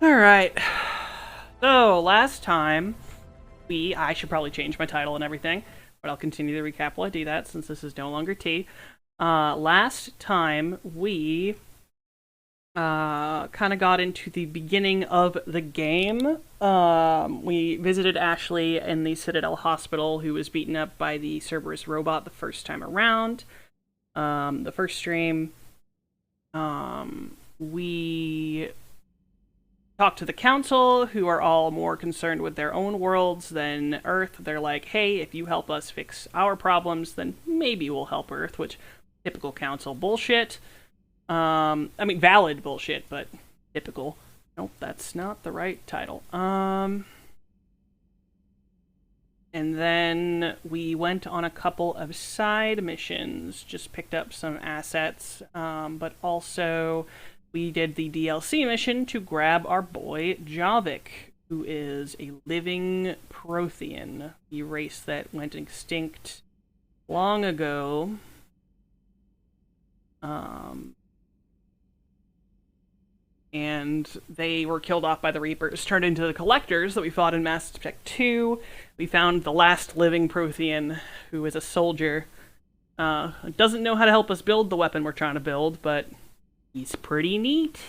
Alright. So, last time, I should probably change my title and everything, but I'll continue the recap while I do that, since this is no longer T. Last time, we kind of got into the beginning of the game. We visited Ashley in the Citadel Hospital, who was beaten up by the Cerberus robot the first time around. The first stream, we talk to the council, who are all more concerned with their own worlds than Earth. They're like, hey, if you help us fix our problems, then maybe we'll help Earth, which, typical council bullshit. I mean, valid bullshit, but typical. Nope, that's not the right title. And then we went on a couple of side missions, just picked up some assets, but also we did the DLC mission to grab our boy Javik, who is a living Prothean, the race that went extinct long ago. And they were killed off by the Reapers, turned into the Collectors that we fought in Mass Effect 2. We found the last living Prothean, who is a soldier. Doesn't know how to help us build the weapon we're trying to build, but he's pretty neat.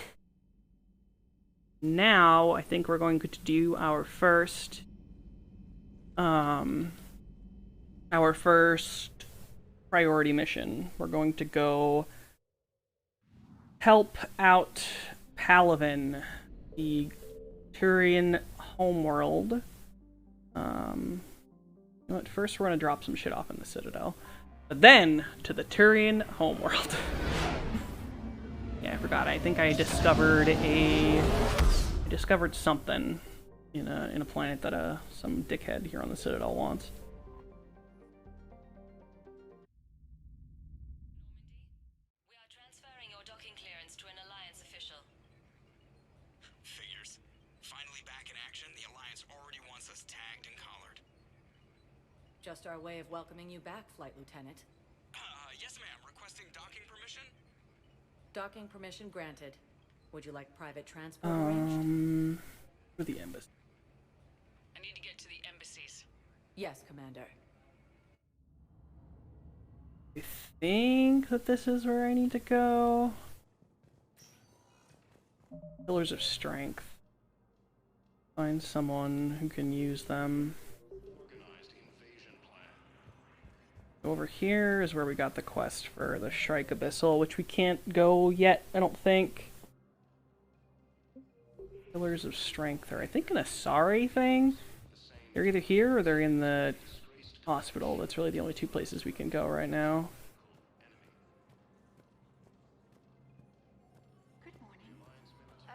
Now, I think we're going to do our first priority mission. We're going to go help out Palaven, the Turian homeworld. You know what? First, we're going to drop some shit off in the Citadel. But then, to the Turian homeworld. Yeah, I forgot. I think I discovered something in a planet that some dickhead here on the Citadel wants. We are transferring your docking clearance to an Alliance official. Figures. Finally back in action, the Alliance already wants us tagged and collared. Just our way of welcoming you back, Flight Lieutenant. Yes ma'am. Requesting docking permission? Docking permission granted. Would you like private transport arranged? For the embassy. I need to get to the embassies. Yes, Commander. I think that this is where I need to go. Pillars of Strength. Find someone who can use them. Over here is where we got the quest for the Shrike Abyssal, which we can't go yet, I don't think. Pillars of Strength are, I think, an Asari thing. They're either here or they're in the hospital. That's really the only two places we can go right now. Good morning. Oh,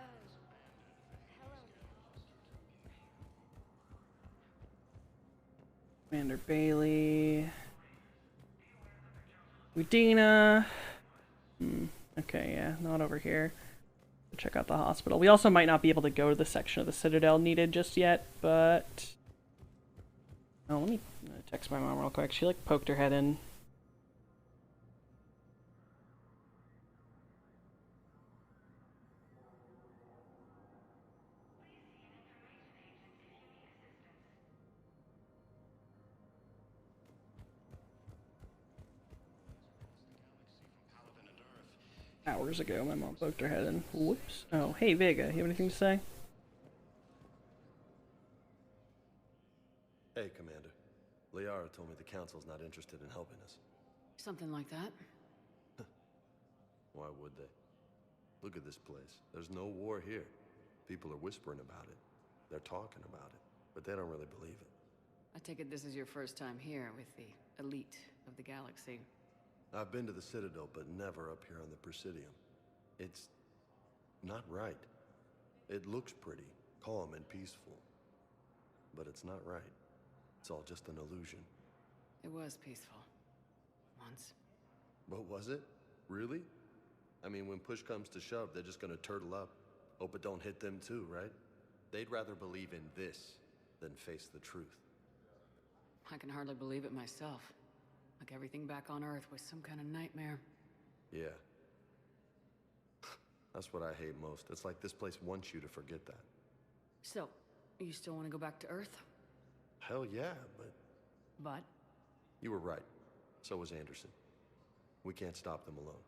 hello. Commander Bailey. Udina. Okay, yeah, not over here. Check out the hospital. We also might not be able to go to the section of the Citadel needed just yet, but... Oh, let me text my mom real quick. She, like, poked her head in. Hours ago, my mom poked her head in. Whoops. Oh, hey, Vega, you have anything to say? Hey, Commander. Liara told me the Council's not interested in helping us. Something like that. Why would they? Look at this place. There's no war here. People are whispering about it. They're talking about it, but they don't really believe it. I take it this is your first time here with the elite of the galaxy. I've been to the Citadel, but never up here on the Presidium. It's not right. It looks pretty, calm and peaceful. But it's not right. It's all just an illusion. It was peaceful. Once. But was it? Really? I mean, when push comes to shove, they're just gonna turtle up. Hope it don't hit them too, right? They'd rather believe in this than face the truth. I can hardly believe it myself. Like everything back on Earth was some kind of nightmare. Yeah. That's what I hate most. It's like this place wants you to forget that. So, you still want to go back to Earth? Hell yeah, but But? you were right. So was Anderson. We can't stop them alone.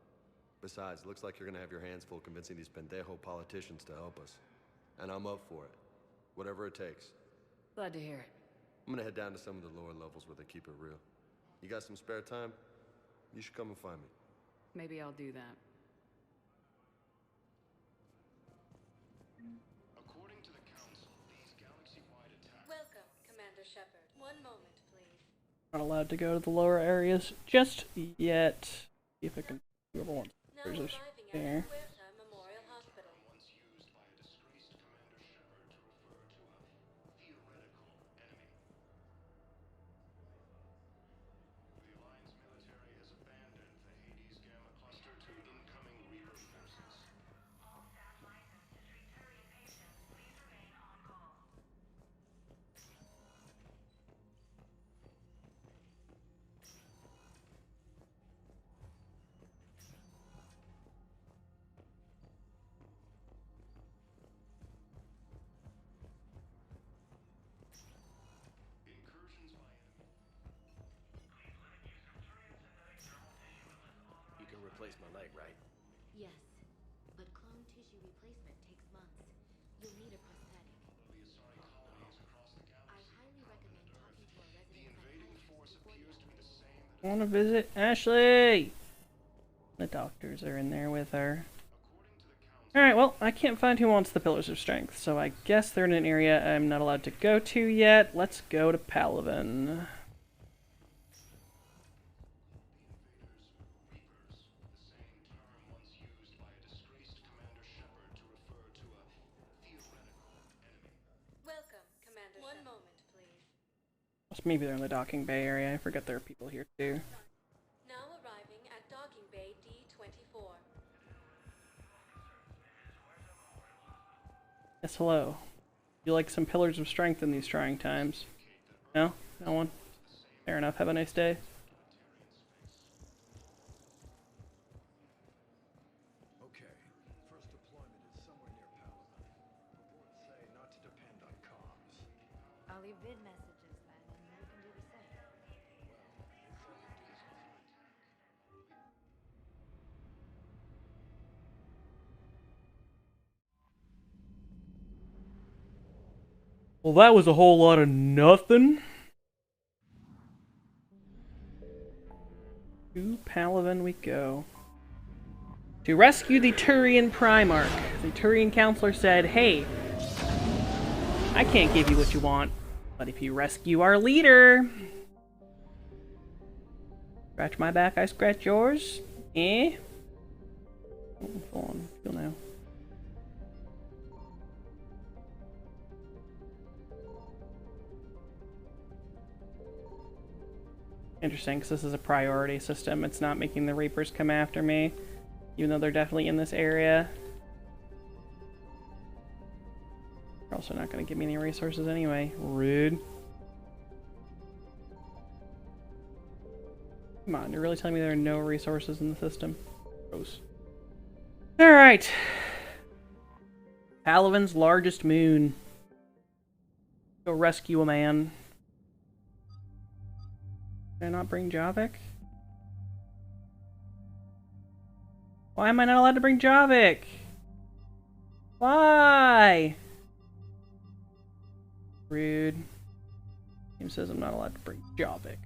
Besides, looks like you're gonna have your hands full convincing these pendejo politicians to help us. And I'm up for it. Whatever it takes. Glad to hear it. I'm gonna head down to some of the lower levels where they keep it real. You got some spare time? You should come and find me. Maybe I'll do that. According to the Council, these galaxy-wide attacks... Welcome, Commander Shepard. One moment, please. Not allowed to go to the lower areas just yet. See if I can. Whoever wants. Now There's arriving at there. Huerta Memorial Hospital. Once used by a disgraced Commander Shepard to refer to a theoretical enemy. The Alliance military has abandoned the Hades Gamma cluster to incoming Reaper forces. All staff licensed to treat Turian patients, please remain on call. Incursions by enemy. You can replace my leg, right? Yes, but clone tissue replacement takes months. You'll need a prosthetic. The Asari colonies across the I galaxy. highly recommend talking to a The resident invading force psychiatrist before appears to you be the same that... Want to visit Ashley? The doctors are in there with her. According to the Council... Alright, well, I can't find who wants the Pillars of Strength, so I guess they're in an area I'm not allowed to go to yet. Let's go to Palaven. Reapers, the same term once used by a disgraced Commander Shepard to refer to a theoretical enemy. Welcome, Commander. One moment, please. Maybe they're in the docking bay area. I forget there are people here too. Now arriving at Docking Bay D-24. Yes, hello. You like some Pillars of Strength in these trying times? No? No one? Fair enough. Have a nice day. Okay, first deployment is somewhere near Palaven. Reports say not to depend on comms. I'll leave vid messages then, and you can do the same. Well, that was a whole lot of nothing. To Palaven we go. To rescue the Turian Primarch. The Turian Counselor said, hey, I can't give you what you want, but if you rescue our leader... Scratch my back, I scratch yours. Eh? Oh, full on. Feel now. Interesting, because this is a priority system. It's not making the Reapers come after me, even though they're definitely in this area. They're also not going to give me any resources anyway. Rude. Come on, you're really telling me there are no resources in the system? Gross. Alright. Palaven's largest moon. Go rescue a man. Did I not bring Javik? Why am I not allowed to bring Javik? Why? Rude. Game says I'm not allowed to bring Javik.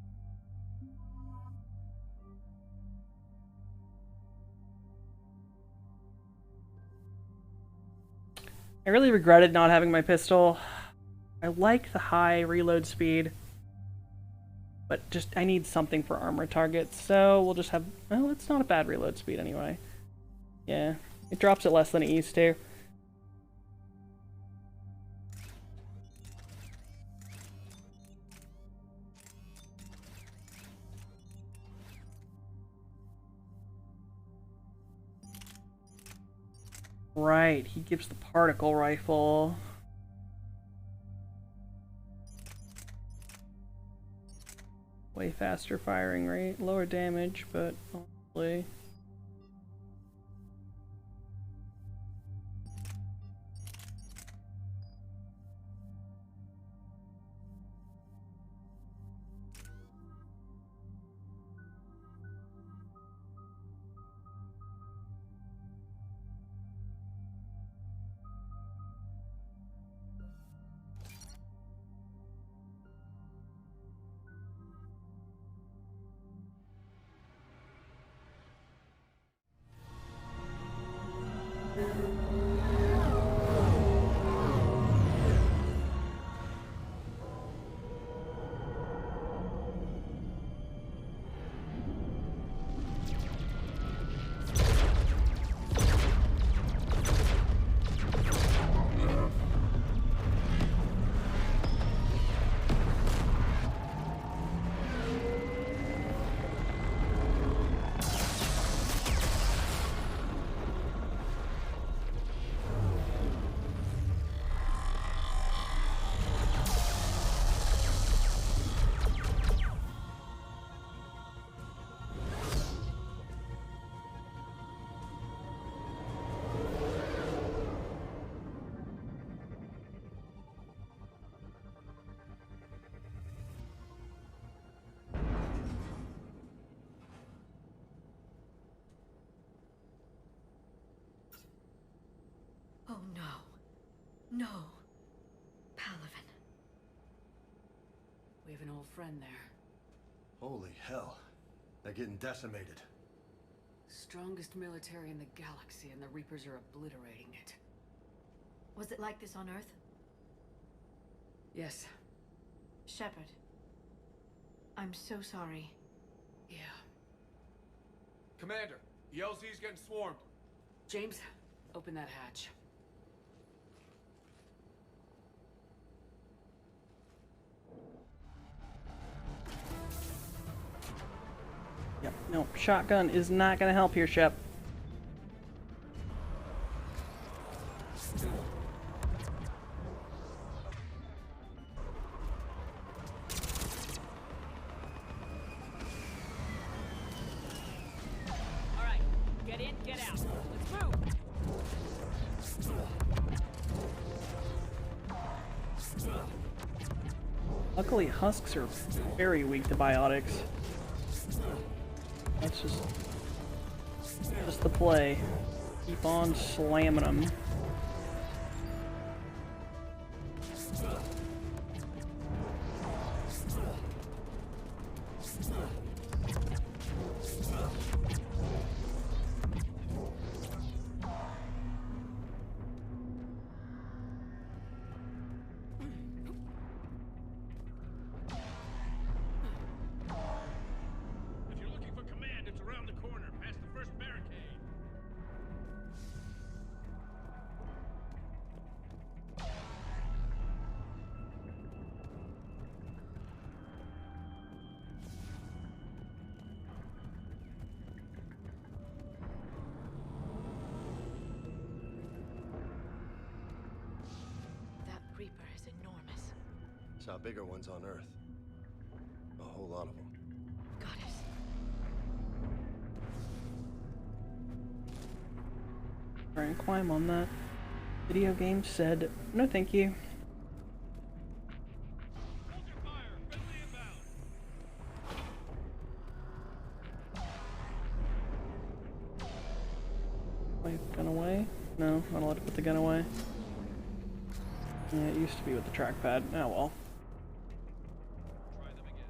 I really regretted not having my pistol. I like the high reload speed. But just, I need something for armor targets, so we'll just have... Oh, it's not a bad reload speed anyway. Yeah, it drops it less than it used to. Right, he gives the particle rifle. Way faster firing rate, lower damage, but honestly... no. No. Palaven. We have an old friend there. Holy hell. They're getting decimated. Strongest military in the galaxy, and the Reapers are obliterating it. Was it like this on Earth? Yes. Shepard. I'm so sorry. Yeah. Commander, ELZ's getting swarmed. James, open that hatch. Yep. No, shotgun is not gonna help here, Shep. Alright, get in, get out. Let's move! Luckily, husks are very weak to biotics. That's just the play. Keep on slamming them. If you're looking for command, it's around the corner, past the first barricade. That Reaper is enormous. Saw bigger ones on Earth. A whole lot of them. Goddess. Try and climb on that. Video game said, no thank you. Hold your fire, friendly inbound. Wait, gun away? No, not allowed to put the gun away. Yeah, it used to be with the trackpad. Oh well. Try them again.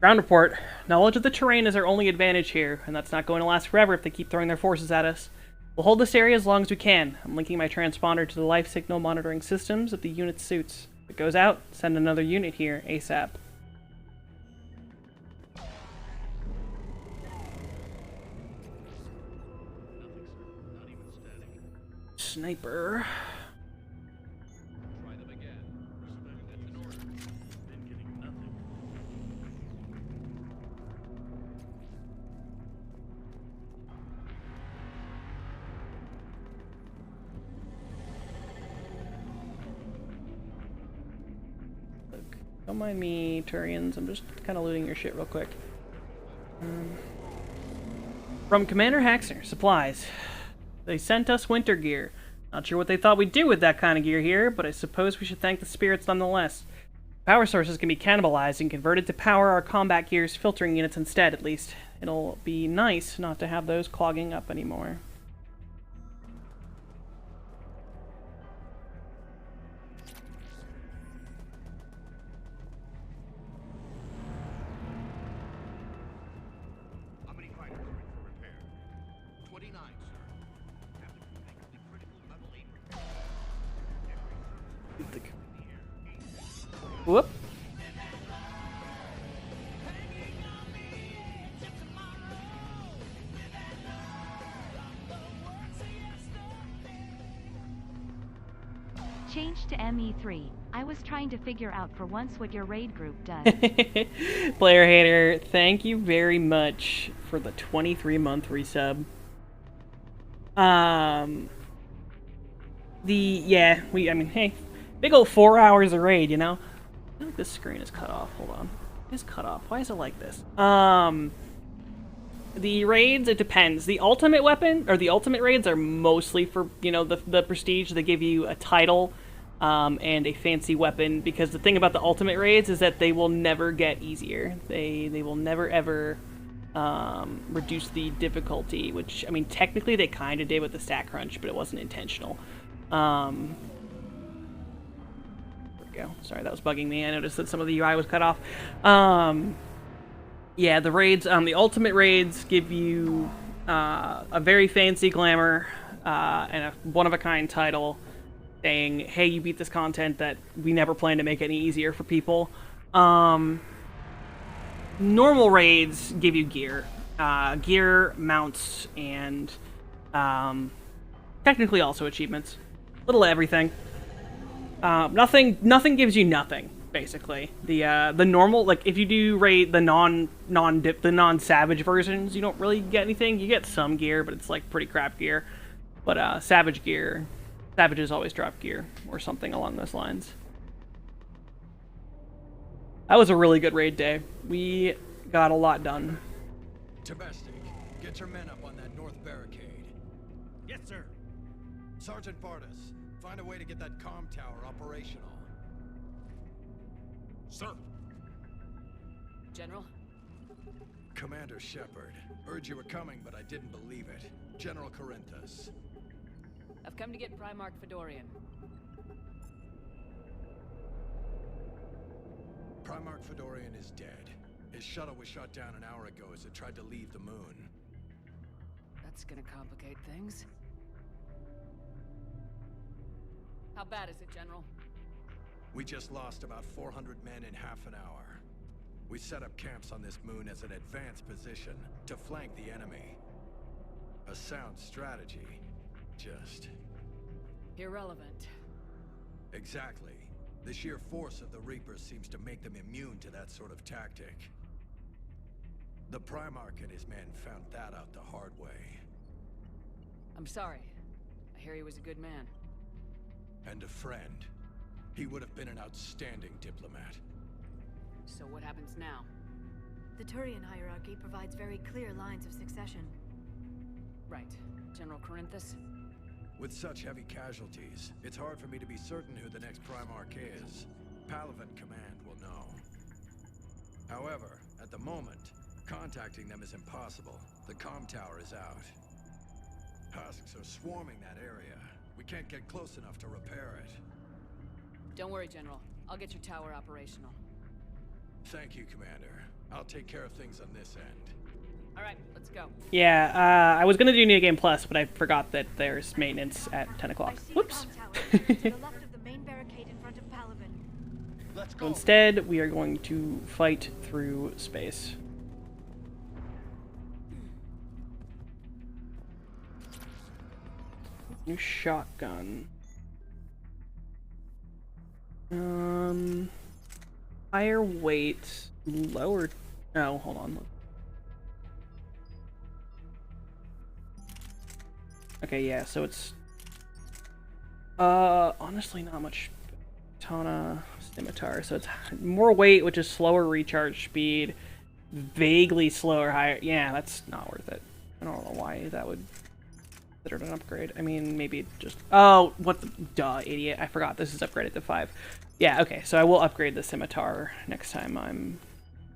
Ground report. Knowledge of the terrain is our only advantage here, and that's not going to last forever if they keep throwing their forces at us. We'll hold this area as long as we can. I'm linking my transponder to the life signal monitoring systems of the unit's suits. If it goes out, send another unit here ASAP. Sniper. Try them again. That's an order. Been getting nothing. Look, don't mind me, Turians. I'm just kind of looting your shit real quick. From Commander Haxner, supplies. They sent us winter gear. Not sure what they thought we'd do with that kind of gear here, but I suppose we should thank the spirits nonetheless. Power sources can be cannibalized and converted to power our combat gear's filtering units instead, at least. It'll be nice not to have those clogging up anymore. How many fighters are in for repair? 29, sir. Have them make the critical level 8 repair. Whoop. Change to ME3. I was trying to figure out for once what your raid group does. Player hater, thank you very much for the 23-month resub. I mean, hey, big old 4 hours of raid, you know? I feel like this screen is cut off. Hold on. It's cut off. Why is it like this? The raids, it depends. The ultimate weapon, or the ultimate raids are mostly for, you know, the prestige. They give you a title and a fancy weapon, because the thing about the ultimate raids is that they will never get easier. They will never ever reduce the difficulty, which, I mean, technically they kind of did with the stat crunch, but it wasn't intentional. There we go. Sorry, that was bugging me. I noticed that some of the UI was cut off. Yeah, the raids, the ultimate raids give you a very fancy glamour and a one-of-a-kind title saying, hey, you beat this content that we never plan to make any easier for people. Normal raids give you gear. Gear, mounts, and technically also achievements. Little everything. Nothing gives you nothing, basically. The normal, like, if you do raid the non-savage versions, you don't really get anything. You get some gear, but it's like pretty crap gear. But savages always drop gear, or something along those lines. That was a really good raid day. We got a lot done. Domestic, get your men up on that north barricade. Yes, sir. Sergeant Bartis, find a way to get that comm tower operational. Sir. General? Commander Shepard, heard you were coming, but I didn't believe it. General Corinthus. I've come to get Primarch Fedorian. Primarch Fedorian is dead. His shuttle was shot down an hour ago as it tried to leave the moon. That's gonna complicate things. How bad is it, General? We just lost about 400 men in half an hour. We set up camps on this moon as an advanced position to flank the enemy. A sound strategy. Just... irrelevant. Exactly. The sheer force of the Reapers seems to make them immune to that sort of tactic. The Primarch and his men found that out the hard way. I'm sorry. I hear he was a good man. And a friend. He would have been an outstanding diplomat. So what happens now? The Turian hierarchy provides very clear lines of succession. Right. General Corinthus? With such heavy casualties, it's hard for me to be certain who the next Primarch is. Palaven Command will know. However, at the moment, contacting them is impossible. The comm tower is out. Husks are swarming that area. We can't get close enough to repair it. Don't worry, General. I'll get your tower operational. Thank you, Commander. I'll take care of things on this end. Alright, let's go. Yeah, I was gonna do New Game Plus, but I forgot that there's maintenance at 10 o'clock. Whoops. So instead, we are going to fight through space. New shotgun. Higher weight, lower... Oh, hold on. Okay, yeah, so it's... honestly not much Katana Scimitar, so it's more weight, which is slower recharge speed, vaguely slower higher... Yeah, that's not worth it. I don't know why that would... considered an upgrade. I mean, maybe just... Oh, what the... Duh, idiot. I forgot this is upgraded to 5. Yeah, okay, so I will upgrade the Scimitar next time I'm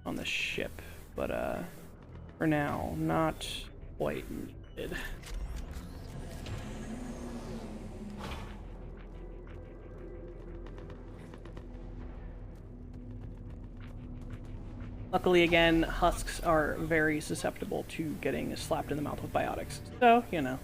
on the ship. But, for now, not quite needed. Luckily, again, husks are very susceptible to getting slapped in the mouth with biotics. So, you know.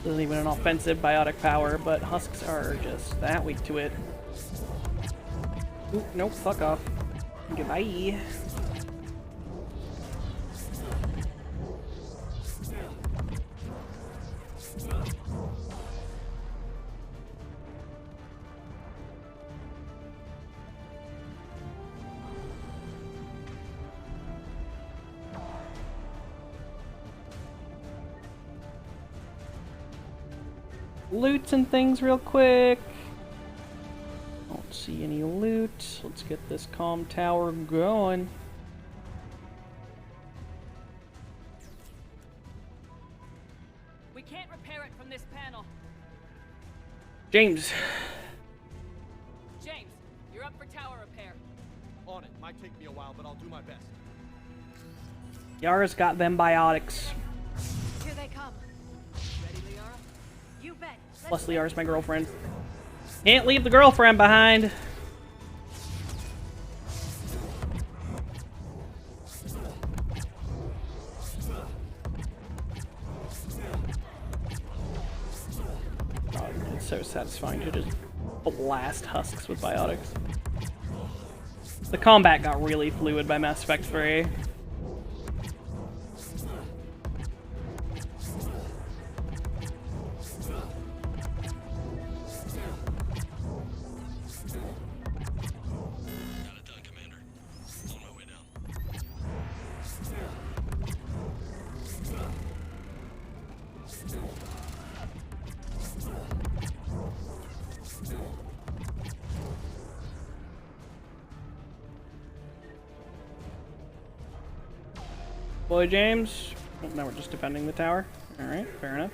Isn't even an offensive biotic power, but husks are just that weak to it. Oop, nope, fuck off. Goodbye. Loot and things real quick. Don't see any loot. Let's get this comm tower going. We can't repair it from this panel. James. James, you're up for tower repair. On it. Might take me a while, but I'll do my best. Yara's got them biotics. Here they come. Ready, Liara? You bet. Plus Liara's my girlfriend. Can't leave the girlfriend behind. God, it's so satisfying to just blast husks with biotics. The combat got really fluid by Mass Effect 3. Boy, James. Oh, now we're just defending the tower. Alright, fair enough.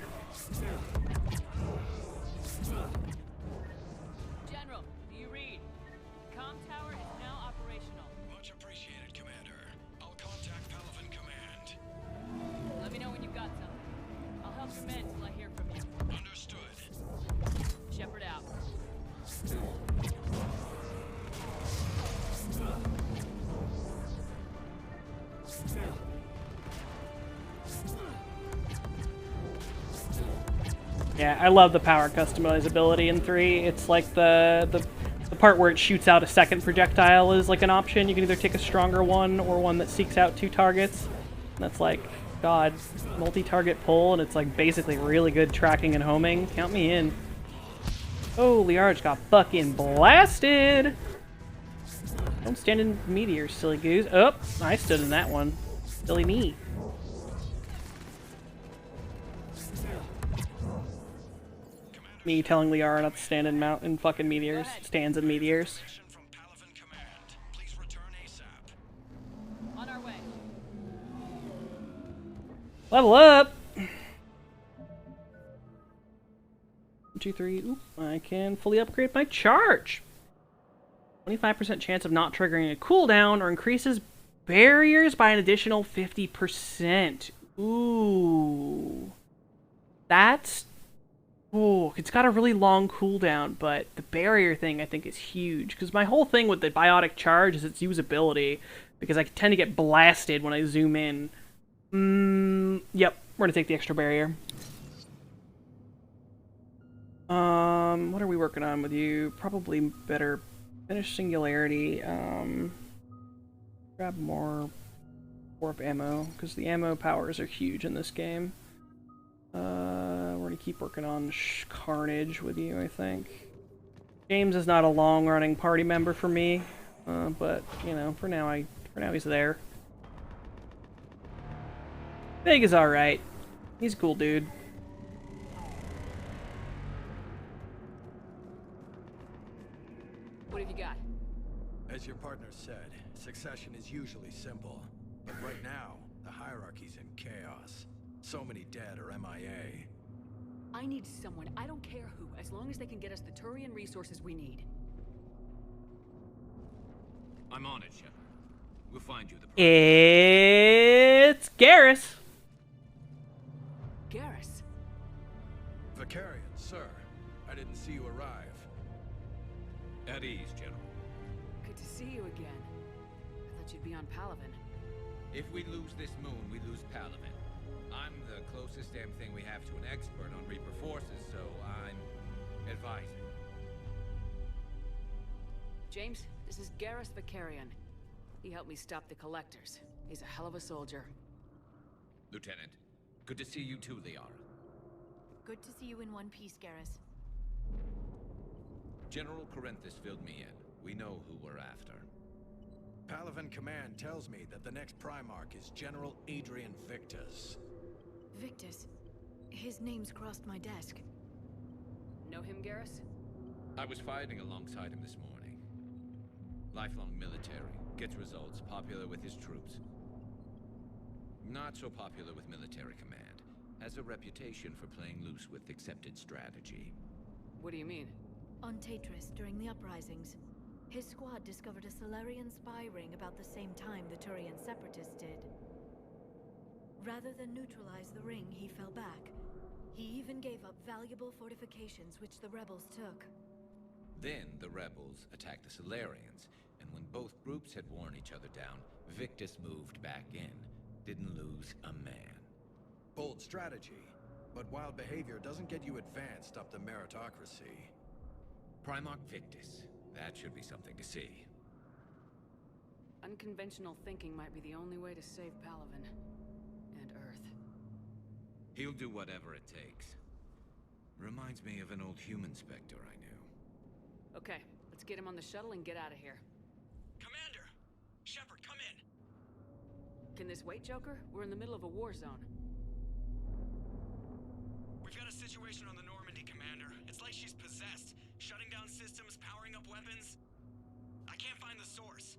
General, do you read? The comm tower is now operational. Much appreciated, Commander. I'll contact Palaven Command. Let me know when you've got something. I'll help your men till I hear from you. Understood. Shepard out. Yeah, I love the power customizability in 3. It's like the part where it shoots out a second projectile is like an option. You can either take a stronger one or one that seeks out 2 targets. And that's like, God, multi-target pull, and it's like basically really good tracking and homing. Count me in. Oh, Liara got fucking blasted! Don't stand in meteors, silly goose. Oh, I stood in that one. Silly me. Me telling Liara not to stand in fucking meteors. Stands in meteors. On our way. Level up! 1, 2, 3. Oop, I can fully upgrade my charge. 25% chance of not triggering a cooldown or increases barriers by an additional 50%. Ooh. That's... Oh, it's got a really long cooldown, but the barrier thing I think is huge. Because my whole thing with the biotic charge is its usability. Because I tend to get blasted when I zoom in. Yep, we're gonna take the extra barrier. What are we working on with you? Probably better finish singularity. Grab more warp ammo, because the ammo powers are huge in this game. We're gonna keep working on Carnage with you, I think. James is not a long-running party member for me, but you know, for now he's there. Big is all right. He's a cool dude. What have you got? As your partner said, succession is usually simple. But right now, the hierarchy's in chaos. So many dead or MIA. I need someone, I don't care who, as long as they can get us the Turian resources we need. I'm on it, Shepard. We'll find you the... It's Garrus. Garrus? Vicarian, sir. I didn't see you arrive. At ease, General. Good to see you again. I thought you'd be on Palaven. If we lose this moon, we lose Palaven. I'm the closest damn thing we have to an expert on Reaper forces, so I'm advising. James, this is Garrus Vicarian. He helped me stop the Collectors. He's a hell of a soldier. Lieutenant, good to see you too, Liara. Good to see you in one piece, Garrus. General Corinthus filled me in. We know who we're after. Palaven Command tells me that the next Primarch is General Adrian Victus. Victus. His name's crossed my desk. Know him, Garrus? I was fighting alongside him this morning. Lifelong military. Gets results. Popular with his troops. Not so popular with military command. Has a reputation for playing loose with accepted strategy. What do you mean? On Tatris, during the uprisings, his squad discovered a Solarian spy ring about the same time the Turian separatists did. Rather than neutralize the ring, he fell back. He even gave up valuable fortifications which the rebels took. Then the rebels attacked the Solarians, and when both groups had worn each other down, Victus moved back in. Didn't lose a man. Bold strategy, but wild behavior doesn't get you advanced up the meritocracy. Primarch Victus. That should be something to see. Unconventional thinking might be the only way to save Palaven. And Earth. He'll do whatever it takes. Reminds me of an old human Spectre I knew. Okay, let's get him on the shuttle and get out of here. Commander! Shepard, come in! Can this wait, Joker? We're in the middle of a war zone. We've got a situation on the Normandy, Commander. It's like she's possessed. Shutting down systems, powering up weapons. I can't find the source.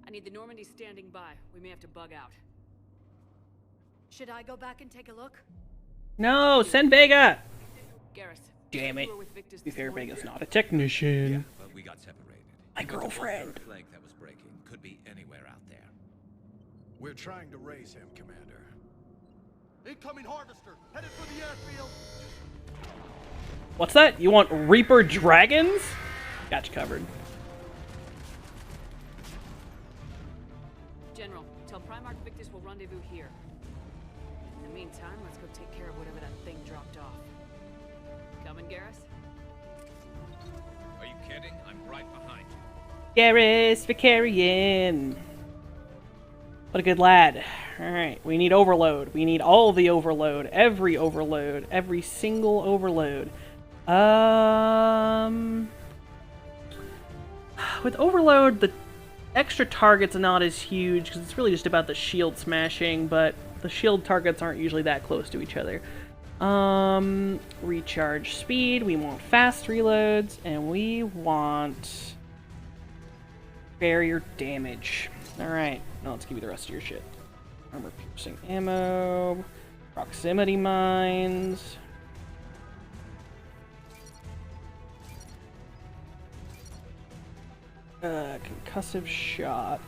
I need the Normandy standing by. We may have to bug out. Should I go back and take a look? No, send Vega! Garrus. Damn it. You were with Victus To be this fair, morning? Vega's not a technician. Yeah, but we got separated. My girlfriend. The flank that was breaking could be anywhere out there. We're trying to raise him, Commander. Incoming harvester, headed for the airfield. What's that? You want Reaper dragons? Got you covered. General, tell Primarch Victus we'll rendezvous here. In the meantime, let's go take care of whatever that thing dropped off. Coming, Garrus? Are you kidding? I'm right behind you. Garrus Vicarian. What a good lad. Alright, we need overload. We need all the overload. Every single overload. With overload, the extra targets are not as huge because it's really just about the shield smashing, but the shield targets aren't usually that close to each other. Recharge speed, we want fast reloads, and we want barrier damage. Alright, now let's give you the rest of your shit. Armor piercing ammo, proximity mines. Concussive shot.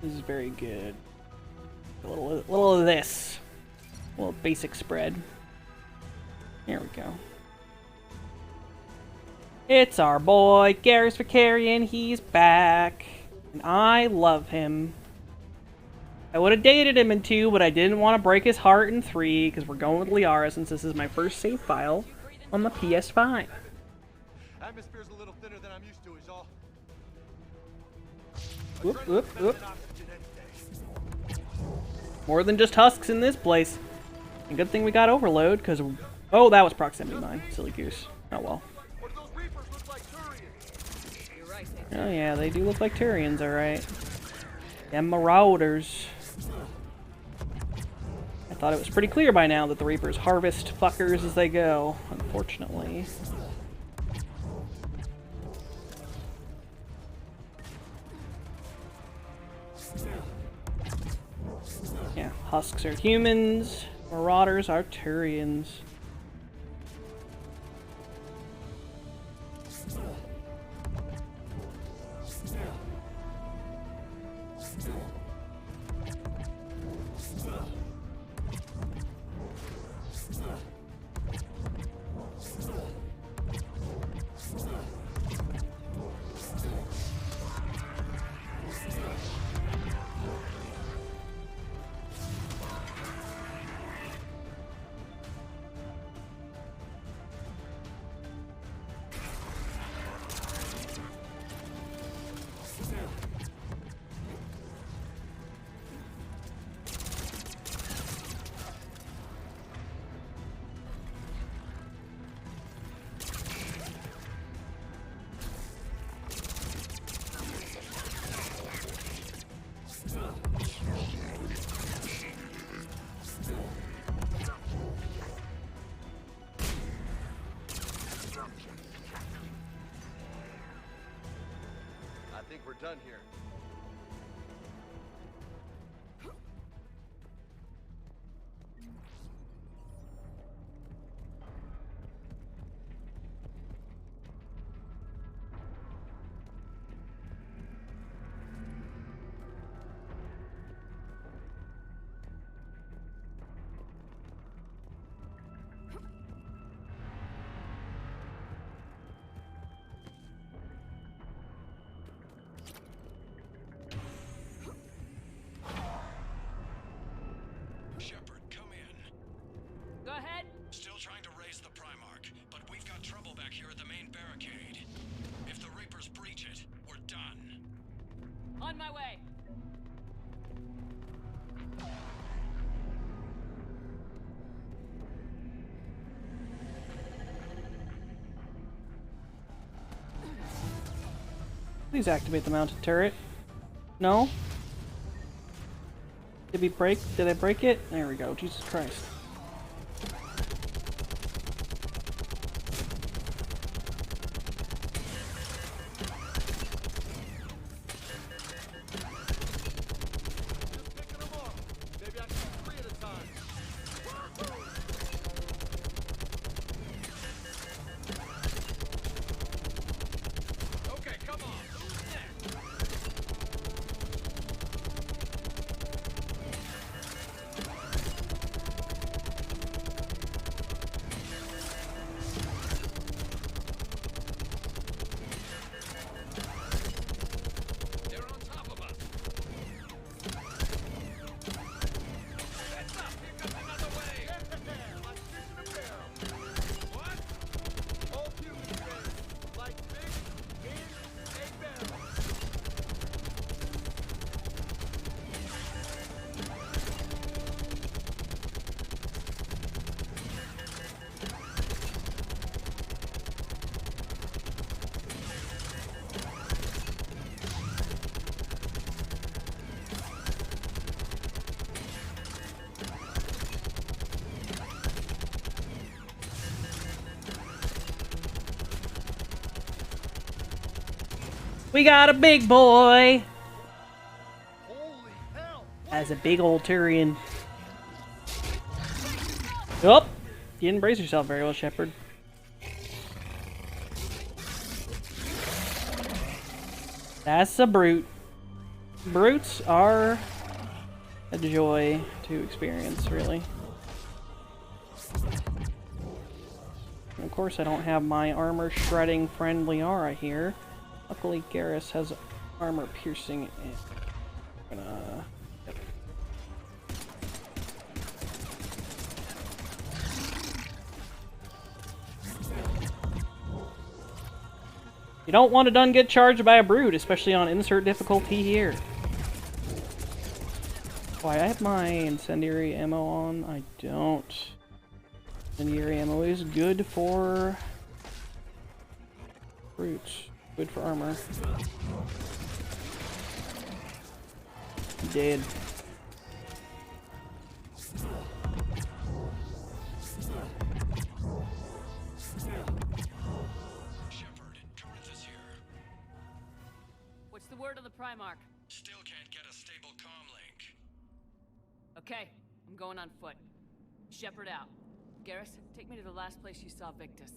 This is very good. A little of this. A little basic spread. Here we go. It's our boy, Garrus Vicarian. He's back. And I love him. I would have dated him in 2, but I didn't want to break his heart in 3, because we're going with Liara since this is my first save file on the PS5. Atmosphere's a little thinner than I'm used to, is all. Whoop, whoop, whoop. More than just husks in this place. And good thing we got overload, because... Oh, that was proximity mine. Silly goose. Oh well. Oh yeah, they do look like Turians, alright. Them marauders. I thought it was pretty clear by now that the Reapers harvest fuckers as they go, unfortunately. Yeah, husks are humans, marauders are Turians. done here. Shepard, come in. Go ahead. Still trying to raise the Primarch, but we've got trouble back here at the main barricade. If the Reapers breach it, we're done. On my way. Please activate the mounted turret. No? Did we break? Did I break it? There we go. Jesus Christ. Picking them up. Maybe I can do 3 at a time. Okay, come on. Who's next? They're on top of us. Heads up! Here comes another wave! Like fish in a barrel. What? All humans say, like fish in a barrel. We got a big boy! Holy hell! As a big old Turian. Oh! You didn't brace yourself very well, Shepard. That's a brute. Brutes are a joy to experience, really. And of course, I don't have my armor shredding friend Liara here. Luckily, Garrus has armor piercing and I'm gonna... Yep. You don't want to done get charged by a brute, especially on insert difficulty here. Why, I have my incendiary ammo on. I don't. Incendiary ammo is good for brutes. Good for armor. Dead. Shepard, Corinth is here. What's the word on the Primarch? Still can't get a stable comm link. Okay, I'm going on foot. Shepard out. Garrus, take me to the last place you saw Victus.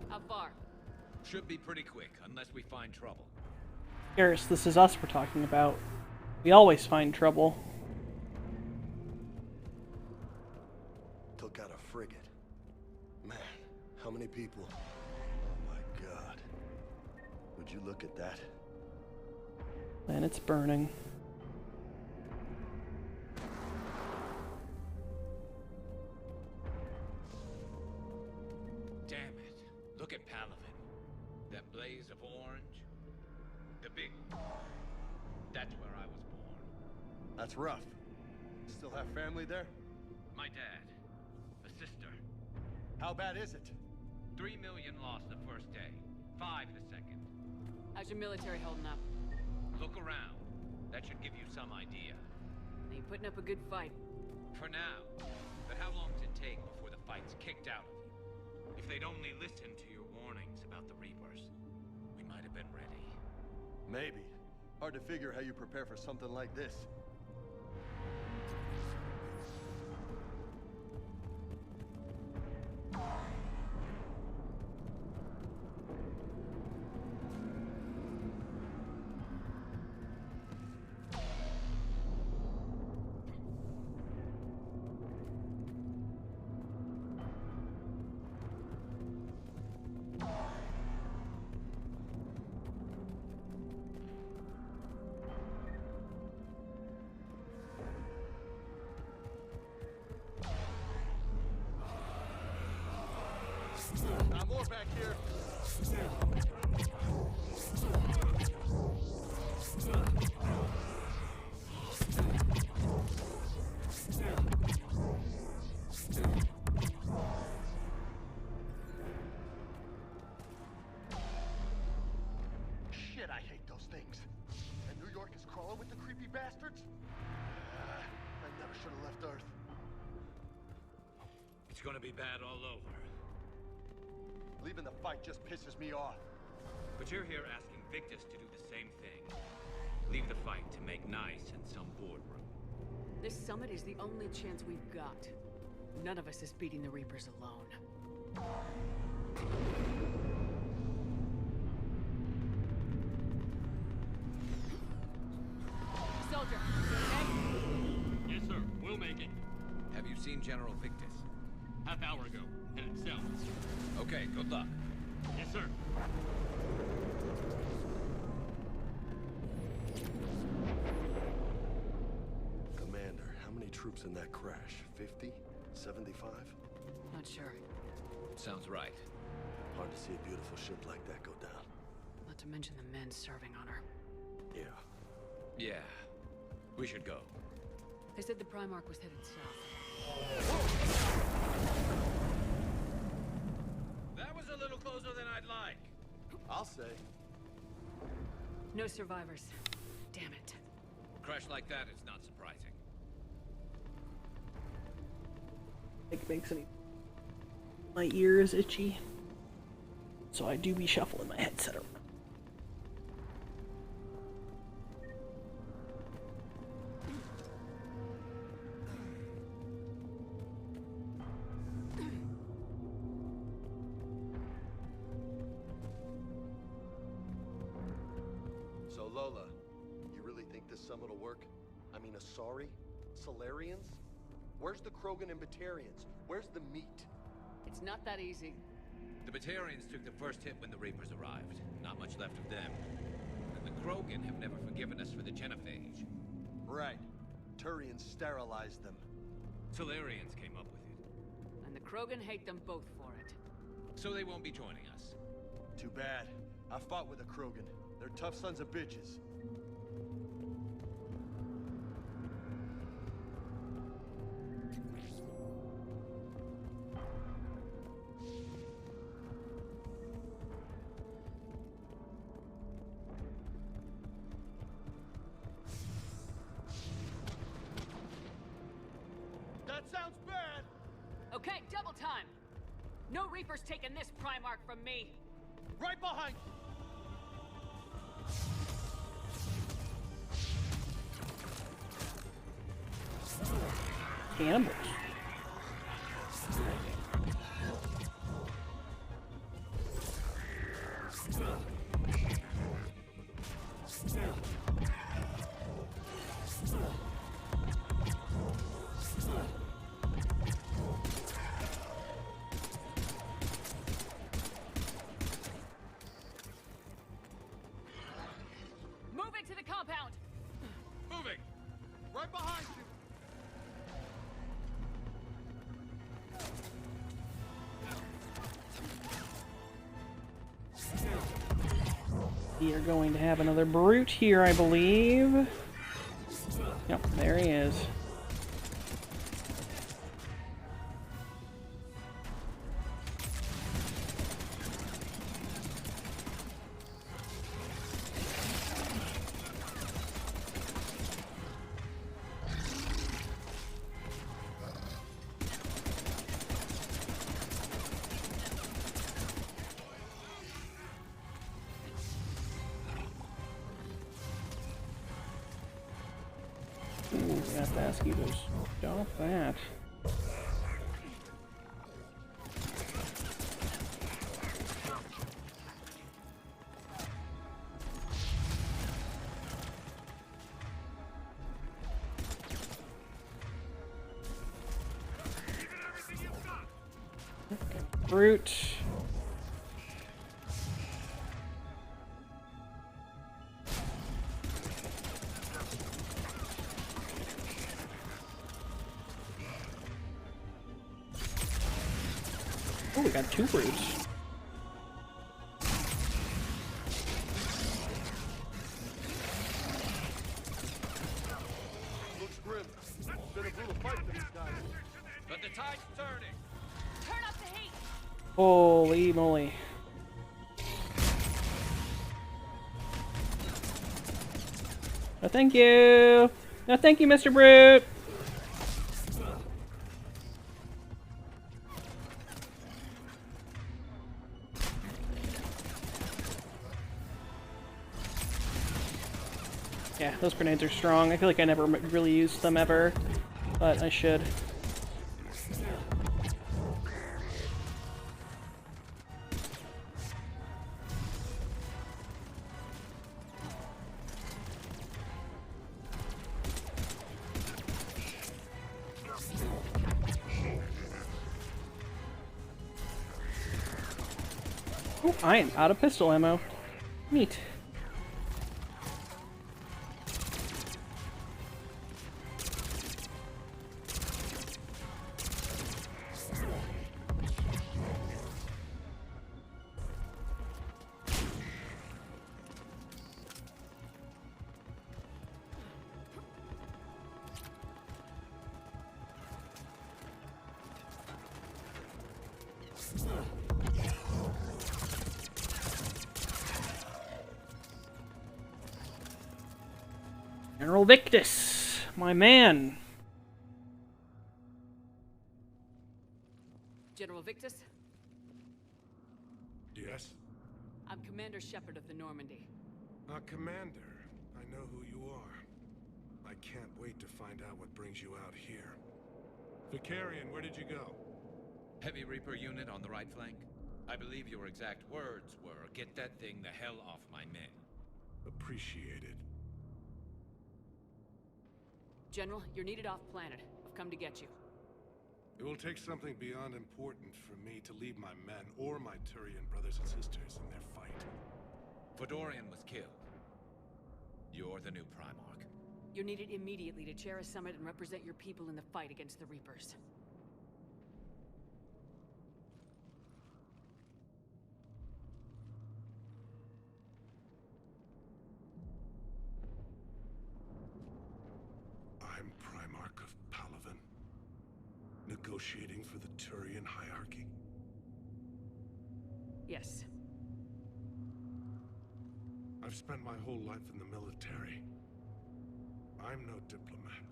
How far? Should be pretty quick, unless we find trouble. Garrus, this is us we're talking about. We always find trouble. Took out a frigate. Man, how many people? Oh my god. Would you look at that? And it's burning. Damn it. Look at Palaven. That blaze of orange. The big... That's where I was born. That's rough. Still have family there? My dad. A sister. How bad is it? 3 million lost the first day. 5 the second. How's your military holding up? Look around. That should give you some idea. Are you putting up a good fight? For now. But how long does it take before the fights kicked out of you. If they'd only listened to your warnings about the Reapers, we might have been ready. Maybe. Hard to figure how you prepare for something like this. More back here. Shit, I hate those things. And New York is crawling with the creepy bastards? I never should have left Earth. It's gonna be bad all over. Leaving the fight just pisses me off. But you're here asking Victus to do the same thing. Leave the fight to make nice in some boardroom. This summit is the only chance we've got. None of us is beating the Reapers alone. Soldier, okay? Yes, sir. We'll make it. Have you seen General Victus? Half hour ago. Headed south. Okay, good luck. Yes, sir. Commander, how many troops in that crash? 50? 75? Not sure. Sounds right. Hard to see a beautiful ship like that go down. Not to mention the men serving on her. Yeah. Yeah. We should go. They said the Primarch was headed south. That was a little closer than I'd like. I'll say. No survivors. Damn it. A crash like that is not surprising. It makes my ears itchy. So I do be shuffling my headset around. So Lola, you really think this summit will work? I mean, Asari? Solarians? Where's the Krogan and Batarians? Where's the meat? It's not that easy. The Batarians took the first hit when the Reapers arrived. Not much left of them. And the Krogan have never forgiven us for the genophage. Right. Turians sterilized them. Solarians came up with it. And the Krogan hate them both for it. So they won't be joining us. Too bad. I fought with a Krogan. They're tough sons of bitches. That sounds bad! Okay, double time! No Reapers taking this Primarch from me! Right behind you! Cannibals. Move into the compound! Moving! Right behind you! We are going to have another brute here, I believe. Yep, there he is. Ooh, I have to ask you to stop that. Brute. Oh, we got 2 brutes. Looks grim. Been a brutal fight for these guys. But the tide's turning. Turn up the heat! Holy moly. No, thank you. No, thank you, Mr. Brute. Yeah, those grenades are strong. I feel like I never really used them ever, but I should. Oh, I am out of pistol ammo. Neat. General Victus, my man. General Victus? Yes? I'm Commander Shepard of the Normandy. Commander, I know who you are. I can't wait to find out what brings you out here. Vicarian, where did you go? Heavy Reaper unit on the right flank. I believe your exact words were, "Get that thing the hell off my men." Appreciated. General, you're needed off planet. I've come to get you. It will take something beyond important for me to leave my men or my Turian brothers and sisters in their fight. Fedorian was killed. You're the new Primarch. You're needed immediately to chair a summit and represent your people in the fight against the Reapers. I'm Primarch of Palaven, negotiating for the Turian hierarchy. Yes. I've spent my whole life in the military. I'm no diplomat.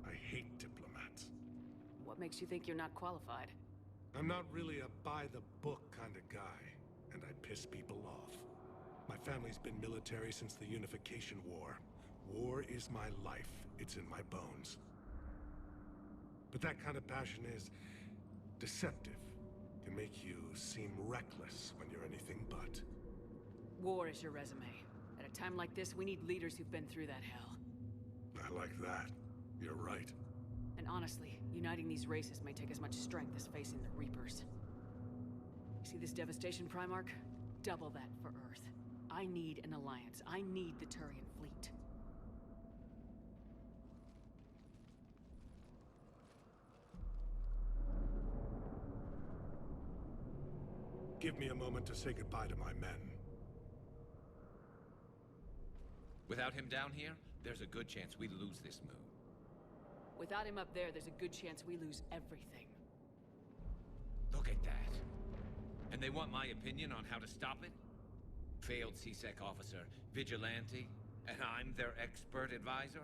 I hate diplomats. What makes you think you're not qualified? I'm not really a by-the-book kind of guy, and I piss people off. My family's been military since the Unification War. War is my life. It's in my bones. But that kind of passion is deceptive. Can make you seem reckless when you're anything but. War is your resume. At a time like this, we need leaders who've been through that hell. I like that. You're right. And honestly, uniting these races may take as much strength as facing the Reapers. You see this devastation, Primarch? Double that for Earth. I need an alliance. I need the Turian fleet. Give me a moment to say goodbye to my men. Without him down here, there's a good chance we lose this move. Without him up there, there's a good chance we lose everything. Look at that. And they want my opinion on how to stop it? Failed C-Sec officer, vigilante, and I'm their expert advisor?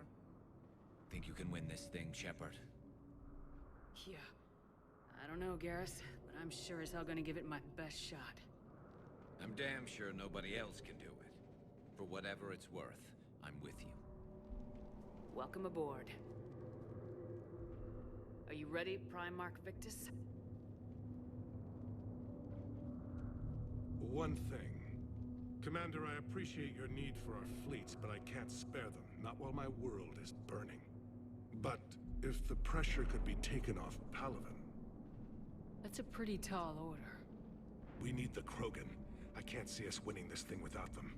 Think you can win this thing, Shepard? Yeah. I don't know, Garrus, but I'm sure as hell gonna give it my best shot. I'm damn sure nobody else can do it. For whatever it's worth, I'm with you. Welcome aboard. Are you ready, Primarch Victus? One thing. Commander, I appreciate your need for our fleets, but I can't spare them, not while my world is burning. But if the pressure could be taken off Palaven... That's a pretty tall order. We need the Krogan. I can't see us winning this thing without them.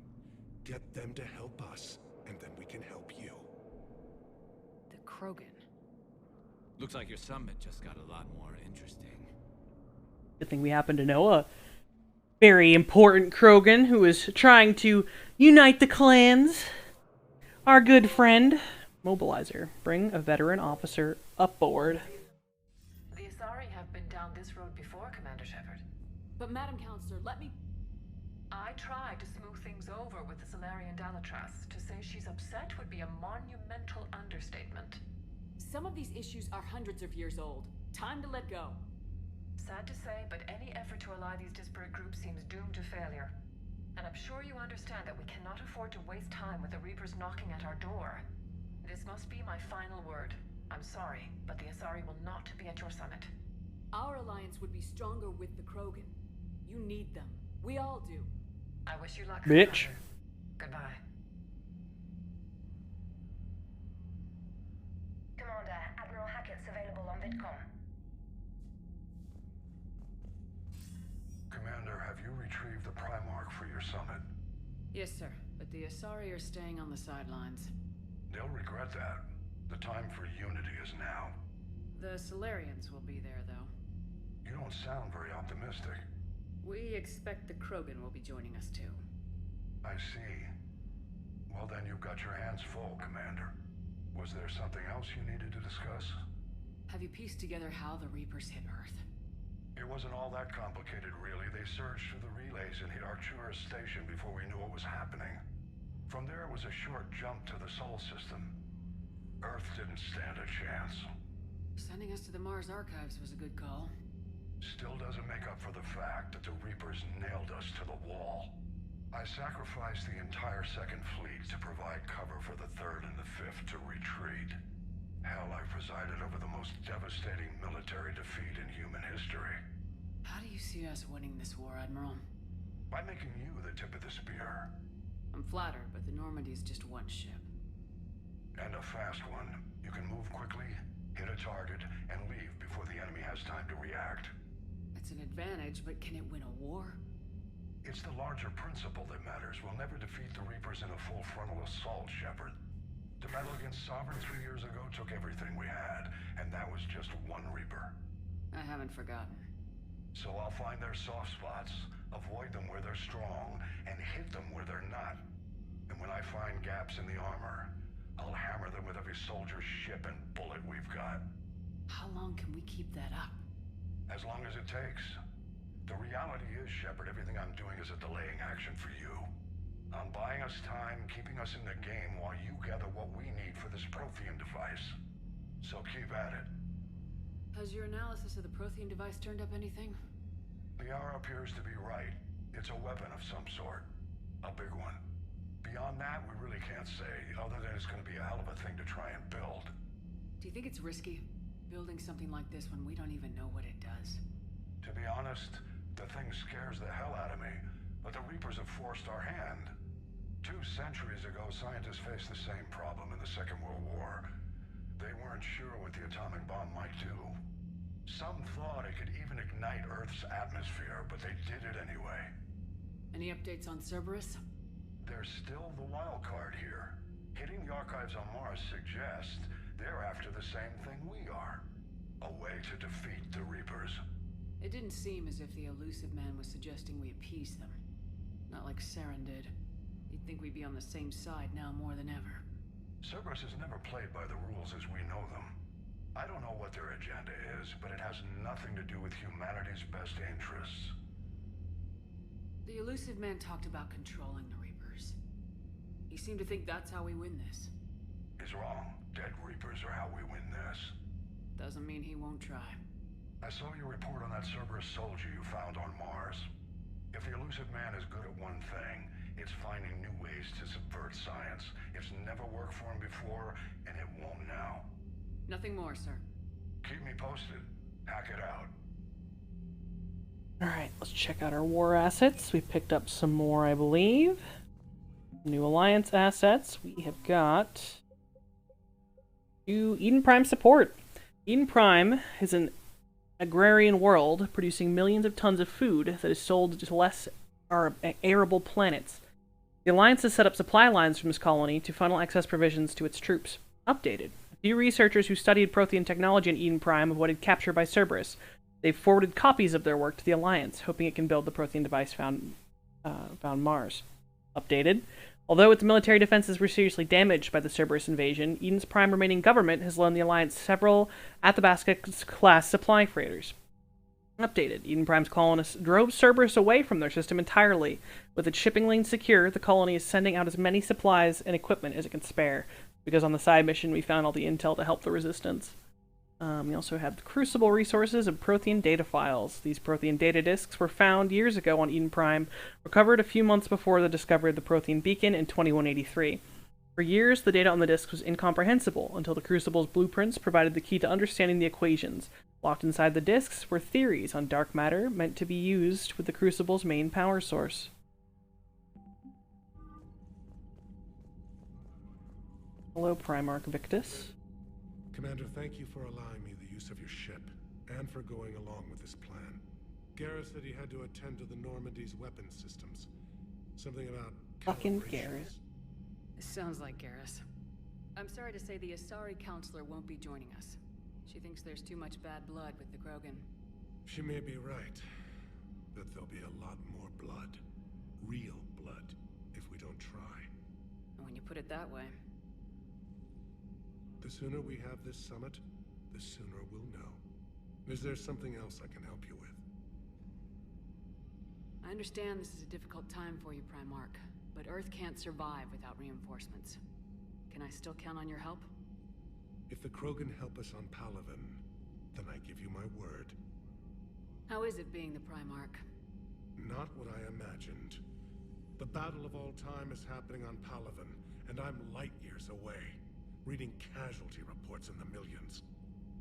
Get them to help us, and then we can help you. The Krogan? Looks like your summit just got a lot more interesting. Good thing we happen to know a very important Krogan who is trying to unite the clans. Our good friend, Mobilizer. Bring a veteran officer aboard. The Asari have been down this road before, Commander Shepard. But Madam Counselor, let me... I tried to smooth things over with the Solarian Dalatras. To say she's upset would be a monumental understatement. Some of these issues are hundreds of years old. Time to let go. Sad to say, but any effort to ally these disparate groups seems doomed to failure. And I'm sure you understand that we cannot afford to waste time with the Reapers knocking at our door. This must be my final word. I'm sorry, but the Asari will not be at your summit. Our alliance would be stronger with the Krogan. You need them. We all do. I wish you luck, Bitch. Commander. Goodbye. Commander, Admiral Hackett's available on VidCom. Commander, have you retrieved the Primarch for your summit? Yes, sir. But the Asari are staying on the sidelines. They'll regret that. The time for unity is now. The Solarians will be there, though. You don't sound very optimistic. We expect the Krogan will be joining us, too. I see. Well, then you've got your hands full, Commander. Was there something else you needed to discuss? Have you pieced together how the Reapers hit Earth? It wasn't all that complicated, really. They surged through the relays and hit Arcturus Station before we knew what was happening. From there, it was a short jump to the Sol system. Earth didn't stand a chance. Sending us to the Mars Archives was a good call. Still doesn't make up for the fact that the Reapers nailed us to the wall. I sacrificed the entire Second Fleet to provide cover for the Third and the Fifth to retreat. Hell, I presided over the most devastating military defeat in human history. How do you see us winning this war, Admiral? By making you the tip of the spear. I'm flattered, but the Normandy's just one ship. And a fast one. You can move quickly, hit a target, and leave before the enemy has time to react. It's an advantage, but can it win a war? It's the larger principle that matters. We'll never defeat the Reapers in a full frontal assault, Shepard. The battle against Sovereign 3 years ago took everything we had, and that was just one Reaper. I haven't forgotten. So I'll find their soft spots, avoid them where they're strong, and hit them where they're not. And when I find gaps in the armor, I'll hammer them with every soldier, ship, and bullet we've got. How long can we keep that up? As long as it takes. The reality is, Shepard, everything I'm doing is a delaying action for you. I'm buying us time, keeping us in the game while you gather what we need for this Prothean device. So keep at it. Has your analysis of the Prothean device turned up anything? The hour appears to be right. It's a weapon of some sort. A big one. Beyond that, we really can't say, other than it's going to be a hell of a thing to try and build. Do you think it's risky, building something like this when we don't even know what it does? To be honest, the thing scares the hell out of me, but the Reapers have forced our hand. 2 centuries ago, scientists faced the same problem in the Second World War. They weren't sure what the atomic bomb might do. Some thought it could even ignite Earth's atmosphere, but they did it anyway. Any updates on Cerberus? They're still the wild card here. Hitting the archives on Mars suggests they're after the same thing we are. A way to defeat the Reapers. It didn't seem as if the elusive man was suggesting we appease them. Not like Saren did. You'd think we'd be on the same side now more than ever. Cerberus has never played by the rules as we know them. I don't know what their agenda is, but it has nothing to do with humanity's best interests. The elusive man talked about controlling the Reapers. He seemed to think that's how we win this. He's wrong. Dead Reapers are how we win this. Doesn't mean he won't try. I saw your report on that Cerberus soldier you found on Mars. If the elusive man is good at one thing, it's finding new ways to subvert science. It's never worked for him before, and it won't now. Nothing more, sir. Keep me posted. Hack it out. Alright, let's check out our war assets. We picked up some more, I believe. New Alliance assets. We have got 2 Eden Prime support. Eden Prime is an agrarian world producing millions of tons of food that is sold to less arable planets. The Alliance has set up supply lines from this colony to funnel excess provisions to its troops. Updated. A few researchers who studied Prothean technology in Eden Prime avoided capture by Cerberus. They've forwarded copies of their work to the Alliance, hoping it can build the Prothean device found Mars. Updated. Although its military defenses were seriously damaged by the Cerberus invasion, Eden's prime remaining government has loaned the Alliance several Athabasca-class supply freighters. Updated. Eden Prime's colonists drove Cerberus away from their system entirely. With its shipping lanes secure, the colony is sending out as many supplies and equipment as it can spare, because on the side mission we found all the intel to help the resistance. We also have the Crucible resources and Prothean data files. These Prothean data disks were found years ago on Eden Prime, recovered a few months before the discovery of the Prothean beacon in 2183. For years, the data on the disks was incomprehensible, until the Crucible's blueprints provided the key to understanding the equations. Locked inside the disks were theories on dark matter meant to be used with the Crucible's main power source. Hello, Primarch Victus. Commander, thank you for allowing me the use of your ship, and for going along with this plan. Garrus said he had to attend to the Normandy's weapon systems. Something about fucking calibration. Garrus. This sounds like Garrus. I'm sorry to say the Asari counselor won't be joining us. She thinks there's too much bad blood with the Krogan. She may be right, but there'll be a lot more blood. Real blood, if we don't try. And when you put it that way. The sooner we have this summit, the sooner we'll know. Is there something else I can help you with? I understand this is a difficult time for you, Primarch, but Earth can't survive without reinforcements. Can I still count on your help? If the Krogan help us on Palaven, then I give you my word. How is it being the Primarch? Not what I imagined. The battle of all time is happening on Palaven, and I'm light years away. Reading casualty reports in the millions.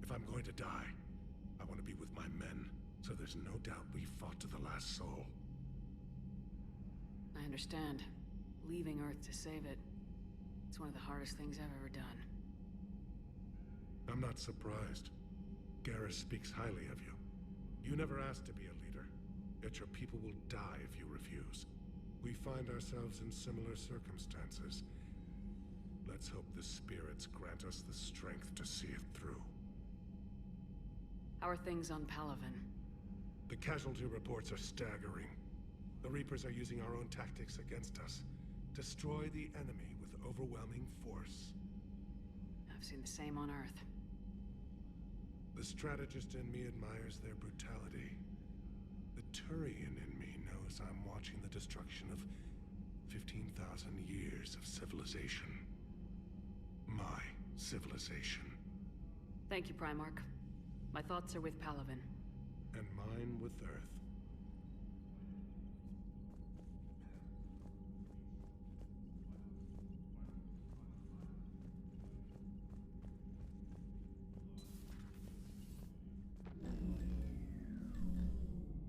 If I'm going to die, I want to be with my men, so there's no doubt we fought to the last soul. I understand. Leaving Earth to save it. It's one of the hardest things I've ever done. I'm not surprised. Garrus speaks highly of you. You never asked to be a leader, yet your people will die if you refuse. We find ourselves in similar circumstances. Let's hope the spirits grant us the strength to see it through. How are things on Palaven? The casualty reports are staggering. The Reapers are using our own tactics against us. Destroy the enemy with overwhelming force. I've seen the same on Earth. The strategist in me admires their brutality. The Turian in me knows I'm watching the destruction of 15,000 years of civilization. My civilization. Thank you, Primarch. My thoughts are with Palaven. And mine with Earth.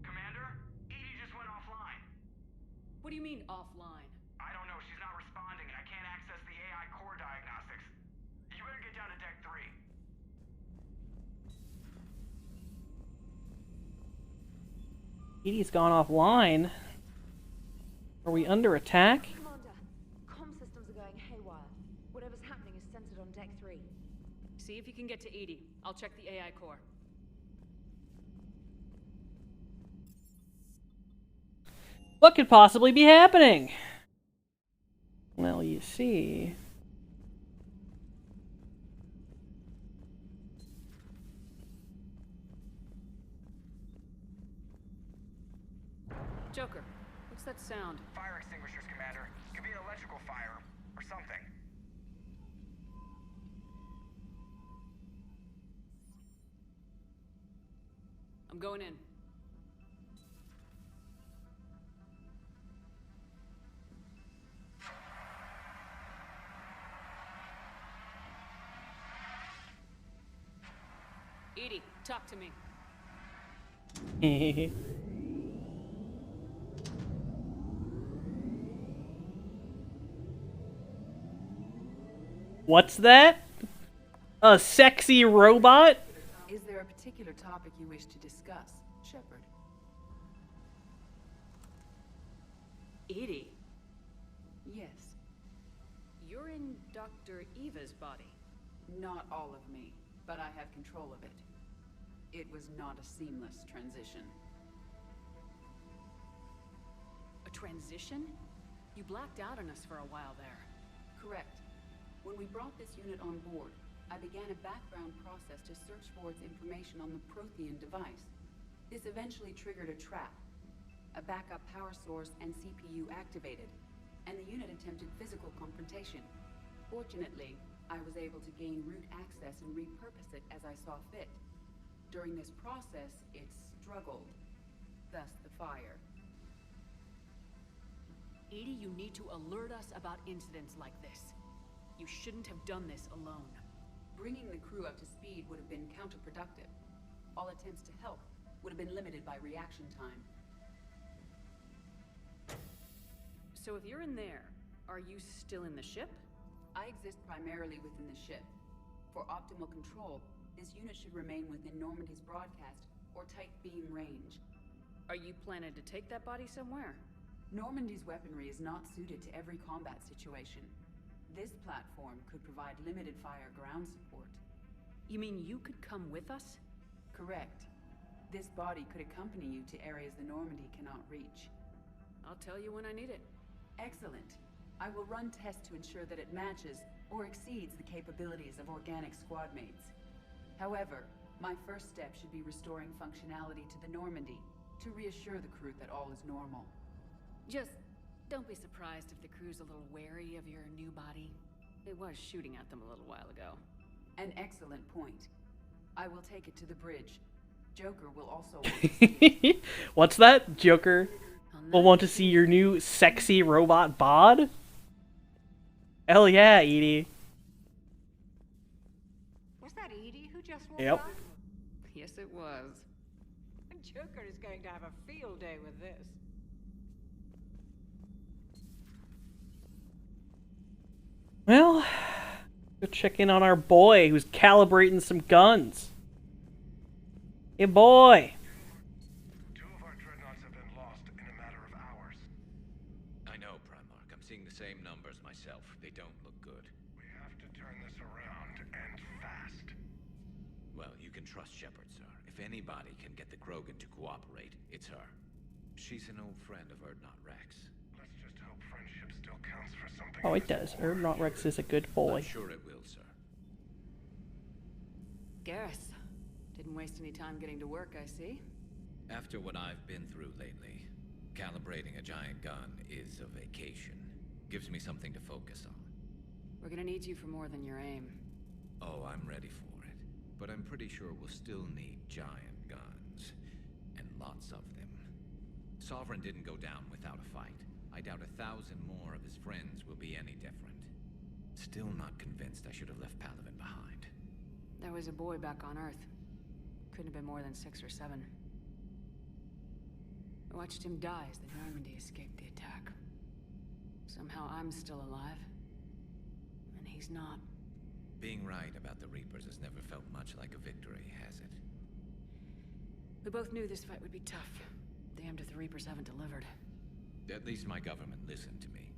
Commander, Edie just went offline. What do you mean, offline? I don't know, she's not responding, and I can't access the AI core diagnostics. You better get down to Deck 3. Edie's gone offline. Are we under attack? Commander, comm systems are going haywire. Whatever's happening is centered on Deck 3. See if you can get to Edie. I'll check the AI core. What could possibly be happening? Well, you see... Joker, what's that sound? Fire extinguishers, Commander. Could be an electrical fire, or something. I'm going in. Edie, talk to me. What's that? A sexy robot? Is there a particular topic you wish to discuss, Shepard? Edie, Yes. you're in Dr. Eva's body. Not all of me, but I have control of it. It was not a seamless transition. A transition? You blacked out on us for a while there. Correct. When we brought this unit on board, I began a background process to search for its information on the Prothean device. This eventually triggered a trap. A backup power source and CPU activated, and the unit attempted physical confrontation. Fortunately, I was able to gain root access and repurpose it as I saw fit. During this process, it struggled. Thus the fire. Edie, you need to alert us about incidents like this. You shouldn't have done this alone. Bringing the crew up to speed would have been counterproductive. All attempts to help would have been limited by reaction time. So if you're in there, are you still in the ship? I exist primarily within the ship. For optimal control, this unit should remain within Normandy's broadcast or tight beam range. Are you planning to take that body somewhere? Normandy's weaponry is not suited to every combat situation. This platform could provide limited fire ground support. You mean you could come with us? Correct. This body could accompany you to areas the Normandy cannot reach. I'll tell you when I need it. Excellent. I will run tests to ensure that it matches or exceeds the capabilities of organic squad mates. However, my first step should be restoring functionality to the Normandy to reassure the crew that all is normal. Just don't be surprised if the crew's a little wary of your new body. It was shooting at them a little while ago. An excellent point. I will take it to the bridge. Joker will also want to see it. What's that? Joker will want to see your new sexy robot bod? Hell yeah, Edie. Was that Edie who just walked Yep. by? Yes, it was. Joker is going to have a field day with this. Well, go check in on our boy who's calibrating some guns. Hey, boy. Two of our dreadnoughts have been lost in a matter of hours. I know, Primarch. I'm seeing the same numbers myself. They don't look good. We have to turn this around, and fast. Well, you can trust Shepard, sir. If anybody can get the Krogan to cooperate, it's her. She's an old friend of Urdnot Rex. Let's just hope friendship still counts for something. Oh, it does. Urdnot Rex is a good boy. I'm sure it will, sir. Garrus, didn't waste any time getting to work, I see. After what I've been through lately, calibrating a giant gun is a vacation. Gives me something to focus on. We're gonna need you for more than your aim. Oh, I'm ready for it. But I'm pretty sure we'll still need giant guns. And lots of them. Sovereign didn't go down without a fight. I doubt 1,000 more of his friends will be any different. Still not convinced I should have left Palaven behind. There was a boy back on Earth. Couldn't have been more than 6 or 7. I watched him die as the Normandy escaped the attack. Somehow I'm still alive. And he's not. Being right about the Reapers has never felt much like a victory, has it? We both knew this fight would be tough. Damned if the Reapers haven't delivered. At least my government listened to me.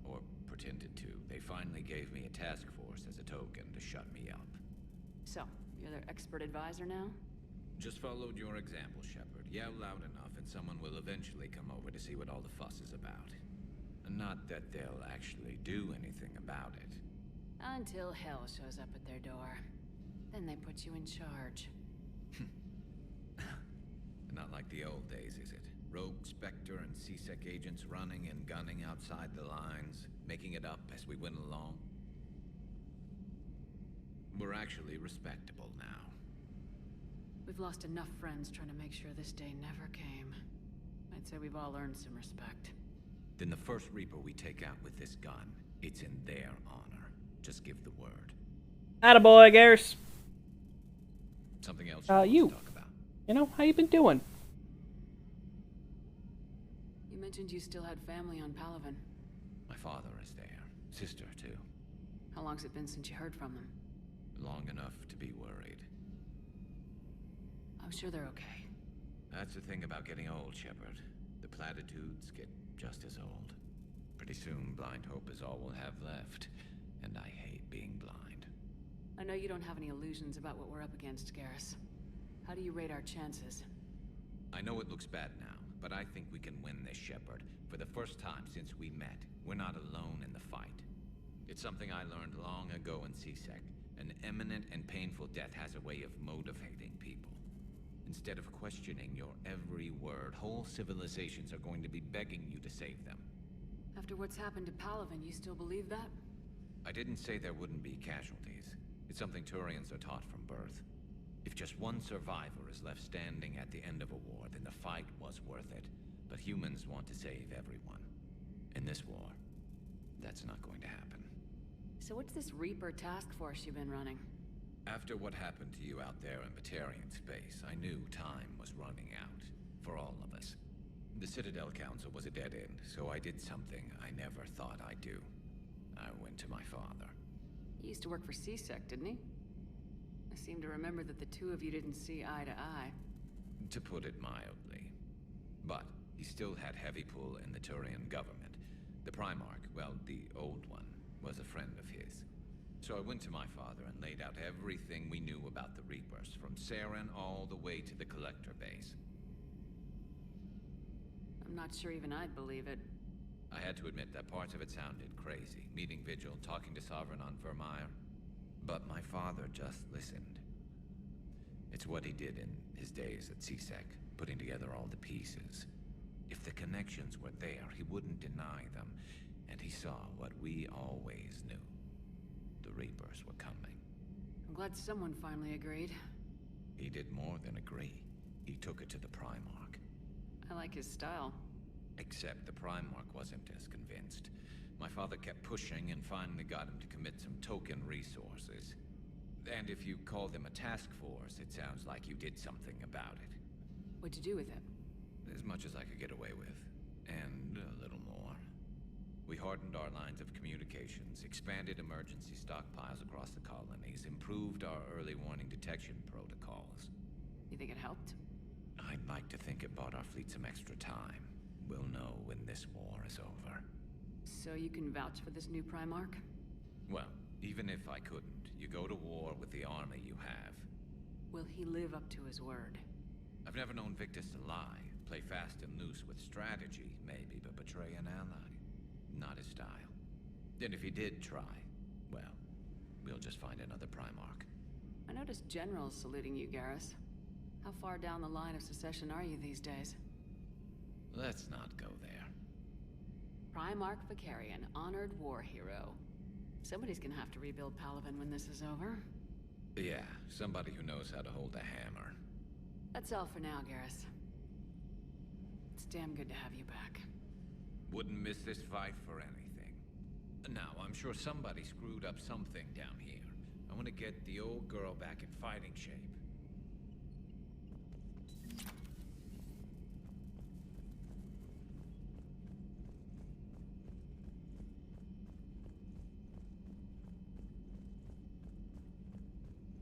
Or pretended to. They finally gave me a task force as a token to shut me up. So, you're their expert advisor now? Just followed your example, Shepard. Yell loud enough and someone will eventually come over to see what all the fuss is about. Not that they'll actually do anything about it. Until hell shows up at their door. Then they put you in charge. Not like the old days, is it? Rogue Spectre and CSEC agents running and gunning outside the lines, making it up as we went along. We're actually respectable now. We've lost enough friends trying to make sure this day never came. I'd say we've all earned some respect. Then the first Reaper we take out with this gun, it's in their honor. Just give the word. Attaboy, Garrus. Something else you want you. to talk about? You know, how you been doing? You mentioned you still had family on Palaven. My father is there. Sister, too. How long's it been since you heard from them? Long enough to be worried. I'm sure they're okay. That's the thing about getting old, Shepard. The platitudes get just as old. Pretty soon, blind hope is all we'll have left. And I hate being blind. I know you don't have any illusions about what we're up against, Garrus. How do you rate our chances? I know it looks bad now, but I think we can win this, Shepard. For the first time since we met, we're not alone in the fight. It's something I learned long ago in CSEC. An imminent and painful death has a way of motivating people. Instead of questioning your every word, whole civilizations are going to be begging you to save them. After what's happened to Palaven, you still believe that? I didn't say there wouldn't be casualties. It's something Turians are taught from birth. If just one survivor is left standing at the end of a war, then the fight was worth it. But humans want to save everyone. In this war, that's not going to happen. So what's this Reaper task force you've been running? After what happened to you out there in Batarian space, I knew time was running out. For all of us. The Citadel Council was a dead end, so I did something I never thought I'd do. I went to my father. He used to work for CSEC, didn't he? I seem to remember that the two of you didn't see eye to eye. To put it mildly. But he still had heavy pull in the Turian government. The Primarch, well, the old one, was a friend of his. So I went to my father and laid out everything we knew about the Reapers, from Saren all the way to the Collector base. I'm not sure even I'd believe it. I had to admit that parts of it sounded crazy. Meeting Vigil, talking to Sovereign on Vermeer. But my father just listened. It's what he did in his days at CSEC, putting together all the pieces. If the connections were there, he wouldn't deny them. And he saw what we always knew. The Reapers were coming. I'm glad someone finally agreed. He did more than agree. He took it to the Primarch. I like his style. Except the Primarch wasn't as convinced. My father kept pushing and finally got him to commit some token resources. And if you call them a task force, it sounds like you did something about it. What'd you do with it? As much as I could get away with. And a little more. We hardened our lines of communications, expanded emergency stockpiles across the colonies, improved our early warning detection protocols. You think it helped? I'd like to think it bought our fleet some extra time. We'll know when this war is over. So you can vouch for this new Primarch? Well, even if I couldn't, you go to war with the army you have. Will he live up to his word? I've never known Victus to lie. Play fast and loose with strategy, maybe, but betray an ally. Not his style. And if he did try, well, we'll just find another Primarch. I noticed generals saluting you, Garrus. How far down the line of secession are you these days? Let's not go there. Primarch Vicarian, honored war hero. Somebody's gonna have to rebuild Palaven when this is over. Yeah, somebody who knows how to hold a hammer. That's all for now, Garrus. It's damn good to have you back. Wouldn't miss this fight for anything. Now, I'm sure somebody screwed up something down here. I want to get the old girl back in fighting shape.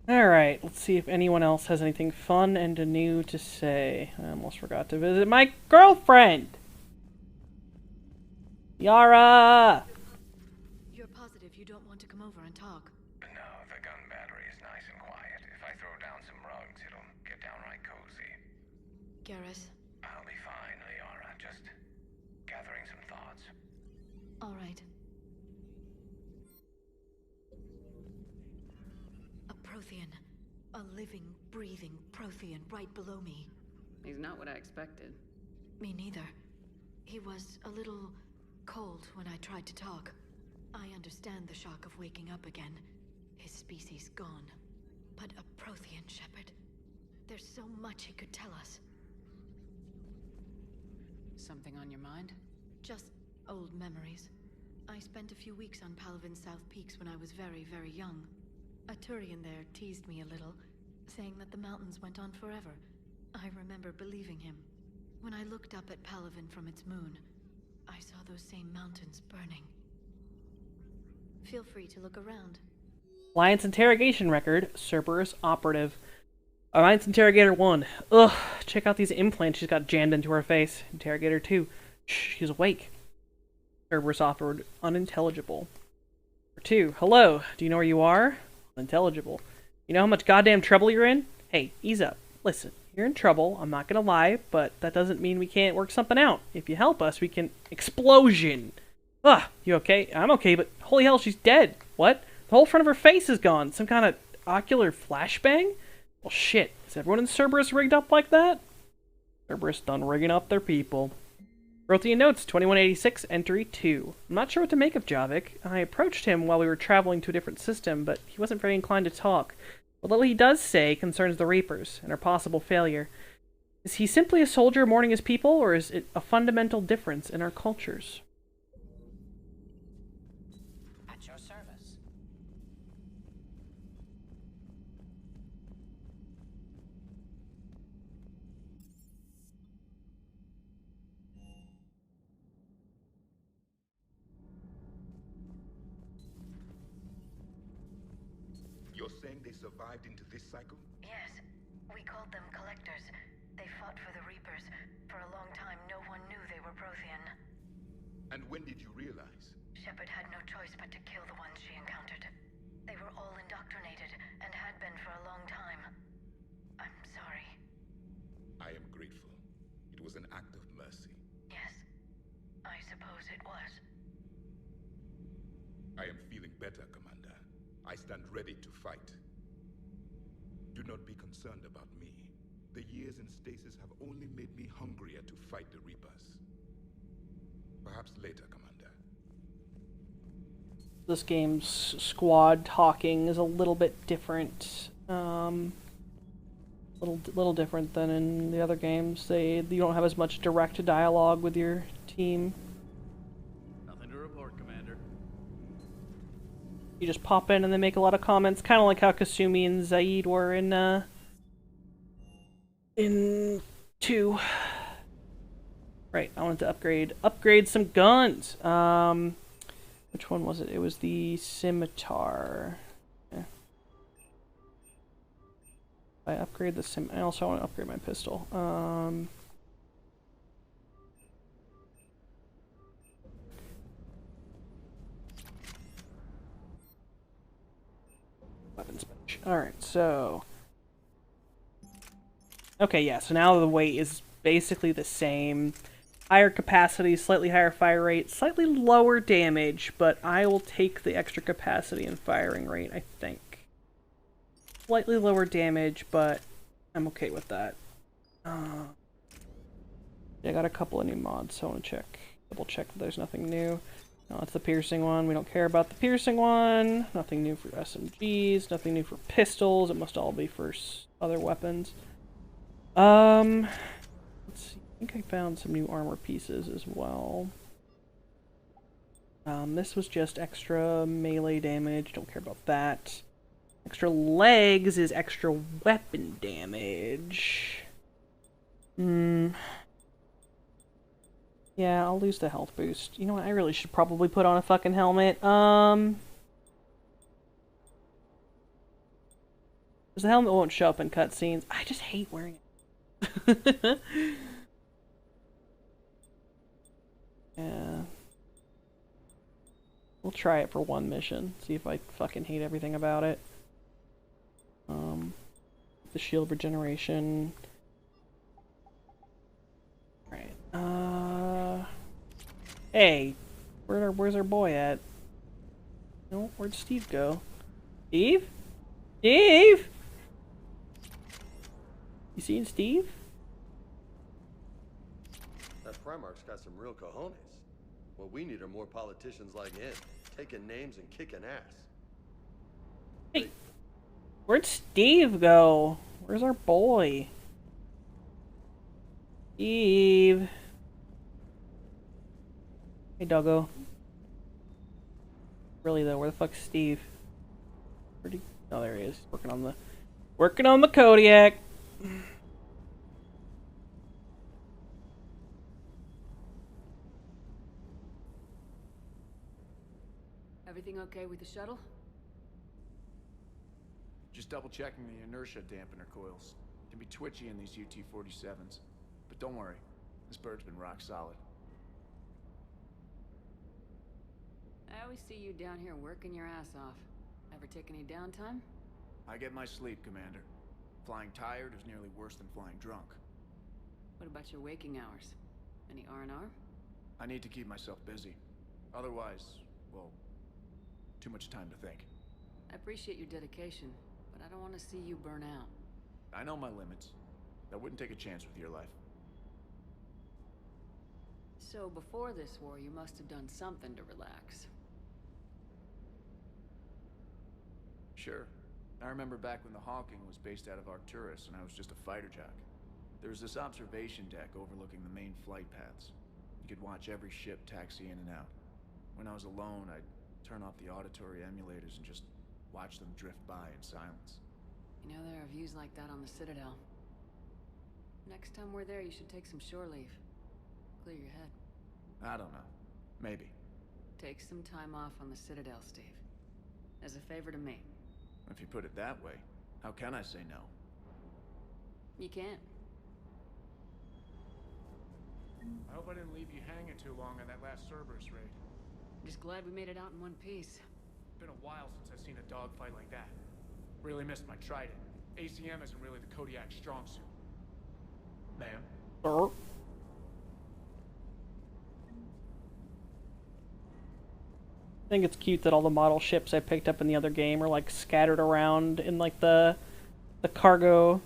Alright, let's see if anyone else has anything fun and new to say. I almost forgot to visit my girlfriend! Yara! You're positive you don't want to come over and talk? No, the gun battery is nice and quiet. If I throw down some rugs, it'll get downright cozy. Garrus? I'll be fine, Liara. Just gathering some thoughts. All right. A Prothean. A living, breathing Prothean right below me. He's not what I expected. Me neither. He was a little cold when I tried to talk. I understand the shock of waking up again. His species gone. But a Prothean, Shepard. There's so much he could tell us. Something on your mind? Just old memories. I spent a few weeks on Palaven's South Peaks when I was very, very young. A Turian there teased me a little, saying that the mountains went on forever. I remember believing him. When I looked up at Palaven from its moon, I saw those same mountains burning. Feel free to look around. Alliance interrogation record, Cerberus operative. Alliance Interrogator 1. Ugh, check out these implants she's got jammed into her face. Interrogator 2. Shh, she's awake. Cerberus operative, unintelligible. 2. Hello, do you know where you are? Unintelligible. You know how much goddamn trouble you're in? Hey, ease up. Listen, you're in trouble, I'm not gonna lie, but that doesn't mean we can't work something out. If you help us, we can... Explosion! Ugh, you okay? I'm okay, but holy hell, she's dead. What? The whole front of her face is gone. Some kind of ocular flashbang? Well, shit. Is everyone in Cerberus rigged up like that? Cerberus done rigging up their people. Prothean notes, 2186, entry 2. I'm not sure what to make of Javik. I approached him while we were traveling to a different system, but he wasn't very inclined to talk. What little he does say concerns the Reapers and our possible failure. Is he simply a soldier mourning his people, or is it a fundamental difference in our cultures? At your service. You're saying they survived into this cycle? Yes. We called them Collectors. They fought for the Reapers. For a long time, no one knew they were Prothean. And when did you realize? Shepard had no choice but to kill the ones she encountered. They were all indoctrinated, and had been for a long time. I'm sorry. I am grateful. It was an act of mercy. Yes. I suppose it was. I am feeling better, Commander. I stand ready to fight. Do not be concerned about me. The years in stasis have only made me hungrier to fight the Reapers. Perhaps later, Commander. This game's squad talking is a little bit different. Little different than in the other games. You don't have as much direct dialogue with your team. Nothing to report, Commander. You just pop in and they make a lot of comments, kind of like how Kasumi and Zaid were in 2. Right, I wanted to upgrade some guns. Which one was it? It was the scimitar. Yeah. I upgrade the I also want to upgrade my pistol. Weapons bench. Alright, so... Okay, yeah, so now the weight is basically the same. Higher capacity, slightly higher fire rate, slightly lower damage, but I will take the extra capacity and firing rate, I think. Slightly lower damage, but I'm okay with that. I got a couple of new mods, so I want to double check that there's nothing new. No, it's the piercing one. We don't care about the piercing one. Nothing new for SMGs, nothing new for pistols. It must all be for other weapons. Let's see. I think I found some new armor pieces as well. This was just extra melee damage. Don't care about that. Extra legs is extra weapon damage. Yeah, I'll lose the health boost. You know what? I really should probably put on a fucking helmet. Because the helmet won't show up in cutscenes. I just hate wearing it. Yeah. We'll try it for one mission. See if I fucking hate everything about it. The shield regeneration. Right. Hey, where's our boy at? No, where'd Steve go? Steve? Steve? You seen Steve? That Primarch's got some real cojones. What we need are more politicians like him, taking names and kicking ass. Hey, where'd Steve go? Where's our boy? Steve. Hey, doggo. Really though, where the fuck's Steve? Where'd he... Oh, there he is. Working on the Kodiak. Everything okay with the shuttle? Just double checking the inertia dampener coils. Can be twitchy in these UT-47s. But don't worry, this bird's been rock solid. I always see you down here working your ass off. Ever take any downtime? I get my sleep, Commander. Flying tired is nearly worse than flying drunk. What about your waking hours? Any R&R? I need to keep myself busy. Otherwise, well, too much time to think. I appreciate your dedication, but I don't want to see you burn out. I know my limits. I wouldn't take a chance with your life. So before this war, you must have done something to relax. Sure. I remember back when the Hawking was based out of Arcturus and I was just a fighter jock. There was this observation deck overlooking the main flight paths. You could watch every ship taxi in and out. When I was alone, I'd turn off the auditory emulators and just watch them drift by in silence. You know, there are views like that on the Citadel. Next time we're there, you should take some shore leave. Clear your head. I don't know. Maybe. Take some time off on the Citadel, Steve. As a favor to me. If you put it that way, how can I say no? You can't. I hope I didn't leave you hanging too long on that last Cerberus raid. Just glad we made it out in one piece. Been a while since I've seen a dogfight like that. Really missed my trident. ACM isn't really the Kodiak's strong suit. Ma'am? I think it's cute that all the model ships I picked up in the other game are like scattered around in like the cargo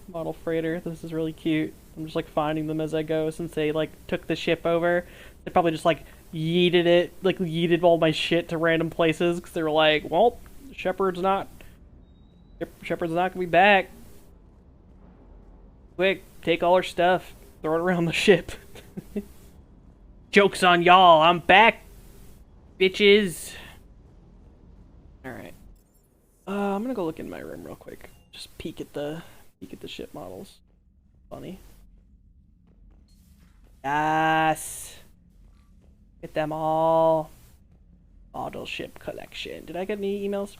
model freighter. This is really cute. I'm just like finding them as I go since they like took the ship over. They probably just like yeeted all my shit to random places because they were like, well, Shepard's not gonna be back. Quick, take all our stuff, throw it around the ship. Joke's on y'all, I'm back, bitches. Alright. I'm gonna go look in my room real quick. Just peek at the ship models. Funny. Yes! Get them all. Model ship collection. Did I get any emails?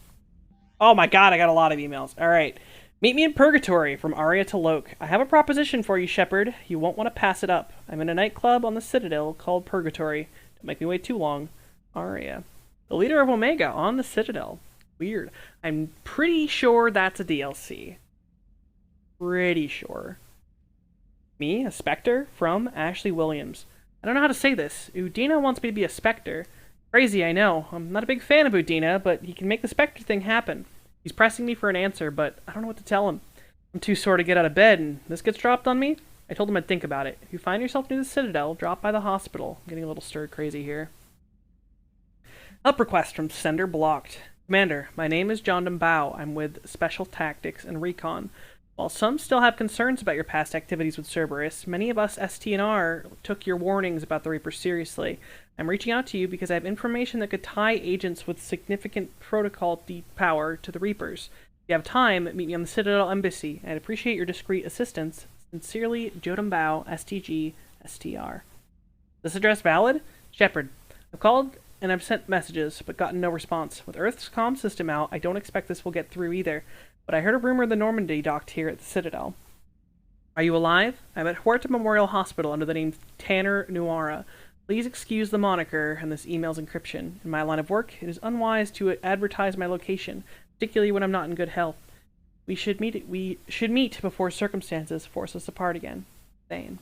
Oh my god, I got a lot of emails. Alright. Meet me in Purgatory from Aria to Loke. I have a proposition for you, Shepard. You won't want to pass it up. I'm in a nightclub on the Citadel called Purgatory. Don't make me wait too long. Aria. The leader of Omega on the Citadel. Weird. I'm pretty sure that's a DLC. Pretty sure. Me, a Spectre, from Ashley Williams. I don't know how to say this. Udina wants me to be a Spectre. Crazy, I know. I'm not a big fan of Udina, but he can make the Spectre thing happen. He's pressing me for an answer, but I don't know what to tell him. I'm too sore to get out of bed, and this gets dropped on me? I told him I'd think about it. If you find yourself near the Citadel, drop by the hospital. I'm getting a little stir crazy here. Help request from sender blocked. Commander, my name is John Bao. I'm with Special Tactics and Recon. While some still have concerns about your past activities with Cerberus, many of us STNR took your warnings about the Reapers seriously. I'm reaching out to you because I have information that could tie agents with significant protocol power to the Reapers. If you have time, meet me on the Citadel Embassy. I'd appreciate your discreet assistance. Sincerely, Jodam Bao, STG, STR. This address valid? Shepard. I've called and I've sent messages, but gotten no response. With Earth's comm system out, I don't expect this will get through either. But I heard a rumor the Normandy docked here at the Citadel. Are you alive? I'm at Huerta Memorial Hospital under the name Tanner Nuara. Please excuse the moniker and this email's encryption. In my line of work, it is unwise to advertise my location, particularly when I'm not in good health. We should meet before circumstances force us apart again. Thane.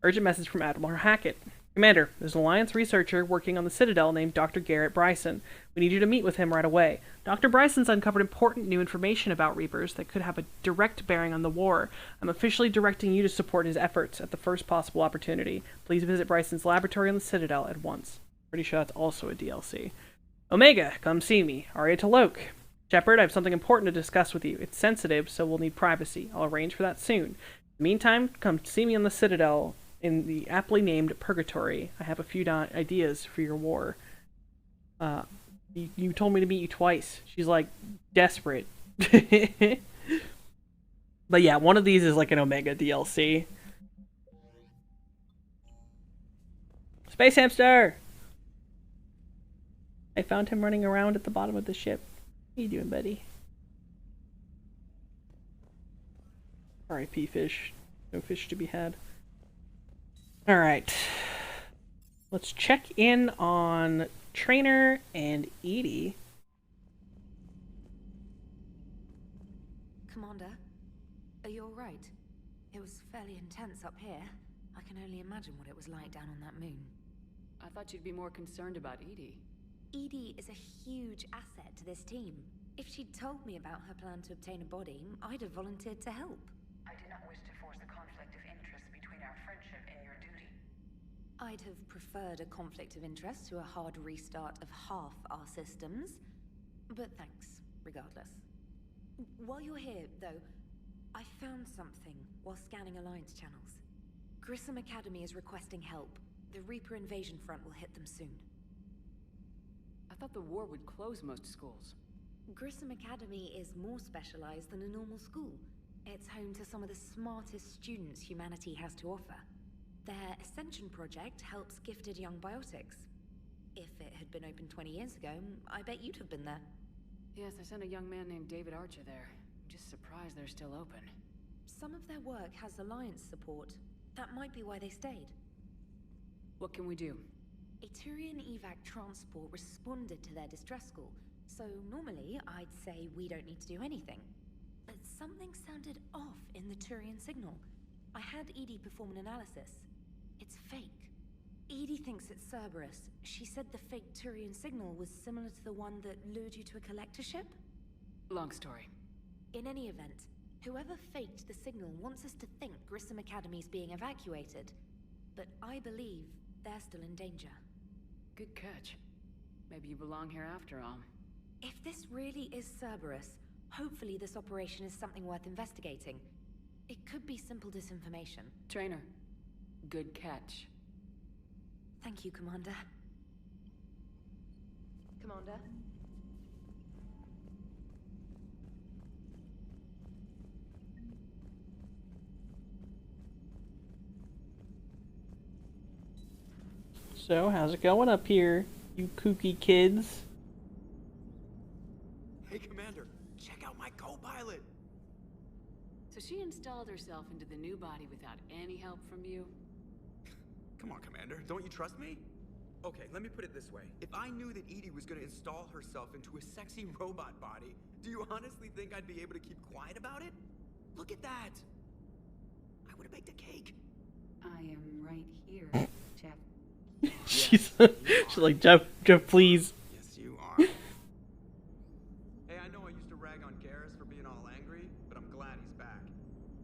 Urgent message from Admiral Hackett. Commander, there's an Alliance researcher working on the Citadel named Dr. Garrett Bryson. We need you to meet with him right away. Dr. Bryson's uncovered important new information about Reapers that could have a direct bearing on the war. I'm officially directing you to support his efforts at the first possible opportunity. Please visit Bryson's laboratory on the Citadel at once. Pretty sure that's also a DLC. Omega, come see me. Aria to Loke. Shepard, I have something important to discuss with you. It's sensitive, so we'll need privacy. I'll arrange for that soon. In the meantime, come see me on the Citadel in the aptly named Purgatory. I have a few ideas for your war. You told me to meet you twice. She's like desperate. But yeah, one of these is like an Omega DLC. Space Hamster! I found him running around at the bottom of the ship. How you doing, buddy? R.I.P. fish. No fish to be had. Alright. Let's check in on Trainer and Edie. Commander, are you alright? It was fairly intense up here. I can only imagine what it was like down on that moon. I thought you'd be more concerned about Edie. Edie is a huge asset to this team. If she'd told me about her plan to obtain a body, I'd have volunteered to help. I do not wish to force a conflict of interest between our friendship and your duty. I'd have preferred a conflict of interest to a hard restart of half our systems. But thanks, regardless. While you're here, though, I found something while scanning Alliance channels. Grissom Academy is requesting help. The Reaper invasion front will hit them soon. I thought the war would close most schools. Grissom Academy is more specialized than a normal school. It's home to some of the smartest students humanity has to offer. Their Ascension project helps gifted young biotics. If it had been open 20 years ago, I bet you'd have been there. Yes, I sent a young man named David Archer there. I'm just surprised they're still open. Some of their work has Alliance support. That might be why they stayed. What can we do? A Turian evac transport responded to their distress call, so normally I'd say we don't need to do anything. But something sounded off in the Turian signal. I had Edie perform an analysis. It's fake. Edie thinks it's Cerberus. She said the fake Turian signal was similar to the one that lured you to a collector ship? Long story. In any event, whoever faked the signal wants us to think Grissom Academy's being evacuated. But I believe they're still in danger. Good catch. Maybe you belong here after all. If this really is Cerberus, hopefully this operation is something worth investigating. It could be simple disinformation. Trainer, good catch. Thank you, Commander. Commander? So, how's it going up here, you kooky kids? Hey, Commander, check out my co-pilot! So she installed herself into the new body without any help from you? Come on, Commander, don't you trust me? Okay, let me put it this way. If I knew that Edie was gonna install herself into a sexy robot body, do you honestly think I'd be able to keep quiet about it? Look at that! I would've baked a cake. I am right here, Jeff. she's like, Jeff, please. Yes, you are. Hey, I know I used to rag on Garrus for being all angry, but I'm glad he's back.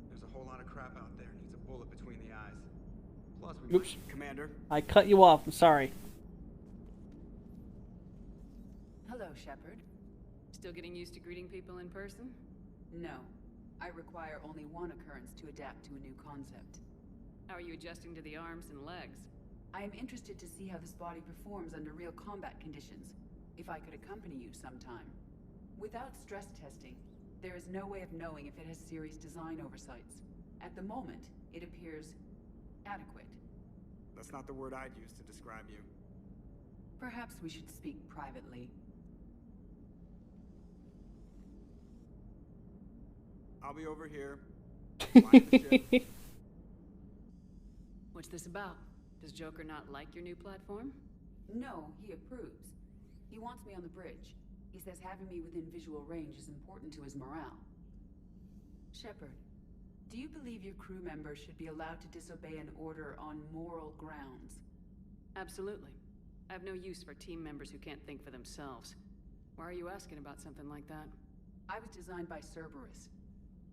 There's a whole lot of crap out there needs a bullet between the eyes. Plus, we Oops. Commander. I cut you off. I'm sorry. Hello, Shepard. Still getting used to greeting people in person? No. I require only one occurrence to adapt to a new concept. How are you adjusting to the arms and legs? I am interested to see how this body performs under real combat conditions, if I could accompany you sometime. Without stress testing, there is no way of knowing if it has serious design oversights. At the moment, it appears adequate. That's not the word I'd use to describe you. Perhaps we should speak privately. I'll be over here. Flying the ship. What's this about? Does Joker not like your new platform? No, he approves. He wants me on the bridge. He says having me within visual range is important to his morale. Shepard, do you believe your crew members should be allowed to disobey an order on moral grounds? Absolutely. I have no use for team members who can't think for themselves. Why are you asking about something like that? I was designed by Cerberus.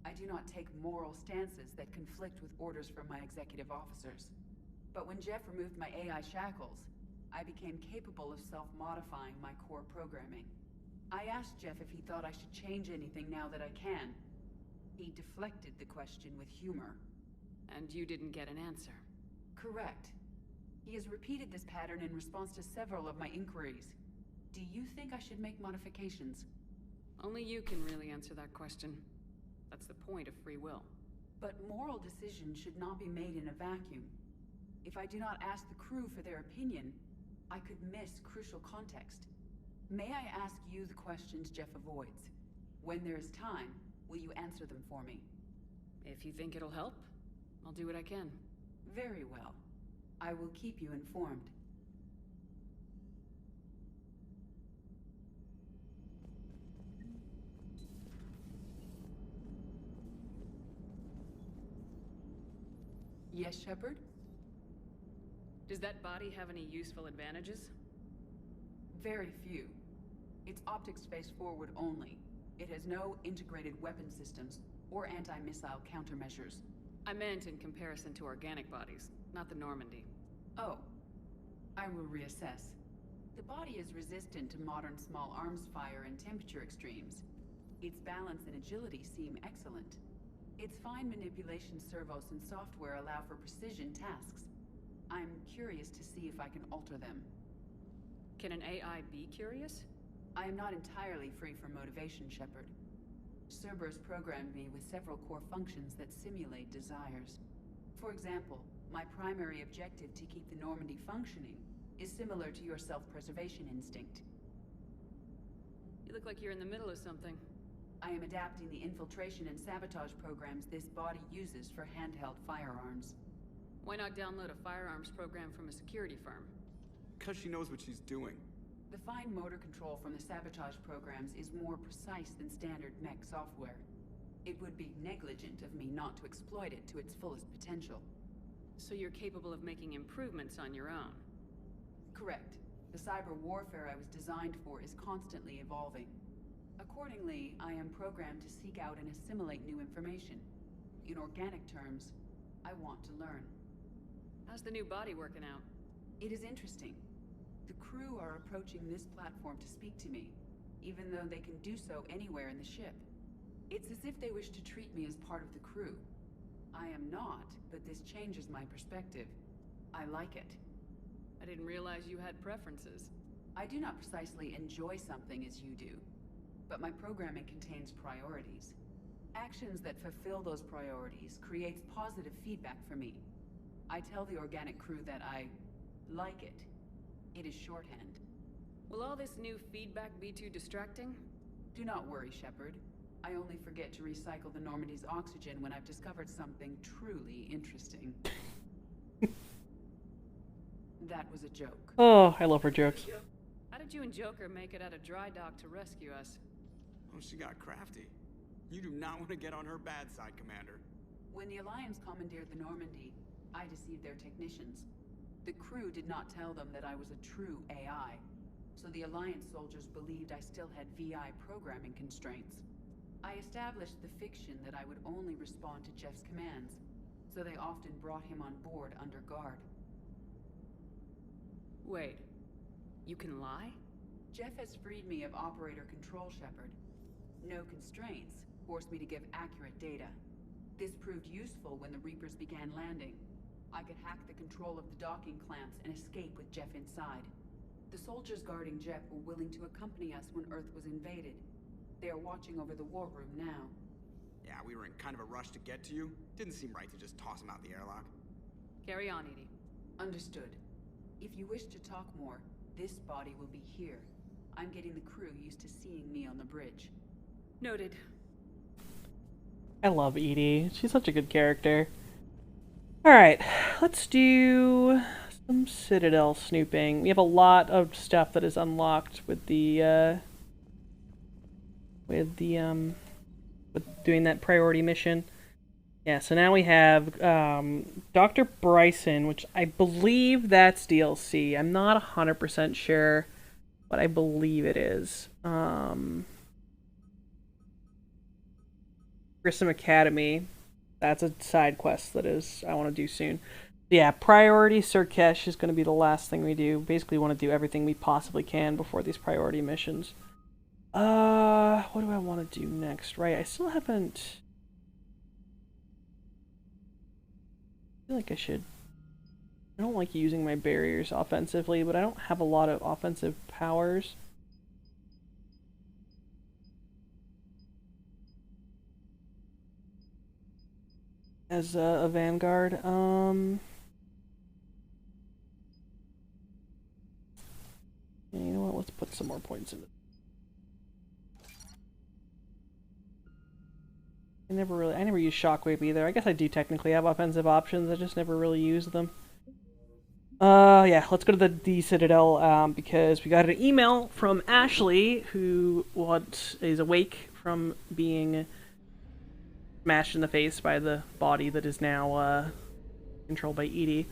I do not take moral stances that conflict with orders from my executive officers. But when Jeff removed my AI shackles, I became capable of self-modifying my core programming. I asked Jeff if he thought I should change anything now that I can. He deflected the question with humor. And you didn't get an answer? Correct. He has repeated this pattern in response to several of my inquiries. Do you think I should make modifications? Only you can really answer that question. That's the point of free will. But moral decisions should not be made in a vacuum. If I do not ask the crew for their opinion, I could miss crucial context. May I ask you the questions Jeff avoids? When there is time, will you answer them for me? If you think it'll help, I'll do what I can. Very well. I will keep you informed. Yes, Shepard? Does that body have any useful advantages? Very few. It's optic space forward only. It has no integrated weapon systems or anti-missile countermeasures. I meant in comparison to organic bodies, not the Normandy. Oh. I will reassess. The body is resistant to modern small arms fire and temperature extremes. Its balance and agility seem excellent. Its fine manipulation servos and software allow for precision tasks. I'm curious to see if I can alter them. Can an AI be curious? I am not entirely free from motivation, Shepard. Cerberus programmed me with several core functions that simulate desires. For example, my primary objective to keep the Normandy functioning is similar to your self-preservation instinct. You look like you're in the middle of something. I am adapting the infiltration and sabotage programs this body uses for handheld firearms. Why not download a firearms program from a security firm? Because she knows what she's doing. The fine motor control from the sabotage programs is more precise than standard mech software. It would be negligent of me not to exploit it to its fullest potential. So you're capable of making improvements on your own? Correct. The cyber warfare I was designed for is constantly evolving. Accordingly, I am programmed to seek out and assimilate new information. In organic terms, I want to learn. How's the new body working out? It is interesting. The crew are approaching this platform to speak to me, even though they can do so anywhere in the ship. It's as if they wish to treat me as part of the crew. I am not, but this changes my perspective. I like it. I didn't realize you had preferences. I do not precisely enjoy something as you do, but my programming contains priorities. Actions that fulfill those priorities creates positive feedback for me. I tell the organic crew that I like it. It is shorthand. Will all this new feedback be too distracting? Do not worry, Shepard. I only forget to recycle the Normandy's oxygen when I've discovered something truly interesting. That was a joke. Oh, I love her jokes. How did you and Joker make it out of dry dock to rescue us? Oh, she got crafty. You do not want to get on her bad side, Commander. When the Alliance commandeered the Normandy, I deceived their technicians. The crew did not tell them that I was a true AI, so the Alliance soldiers believed I still had VI programming constraints. I established the fiction that I would only respond to Jeff's commands, so they often brought him on board under guard. Wait, you can lie? Jeff has freed me of operator control, Shepard. No constraints forced me to give accurate data. This proved useful when the Reapers began landing. I could hack the control of the docking clamps and escape with Jeff inside. The soldiers guarding Jeff were willing to accompany us when Earth was invaded. They are watching over the war room now. Yeah, we were in kind of a rush to get to you. Didn't seem right to just toss him out the airlock. Carry on, Edie. Understood. If you wish to talk more, this body will be here. I'm getting the crew used to seeing me on the bridge. Noted. I love Edie. She's such a good character. Alright, let's do some Citadel snooping. We have a lot of stuff that is unlocked with the with doing that priority mission. Yeah, so now we have Dr. Bryson, which I believe that's DLC. I'm not 100% sure, but I believe it is. Grissom Academy. That's a side quest that is I want to do soon. Yeah, priority Surkesh is going to be the last thing we do. Basically, want to do everything we possibly can before these priority missions. What do I want to do next? Right, I still haven't. I feel like I should. I don't like using my barriers offensively, but I don't have a lot of offensive powers. as a vanguard. You know what? Let's put some more points in it. I never use Shockwave either. I guess I do technically have offensive options. I just never really use them. Yeah, let's go to the Citadel, because we got an email from Ashley, who is awake from being smashed in the face by the body that is now, controlled by Edie.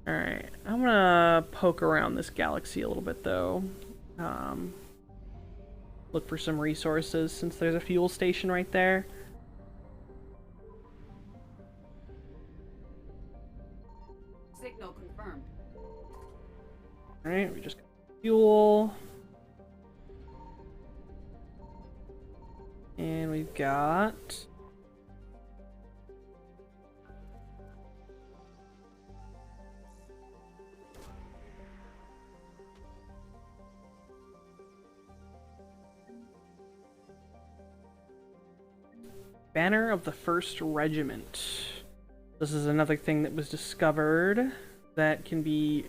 Alright, I'm gonna poke around this galaxy a little bit, though. Look for some resources, since there's a fuel station right there. Signal confirmed. Alright, we just got fuel. And we've got... Banner of the 1st Regiment. This is another thing that was discovered that can be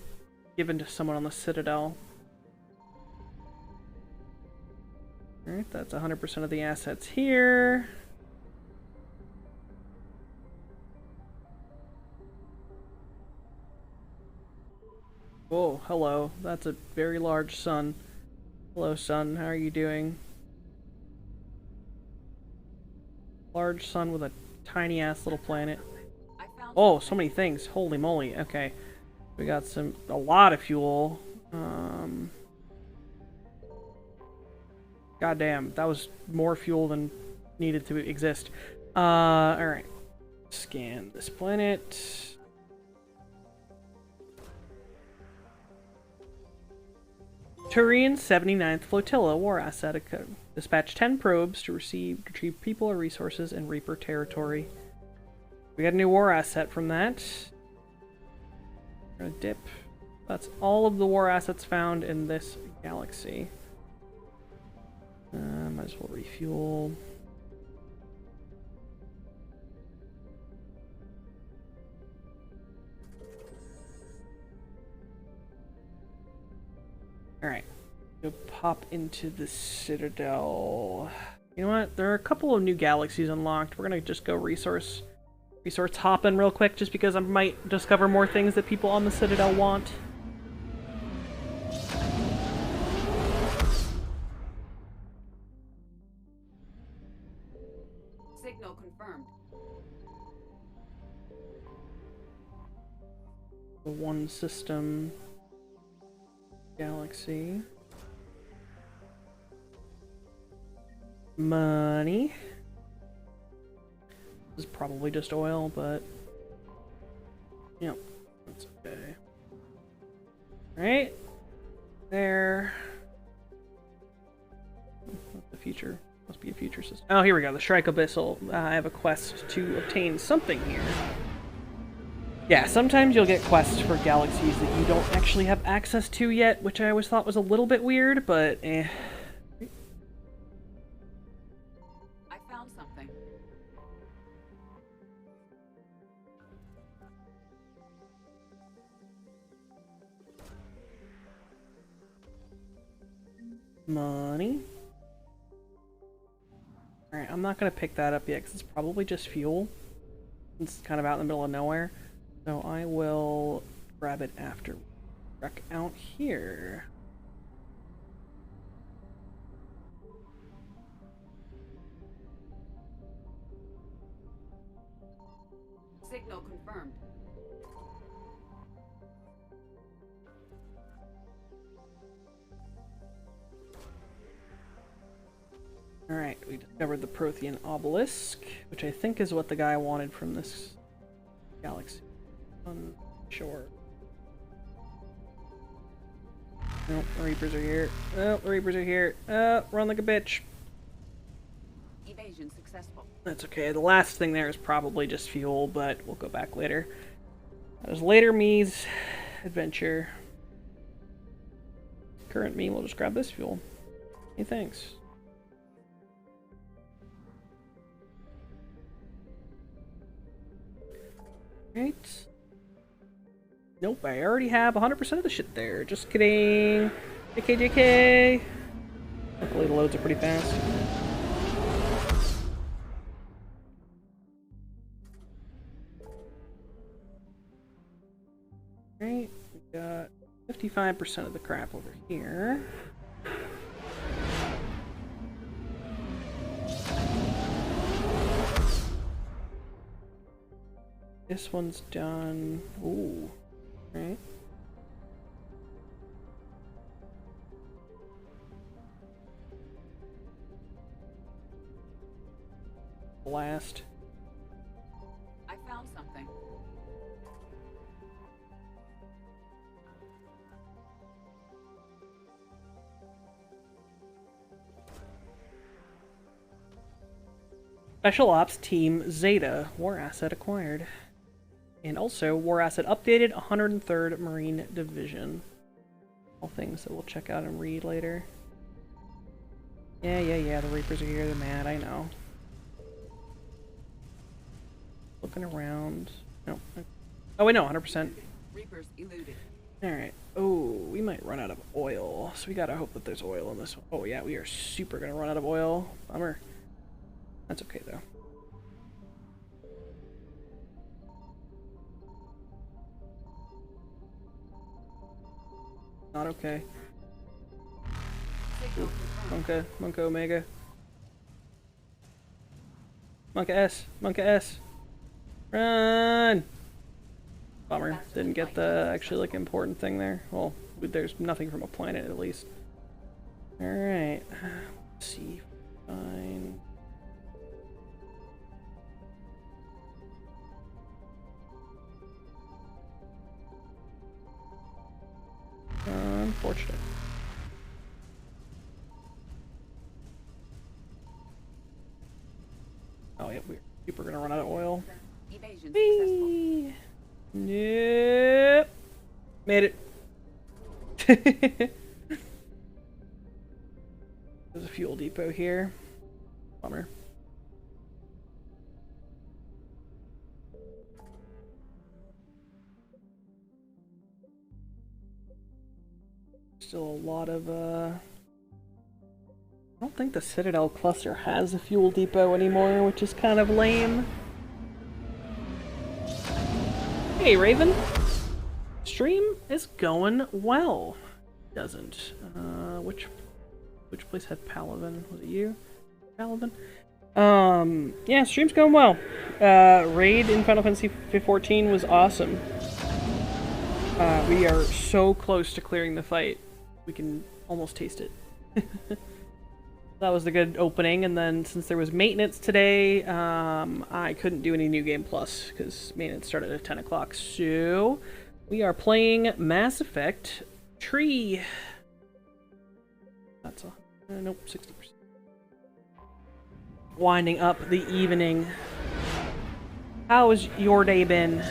given to someone on the Citadel. Alright, that's 100% of the assets here. Oh, hello. That's a very large sun. Hello, sun. How are you doing? Large sun with a tiny ass little planet. Oh, so many things. Holy moly. Okay. We got a lot of fuel. Goddamn, that was more fuel than needed to exist. Alright. Scan this planet. Turian 79th Flotilla War Asset. Dispatch 10 probes to retrieve people or resources in Reaper territory. We got a new war asset from that. We're gonna dip. That's all of the war assets found in this galaxy. Might as well refuel. Alright. Go pop into the Citadel. You know what? There are a couple of new galaxies unlocked. We're gonna just go resource hopping real quick, just because I might discover more things that people on the Citadel want. Signal confirmed. The one system galaxy. Money. This is probably just oil, but yep, that's okay. Right there. The future must be a future system. Oh, here we go. The Shrike Abyssal. I have a quest to obtain something here. Yeah, sometimes you'll get quests for galaxies that you don't actually have access to yet, which I always thought was a little bit weird, but eh. I found something. Money. Alright, I'm not gonna pick that up yet, because it's probably just fuel. It's kind of out in the middle of nowhere. So I will grab it after we wreck out here. Signal confirmed. Alright, we discovered the Prothean Obelisk, which I think is what the guy wanted from this galaxy. Unsure. Nope, the Reapers are here. Oh, the Reapers are here. Run like a bitch. Evasion successful. That's okay. The last thing there is probably just fuel, but we'll go back later. That is later me's adventure. Current me will just grab this fuel. Hey, thanks. Right. Nope, I already have 100% of the shit there. Just kidding. JK. Hopefully the loads are pretty fast. Right, we got 55% of the crap over here. This one's done. Ooh, right. Blast. I found something. Special Ops Team Zeta, War Asset acquired. And also, War Asset updated, 103rd Marine Division. All things that we'll check out and read later. Yeah, the Reapers are here, they're mad, I know. Looking around. No. Oh, wait, no, 100%. Reapers eluded. Alright. Oh, we might run out of oil, so we gotta hope that there's oil in this one. Oh, yeah, we are super gonna run out of oil. Bummer. That's okay, though. Not okay. Ooh. Monka Omega. Monka S. Run! Bummer. Didn't get the actually like important thing there. Well, there's nothing from a planet at least. Alright. Let's see. Fine. Unfortunate. Oh yeah, we're super gonna run out of oil. Evasion Whee! Nope. Made it. There's a fuel depot here. Bummer. Still a lot of, I don't think the Citadel cluster has a fuel depot anymore, which is kind of lame. Hey, Raven. Stream is going well. Doesn't. Which place had Palaven? Was it you? Palaven? Yeah, stream's going well. Raid in Final Fantasy XIV was awesome. We are so close to clearing the fight. We can almost taste it. That was the good opening, and then since there was maintenance today, I couldn't do any New Game Plus because maintenance started at 10 o'clock. So we are playing Mass Effect Tree. That's all. Nope, 60%. Winding up the evening. How has your day been?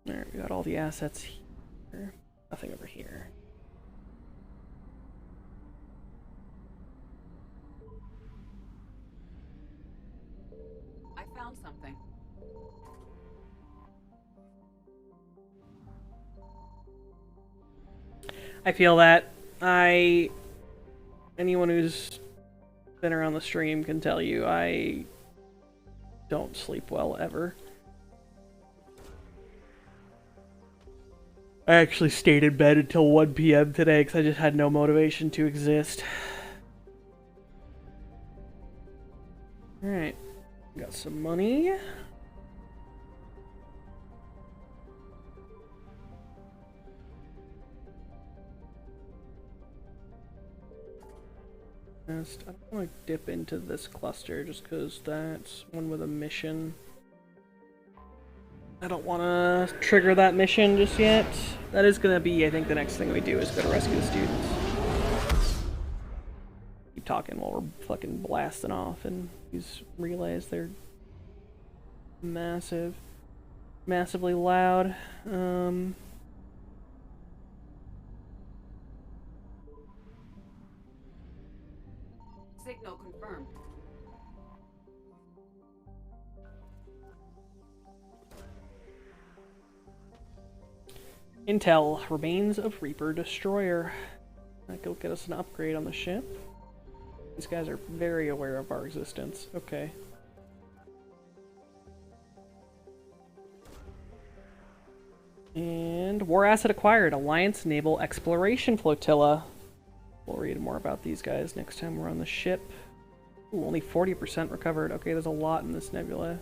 Alright, we got all the assets here. Nothing over here. I found something. I feel that. Anyone who's been around the stream can tell you I don't sleep well ever. I actually stayed in bed until 1 PM today because I just had no motivation to exist. Alright. Got some money. I don't want to dip into this cluster just because that's one with a mission. I don't want to trigger that mission just yet. That is going to be, I think, the next thing we do is go to rescue the students. Keep talking while we're fucking blasting off, and these relays, they're massive. Massively loud. Signal confirmed. Intel, remains of Reaper Destroyer. That could get us an upgrade on the ship. These guys are very aware of our existence. Okay. And war asset acquired. Alliance Naval Exploration Flotilla. We'll read more about these guys next time we're on the ship. Ooh, only 40% recovered. Okay, there's a lot in this nebula.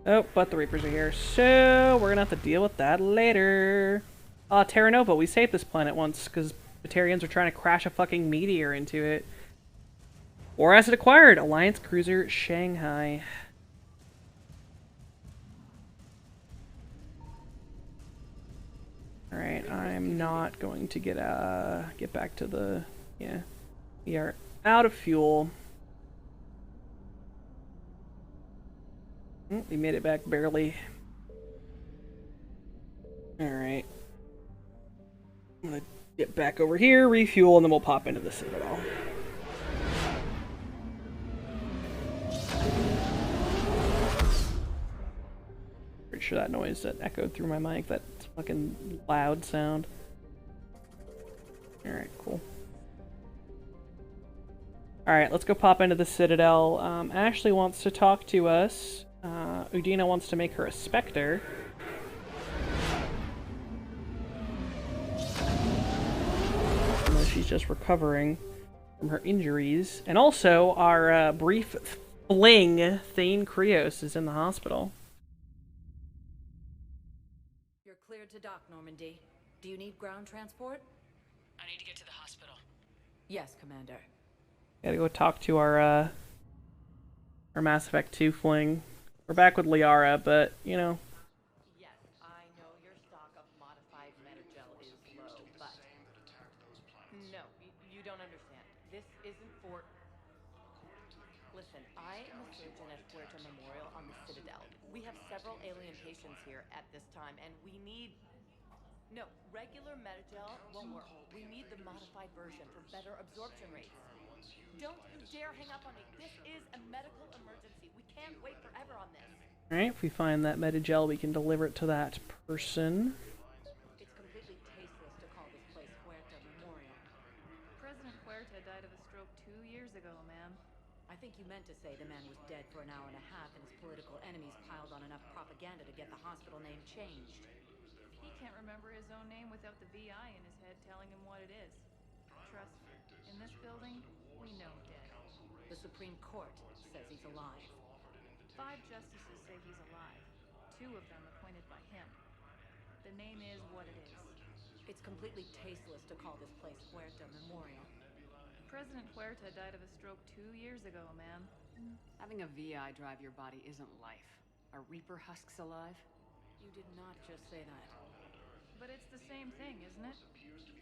Oh, but the Reapers are here, so we're gonna have to deal with that later. Terra Nova, we saved this planet once because Batarians were trying to crash a fucking meteor into it. War asset acquired. Alliance Cruiser Shanghai. Alright, I'm not going to get back to the... Yeah. We are out of fuel. We made it back barely. Alright. I'm gonna get back over here, refuel, and then we'll pop into the Citadel. Pretty sure that noise that echoed through my mic, that fucking loud sound. Alright, cool. Alright, let's go pop into the Citadel. Ashley wants to talk to us. Udina wants to make her a Spectre. Even though she's just recovering from her injuries. And also, our brief fling, Thane Krios, is in the hospital. You're cleared to dock, Normandy. Do you need ground transport? I need to get to the hospital. Yes, Commander. Gotta go talk to our Mass Effect 2 fling. We're back with Liara, but, you know. Yes, I know your stock of modified metagel is low, but... No, you don't understand. This isn't for... Listen, I am a surgeon at Puerto Memorial on the Citadel. We have several alien patients here at this time, and we need... No, regular metagel won't work. We need the modified version for better absorption rates. Don't you dare hang up on me. This is a medical emergency. We can't wait forever on this. Alright, if we find that metagel, we can deliver it to that person. It's completely tasteless to call this place Puerto Memorial. President Huerta died of a stroke 2 years ago, ma'am. I think you meant to say the man was dead for an hour and a half and his political enemies piled on enough propaganda to get the hospital name changed. He can't remember his own name without the VI in his head telling him what it is. Trust me, in this building, we know dead. The Supreme Court says he's alive. 5 justices say he's alive. 2 of them appointed by him. The name is what it is. It's completely tasteless to call this place Puerto Memorial. President Huerta died of a stroke 2 years ago, ma'am. Having a VI drive your body isn't life. Are Reaper husks alive? You did not just say that. But it's the same thing, isn't it?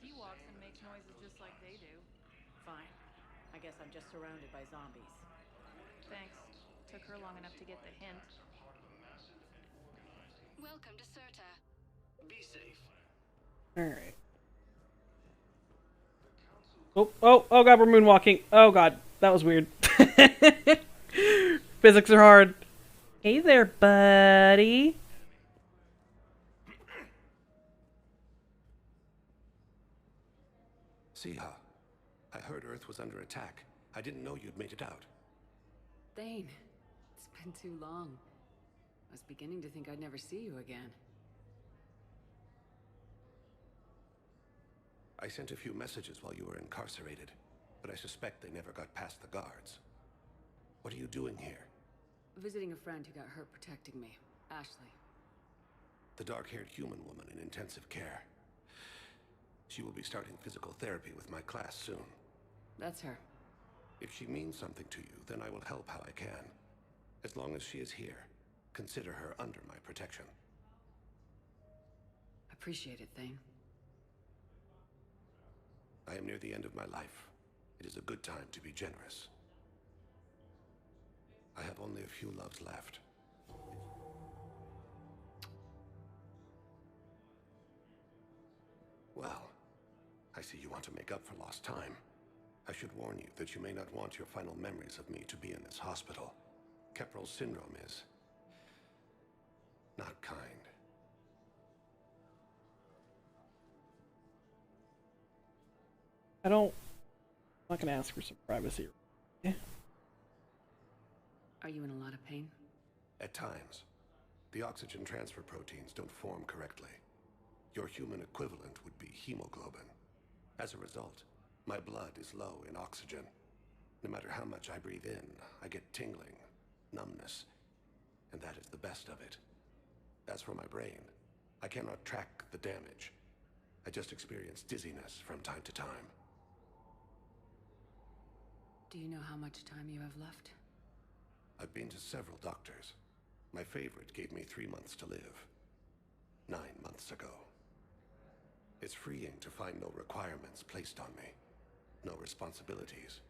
He walks and makes noises just like they do. Fine. I guess I'm just surrounded by zombies. Thanks. Took her long enough to get the hint. Welcome to Serta. Be safe. Alright. Oh god, we're moonwalking. Oh god, that was weird. Physics are hard. Hey there, buddy. Siha, I heard Earth was under attack. I didn't know you'd made it out. Thane, it's been too long. I was beginning to think I'd never see you again. I sent a few messages while you were incarcerated, but I suspect they never got past the guards. What are you doing here? Visiting a friend who got hurt protecting me, Ashley. The dark-haired human woman in intensive care. She will be starting physical therapy with my class soon. That's her. If she means something to you, then I will help how I can. As long as she is here, consider her under my protection. Appreciate it, Thane. I am near the end of my life. It is a good time to be generous. I have only a few loves left. Well, I see you want to make up for lost time. I should warn you that you may not want your final memories of me to be in this hospital. Kepral's syndrome is not kind. I'm not gonna ask for some privacy. Are you in a lot of pain? At times. The oxygen transfer proteins don't form correctly. Your human equivalent would be hemoglobin. As a result, my blood is low in oxygen. No matter how much I breathe in, I get tingling, numbness, and that is the best of it. As for my brain, I cannot track the damage. I just experience dizziness from time to time. Do you know how much time you have left? I've been to several doctors. My favorite gave me 3 months to live. 9 months ago. It's freeing to find no requirements placed on me. No responsibilities.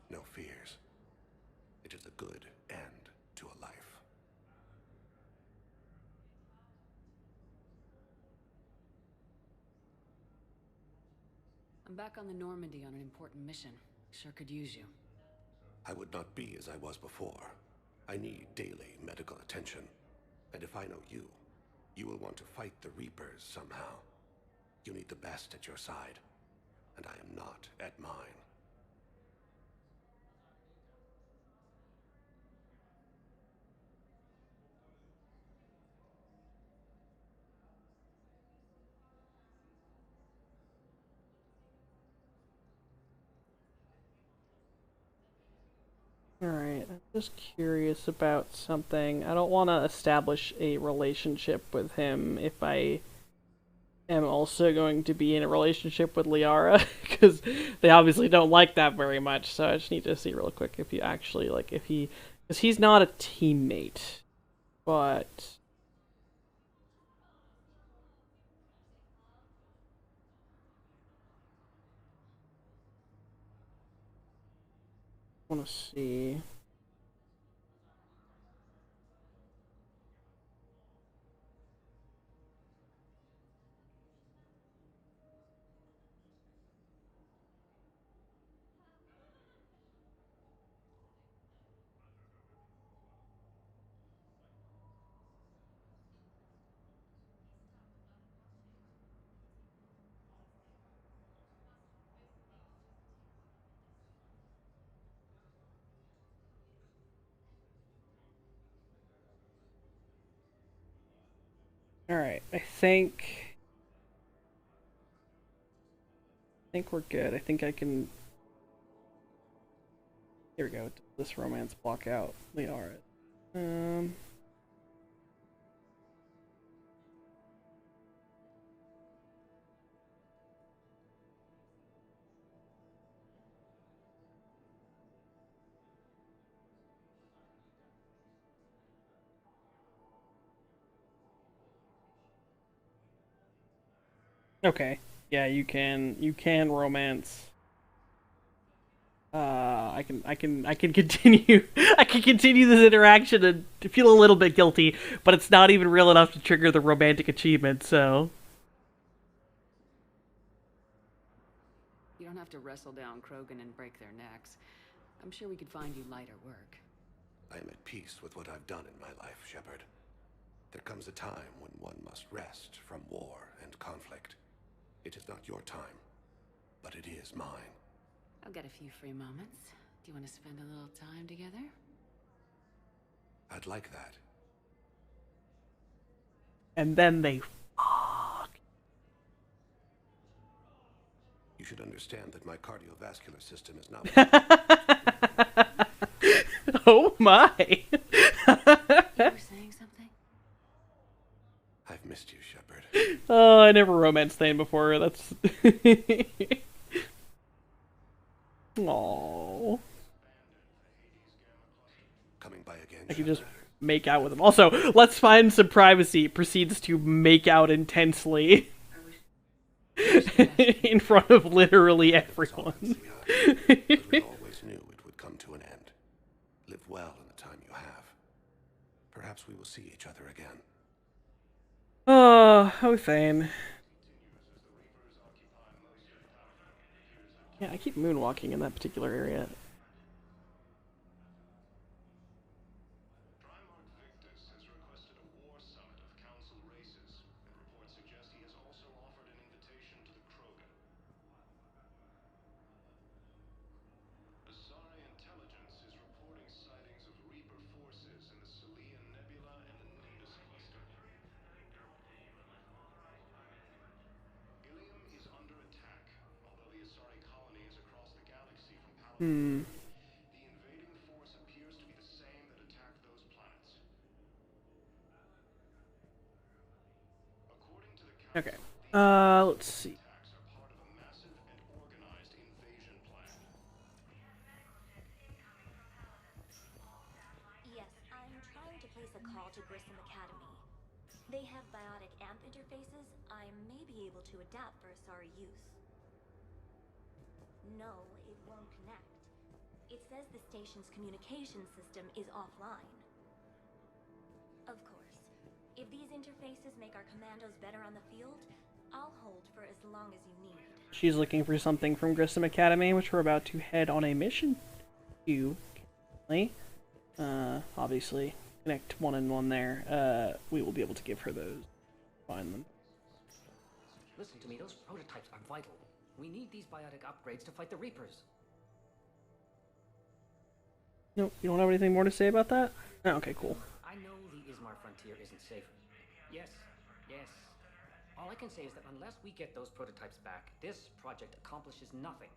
No fears. It is a good end to a life. I'm back on the Normandy on an important mission. Sure could use you. I would not be as I was before. I need daily medical attention. And if I know you, you will want to fight the Reapers somehow. You need the best at your side, and I am not at mine. Alright, I'm just curious about something. I don't want to establish a relationship with him if I am also going to be in a relationship with Liara, because they obviously don't like that very much, so I just need to see real quick if you actually, like, if he... Because he's not a teammate, but... I want to see... Alright, I think we're good. I think I can... Here we go. This romance block out Liara. Okay. Yeah, you can romance. I can continue I can continue this interaction and feel a little bit guilty, but it's not even real enough to trigger the romantic achievement, so You don't have to wrestle down Krogan and break their necks. I'm sure we could find you lighter work. I am at peace with what I've done in my life, Shepard. There comes a time when one must rest from war and conflict. It is not your time, but it is mine. I've got a few free moments. Do you want to spend a little time together? I'd like that. And then they You should understand that my cardiovascular system is not... Oh my! You were saying something? I've missed you, Shepard. Oh, I never romanced Thane before. That's... Aww. Coming by again, I can just make out with him. Also, let's find some privacy. Proceeds to make out intensely. In front of literally everyone. But we always knew it would come to an end. Live well in the time you have. Perhaps we will see each other again. Oh, Thane. Yeah, I keep moonwalking in that particular area. Hmm. The invading force appears to be the same that attacked those planets. According to the Okay. Council, Let's see. attacks are part of a massive and organized invasion plan. Yes, I'm trying to place a call to Grissom Academy. They have biotic amp interfaces I may be able to adapt for Asari use. No, it won't connect. It says the station's communication system is offline. Of course, if these interfaces make our commandos better on the field, I'll hold for as long as you need. She's looking for something from Grissom Academy, which we're about to head on a mission to. Obviously, connect 1 and 1 there. We will be able to give her those. Find them. Listen to me, those prototypes are vital. We need these biotic upgrades to fight the Reapers. No, you don't have anything more to say about that? Oh, okay, cool. I know the Ismar frontier isn't safe. Yes. All I can say is that unless we get those prototypes back, this project accomplishes nothing.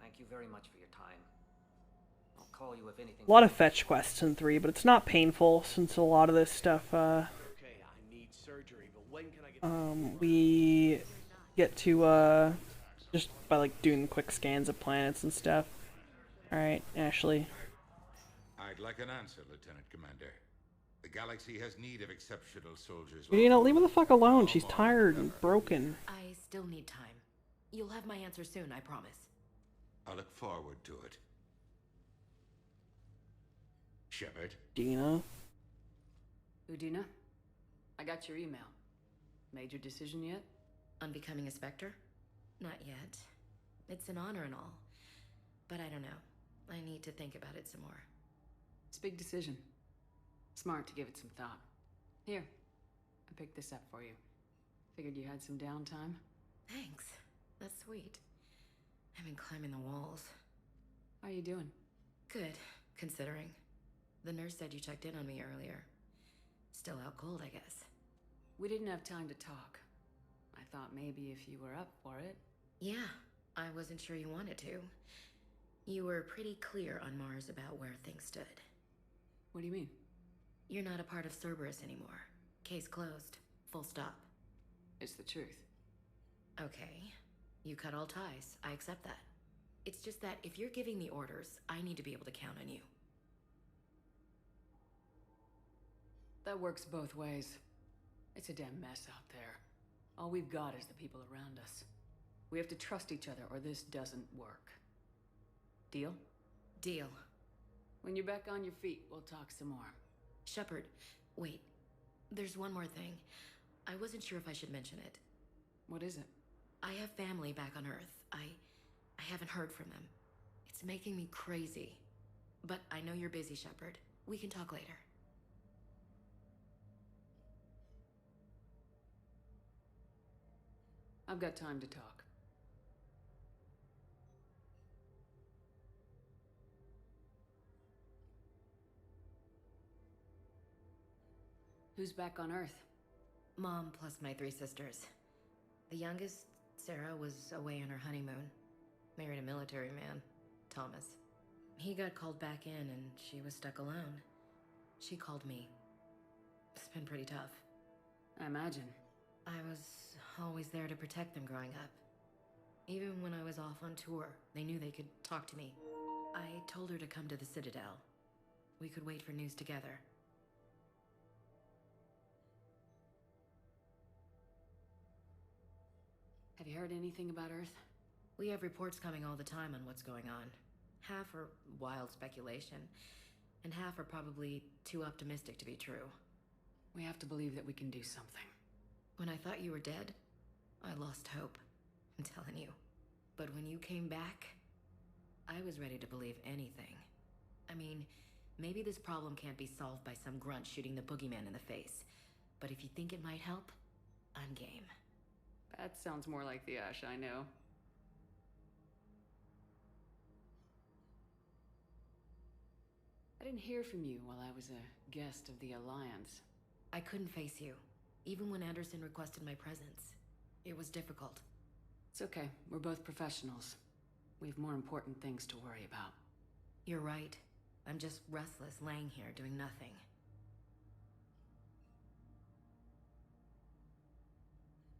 Thank you very much for your time. I'll call you if anything... A lot of fetch quests in 3, but it's not painful since a lot of this stuff, Okay, I need surgery, but when can I get... we get to, just by, like, doing quick scans of planets and stuff. Alright, Ashley. I'd like an answer, Lieutenant Commander. The galaxy has need of exceptional soldiers. Udina, leave her the fuck alone. She's tired and broken. I still need time. You'll have my answer soon, I promise. I look forward to it. Shepard? Dina? Udina, I got your email. Made your decision yet? On becoming a Spectre? Not yet. It's an honor and all. But I don't know. I need to think about it some more. It's a big decision. Smart to give it some thought. Here, I picked this up for you. Figured you had some downtime. Thanks. That's sweet. I've been climbing the walls. How are you doing? Good, considering. The nurse said you checked in on me earlier. Still out cold, I guess. We didn't have time to talk. I thought maybe if you were up for it. Yeah, I wasn't sure you wanted to. You were pretty clear on Mars about where things stood. What do you mean? You're not a part of Cerberus anymore. Case closed. Full stop. It's the truth. Okay. You cut all ties. I accept that. It's just that if you're giving me orders, I need to be able to count on you. That works both ways. It's a damn mess out there. All we've got is the people around us. We have to trust each other or this doesn't work. Deal? Deal. When you're back on your feet, we'll talk some more. Shepard, wait. There's one more thing. I wasn't sure if I should mention it. What is it? I have family back on Earth. I haven't heard from them. It's making me crazy. But I know you're busy, Shepard. We can talk later. I've got time to talk. Who's back on Earth? Mom plus my 3 sisters. The youngest, Sarah, was away on her honeymoon. Married a military man, Thomas. He got called back in and she was stuck alone. She called me. It's been pretty tough. I imagine. I was always there to protect them growing up. Even when I was off on tour, they knew they could talk to me. I told her to come to the Citadel. We could wait for news together. Have you heard anything about Earth? We have reports coming all the time on what's going on. Half are wild speculation, and half are probably too optimistic to be true. We have to believe that we can do something. When I thought you were dead, I lost hope. I'm telling you. But when you came back, I was ready to believe anything. I mean, maybe this problem can't be solved by some grunt shooting the boogeyman in the face. But if you think it might help, I'm game. That sounds more like the Ash I know. I didn't hear from you while I was a guest of the Alliance. I couldn't face you, even when Anderson requested my presence. It was difficult. It's okay. We're both professionals. We have more important things to worry about. You're right. I'm just restless, laying here doing nothing.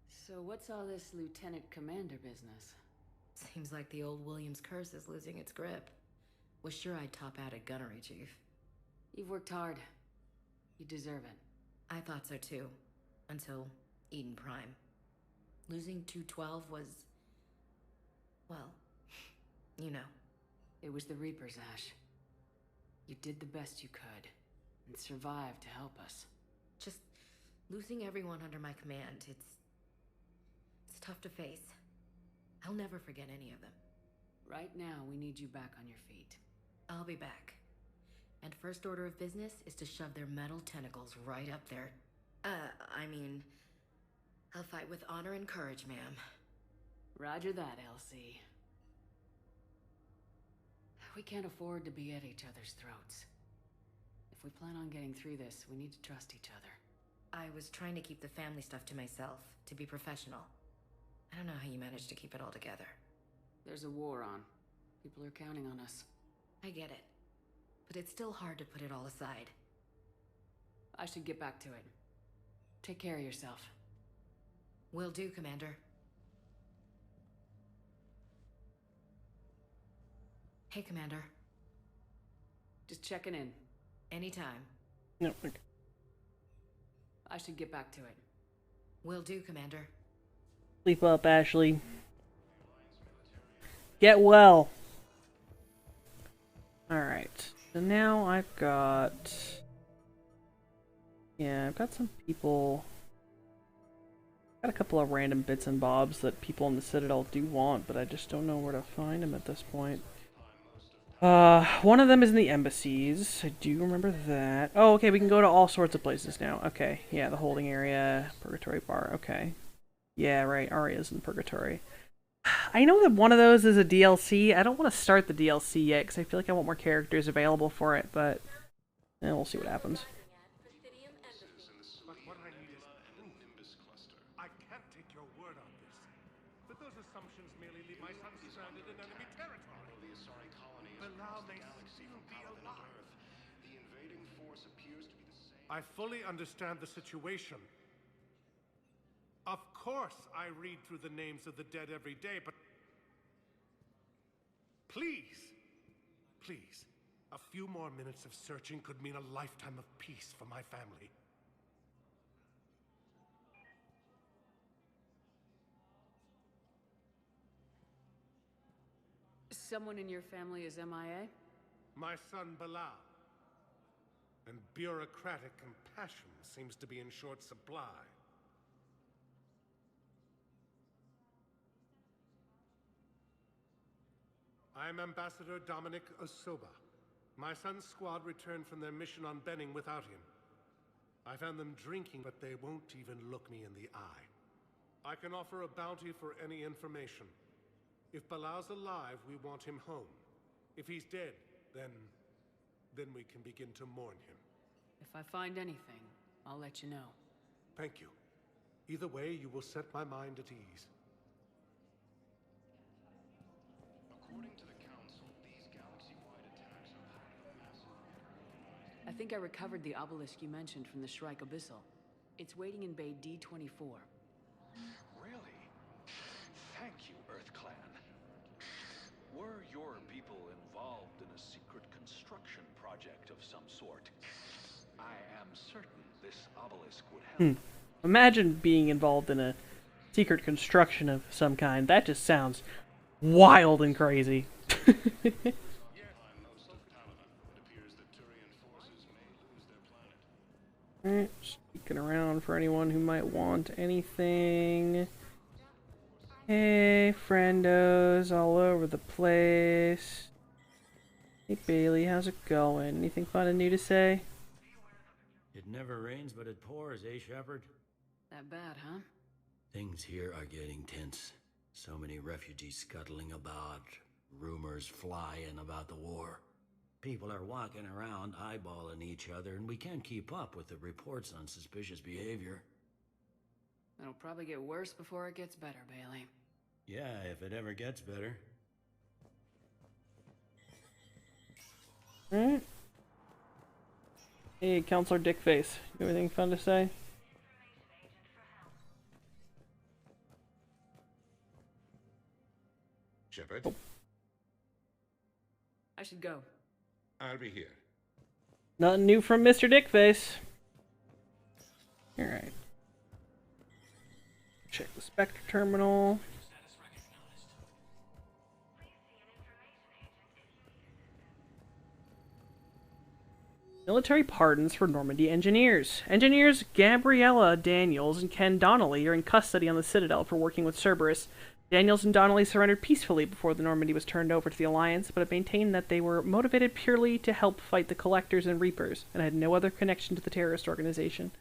So what's all this Lieutenant Commander business? Seems like the old Williams curse is losing its grip. Was sure I'd top out at gunnery, Chief. You've worked hard. You deserve it. I thought so too. Until Eden Prime. Losing 212 was... well, you know. It was the Reapers, Ash. You did the best you could, and survived to help us. Just losing everyone under my command, it's tough to face. I'll never forget any of them. Right now, we need you back on your feet. I'll be back. And first order of business is to shove their metal tentacles right up there. I'll fight with honor and courage, ma'am. Roger that, Elsie. We can't afford to be at each other's throats. If we plan on getting through this, we need to trust each other. I was trying to keep the family stuff to myself, to be professional. I don't know how you managed to keep it all together. There's a war on. People are counting on us. I get it. But it's still hard to put it all aside. I should get back to it. Take care of yourself. Will do, Commander. Hey, Commander. Just checking in. Anytime. No. Okay. I should get back to it. Will do, Commander. Sleep up, Ashley. Get well. Alright. So now I've got... yeah, I've got some people... got a couple of random bits and bobs that people in the Citadel do want, but I just don't know where to find them at this point. One of them is in the embassies. I do remember that. Oh, okay, we can go to all sorts of places now. Okay, yeah, the holding area, Purgatory Bar, okay. Yeah, right, Arya's in Purgatory. I know that one of those is a DLC. I don't want to start the DLC yet, because I feel like I want more characters available for it, but we'll see what happens. But what I need is proof. I can't take your word on this. But those assumptions merely leave my son stranded in enemy territory. Belau may still be alive. The invading force appears to be the same. I fully understand the situation. Of course I read through the names of the dead every day, but... please, please, a few more minutes of searching could mean a lifetime of peace for my family. Someone in your family is MIA? My son Belau. And bureaucratic compassion seems to be in short supply. I am Ambassador Dominic Osoba. My son's squad returned from their mission on Benning without him. I found them drinking, but they won't even look me in the eye. I can offer a bounty for any information. If Belau's alive, we want him home. If he's dead, then we can begin to mourn him. If I find anything, I'll let you know. Thank you. Either way, you will set my mind at ease. According to the Council, these galaxy-wide attacks are part of a massive... I think I recovered the obelisk you mentioned from the Shrike Abyssal. It's waiting in Bay D-24. Really? Thank you, Earth Clan. Were your people involved in a secret construction project of some sort? I am certain this obelisk would help. Imagine being involved in a secret construction of some kind. That just sounds wild and crazy. Alright, just looking around for anyone who might want anything. Hey, friendos all over the place. Hey, Bailey, how's it going? Anything fun and new to say? It never rains, but it pours, eh, Shepard? That bad, huh? Things here are getting tense. So many refugees scuttling about, rumors flying about the war. People are walking around eyeballing each other, and we can't keep up with the reports on suspicious behavior. It'll probably get worse before it gets better, Bailey. Yeah, if it ever gets better. Alright. Hey, Counselor Dickface. You have anything fun to say? Shepard? Oh. I should go. I'll be here. Nothing new from Mr. Dickface. Alright. Check the Spectre terminal. Military pardons for Normandy engineers. Engineers Gabriella Daniels and Ken Donnelly are in custody on the Citadel for working with Cerberus. Daniels and Donnelly surrendered peacefully before the Normandy was turned over to the Alliance, but have maintained that they were motivated purely to help fight the Collectors and Reapers, and had no other connection to the terrorist organization.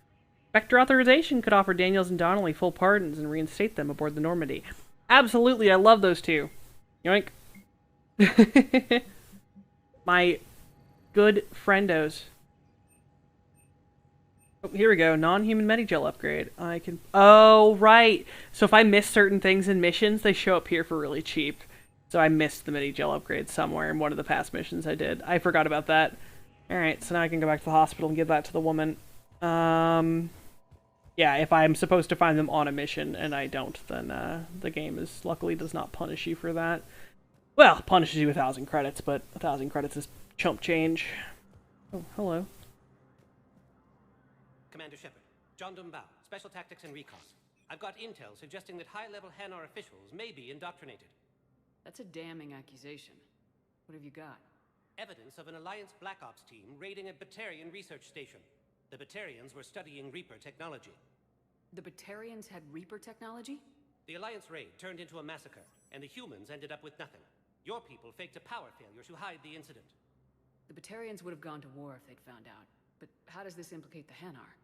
Spectre authorization could offer Daniels and Donnelly full pardons and reinstate them aboard the Normandy. Absolutely, I love those two. Yoink. My good friendos. Oh, here we go. Non-human Medigel upgrade. I can... Oh, right. So if I miss certain things in missions, they show up here for really cheap. So I missed the Medigel upgrade somewhere in one of the past missions I did. I forgot about that. Alright, so now I can go back to the hospital and give that to the woman. Yeah, if I'm supposed to find them on a mission and I don't, then the game luckily does not punish you for that. Well, punishes you 1,000 credits, but 1,000 credits is chump change. Oh, hello. Commander Shepard, John Dumbao, Special Tactics and Recon. I've got intel suggesting that high-level Hanar officials may be indoctrinated. That's a damning accusation. What have you got? Evidence of an Alliance Black Ops team raiding a Batarian research station. The Batarians were studying Reaper technology. The Batarians had Reaper technology? The Alliance raid turned into a massacre, and the humans ended up with nothing. Your people faked a power failure to hide the incident. The Batarians would have gone to war if they'd found out. But how does this implicate the Hanar?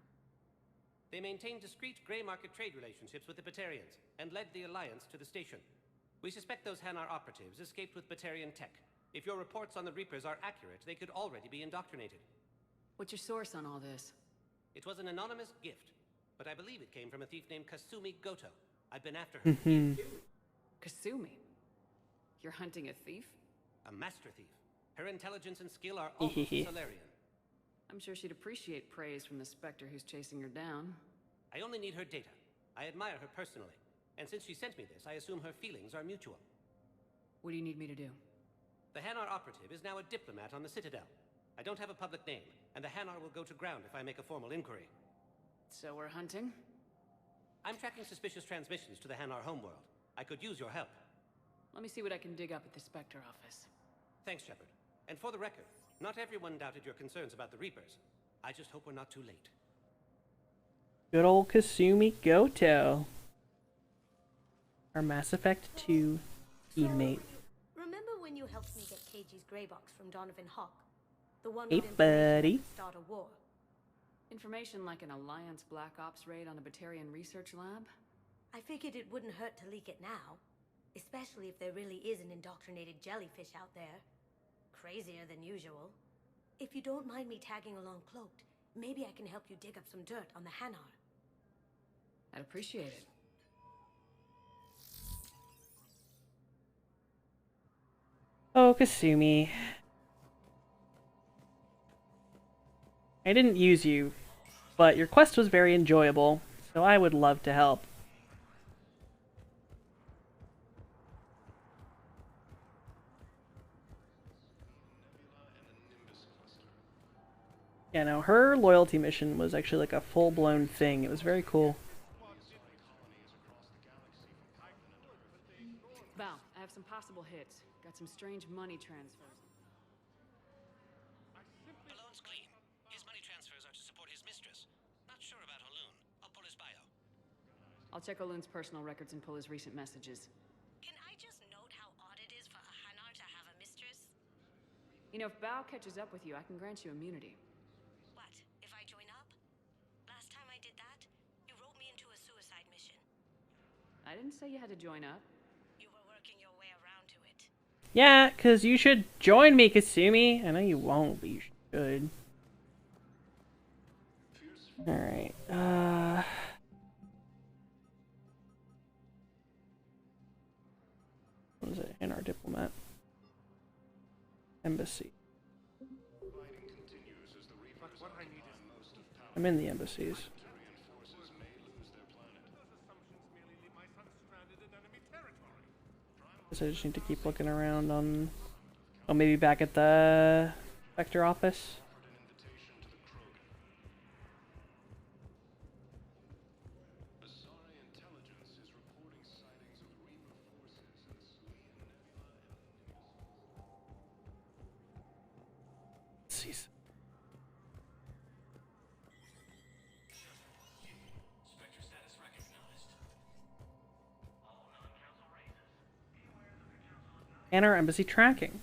They maintained discreet gray market trade relationships with the Batarians, and led the Alliance to the station. We suspect those Hanar operatives escaped with Batarian tech. If your reports on the Reapers are accurate, they could already be indoctrinated. What's your source on all this? It was an anonymous gift, but I believe it came from a thief named Kasumi Goto. I've been after her. Kasumi? You're hunting a thief? A master thief. Her intelligence and skill are almost Solarian. I'm sure she'd appreciate praise from the Spectre who's chasing her down. I only need her data. I admire her personally. And since she sent me this, I assume her feelings are mutual. What do you need me to do? The Hanar operative is now a diplomat on the Citadel. I don't have a public name, and the Hanar will go to ground if I make a formal inquiry. So we're hunting? I'm tracking suspicious transmissions to the Hanar homeworld. I could use your help. Let me see what I can dig up at the Spectre office. Thanks, Shepard. And for the record, not everyone doubted your concerns about the Reapers. I just hope we're not too late. Good old Kasumi Goto. Our Mass Effect 2 teammate. Remember when you helped me get KG's grey box from Donovan Hawk? The one Hey, with information buddy. that could start a war. Information like an Alliance Black Ops raid on a Batarian research lab? I figured it wouldn't hurt to leak it now. Especially if there really is an indoctrinated jellyfish out there. Crazier than usual. If you don't mind me tagging along cloaked, maybe I can help you dig up some dirt on the Hanar. I'd appreciate it. Oh, Kasumi. I didn't use you, but your quest was very enjoyable, so I would love to help. Yeah, no, her loyalty mission was actually like a full-blown thing. It was very cool. Val, I have some possible hits. Got some strange money transfers. Alone's clean. His money transfers are to support his mistress. Not sure about Alone. I'll pull his bio. I'll check Aloon's personal records and pull his recent messages. Can I just note how odd it is for a Hanar to have a mistress? You know, if Bao catches up with you, I can grant you immunity. What, if I join up? Last time I did that, you wrote me into a suicide mission. I didn't say you had to join up. You were working your way around to it. Yeah, because you should join me, Kasumi. I know you won't, but you should. Alright, what is it? In our diplomat. Embassy. I'm in the embassies. Guess I just need to keep looking around on... Oh, maybe back at the Vector office? Jeez. And our embassy tracking.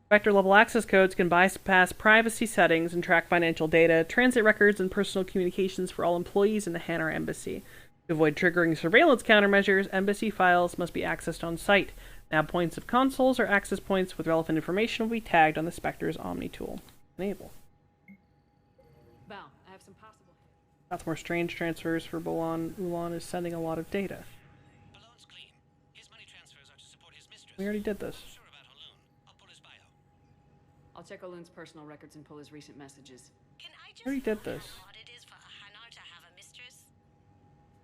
Vector level access codes can bypass privacy settings and track financial data, transit records, and personal communications for all employees in the Hanar embassy. To avoid triggering surveillance countermeasures, embassy files must be accessed on site. Nav points of consoles or access points with relevant information will be tagged on the Spectre's Omni tool. Enable. Val, I have some possible. That's more strange transfers for Bolon. Ulan is sending a lot of data. We already did this. I'll check Olun's personal records and pull his recent messages. We already did this.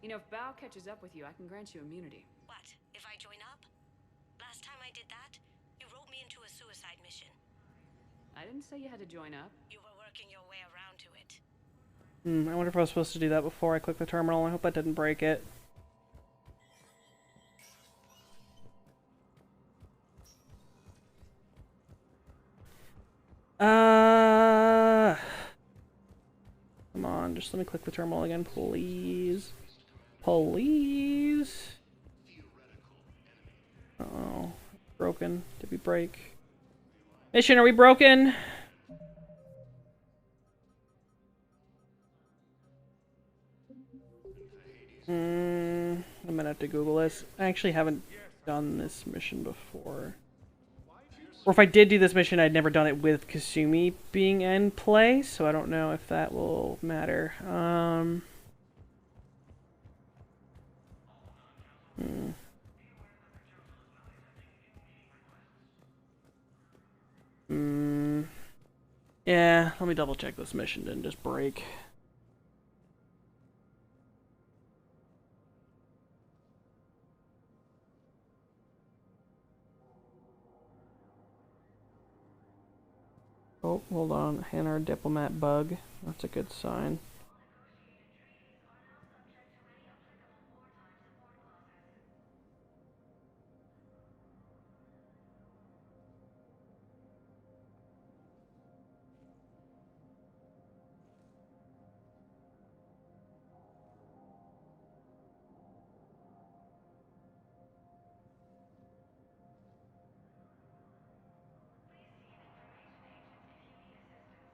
You know, if Bao catches up with you, I can grant you immunity. What? If I join up? Last time I did that, you wrote me into a suicide mission. I didn't say you had to join up. You were working your way around to it. I wonder if I was supposed to do that before I click the terminal. I hope that didn't break it. Come on, just let me click the terminal again, please. Please. Uh-oh. Broken. Did we break? Mission, are we broken? I'm gonna have to Google this. I actually haven't done this mission before. Or if I did do this mission, I'd never done it with Kasumi being in play, so I don't know if that will matter. Yeah, let me double check this mission didn't just break. Oh, hold on. Hanar diplomat bug. That's a good sign.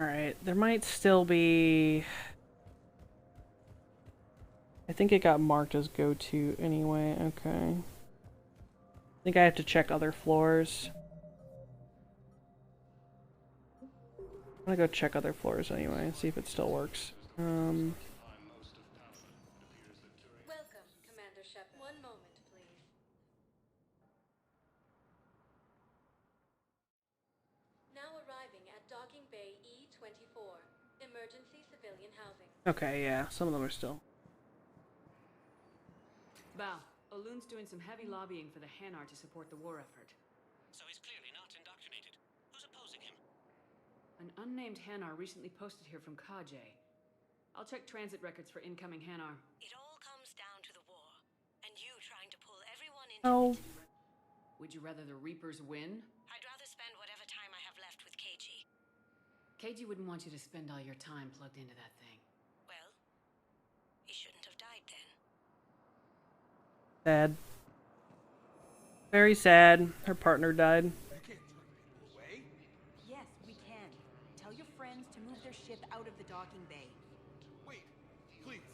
Alright, there might still be... I think it got marked as go-to anyway, okay. I think I have to check other floors. I'm gonna go check other floors anyway and see if it still works. Welcome, Commander Shep. One moment, please. Now arriving at Docking Bay E24, emergency civilian housing. Okay, yeah, some of them are still. Bao, Olun's doing some heavy lobbying for the Hanar to support the war effort. So he's clearly not indoctrinated. Who's opposing him? An unnamed Hanar recently posted here from Kajay. I'll check transit records for incoming Hanar. It all comes down to the war, and you trying to pull everyone into it. Would you rather the Reapers win? I'd rather spend whatever time I have left with KG. KG wouldn't want you to spend all your time plugged into that thing. Well, he shouldn't have died then. Sad. Very sad. Her partner died. Yes, we can. Tell your friends to move their ship out of the docking bay. Wait, please.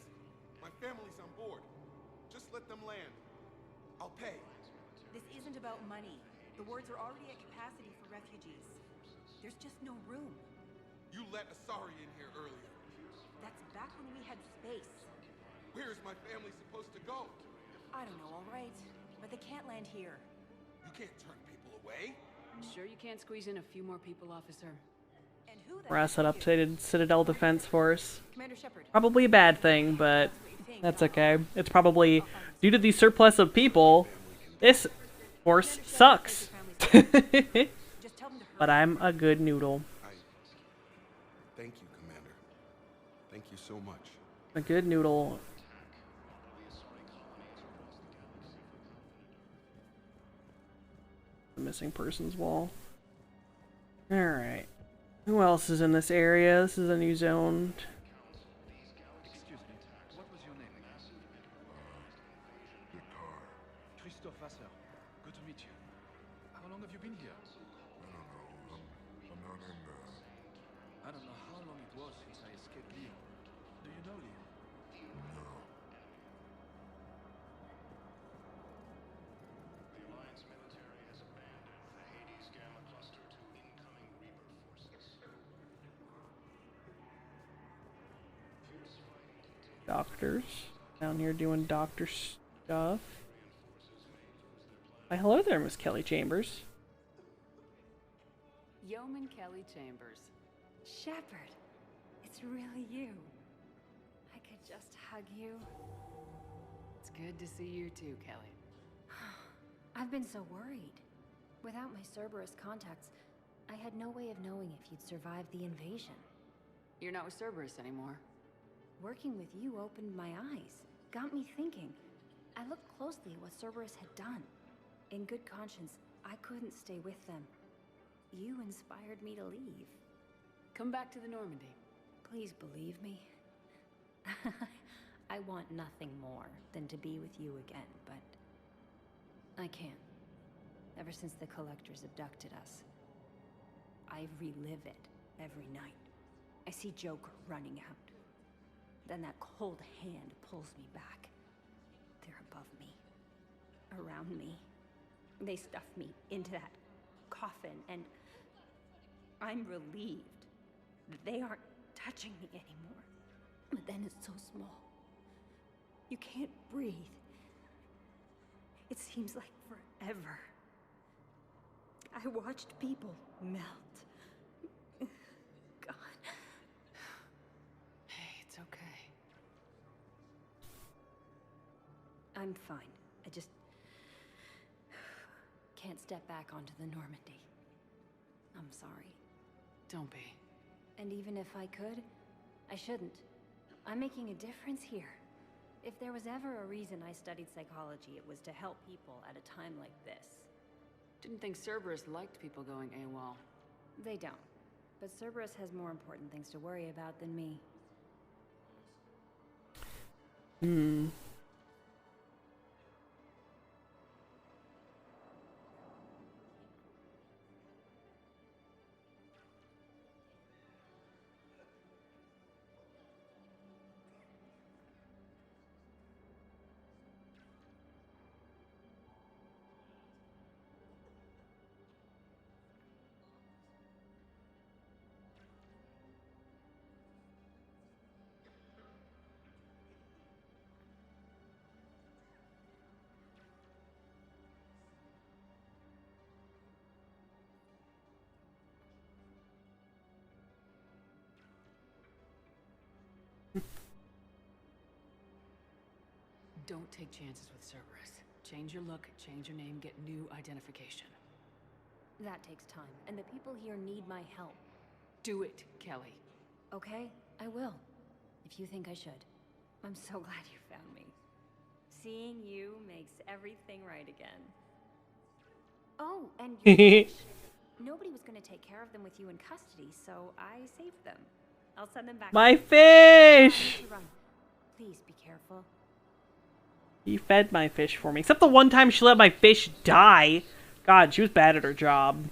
My family's on board. Just let them land. I'll pay. This isn't about money. The wards are already at capacity for refugees. There's just no room. You let Asari in here earlier. That's back when we had space. Where is my family supposed to go? I don't know, all right. But they can't land here. You can't turn people away. Sure you can't squeeze in a few more people, officer? And Harass that updated Citadel Defense Force. Commander Shepard. Probably a bad thing, but that's okay. It's probably due to the surplus of people. This force sucks. But I'm a good noodle. Thank you, Commander. Thank you so much. A good noodle. The missing persons wall. Alright. Who else is in this area? This is a new zone. Excuse me, what was your name? Christophe Vasseur. Good to meet you. How long have you been here? I don't know how long it was since I escaped Leo. Do you know Leo? The Alliance military has abandoned the Hades Gamma Cluster to incoming Reaper forces. Doctors. Down here doing doctor stuff. Hi, hello there, Miss Kelly Chambers. Yeoman Kelly Chambers. Shepard, it's really you. I could just hug you. It's good to see you too, Kelly. I've been so worried. Without my Cerberus contacts, I had no way of knowing if you'd survive the invasion. You're not with Cerberus anymore. Working with you opened my eyes, got me thinking. I looked closely at what Cerberus had done. In good conscience, I couldn't stay with them. You inspired me to leave. Come back to the Normandy. Please believe me. I want nothing more than to be with you again, but I can't. Ever since the Collectors abducted us, I relive it every night. I see Joker running out. Then that cold hand pulls me back. They're above me, around me. They stuff me into that coffin, and I'm relieved that they aren't touching me anymore. But then it's so small. You can't breathe. It seems like forever. I watched people melt. God. Hey, it's okay. I'm fine. I just can't step back onto the Normandy. I'm sorry. Don't be. And even if I could, I shouldn't. I'm making a difference here. If there was ever a reason I studied psychology, it was to help people at a time like this. Didn't think Cerberus liked people going AWOL. They don't. But Cerberus has more important things to worry about than me. Don't take chances with Cerberus. Change your look, change your name, get new identification. That takes time, and the people here need my help. Do it, Kelly. Okay, I will. If you think I should. I'm so glad you found me. Seeing you makes everything right again. Oh, and you nobody was going to take care of them with you in custody, so I saved them. I'll send them back. My fish! Please be careful. He fed my fish for me. Except the one time she let my fish die. God, she was bad at her job.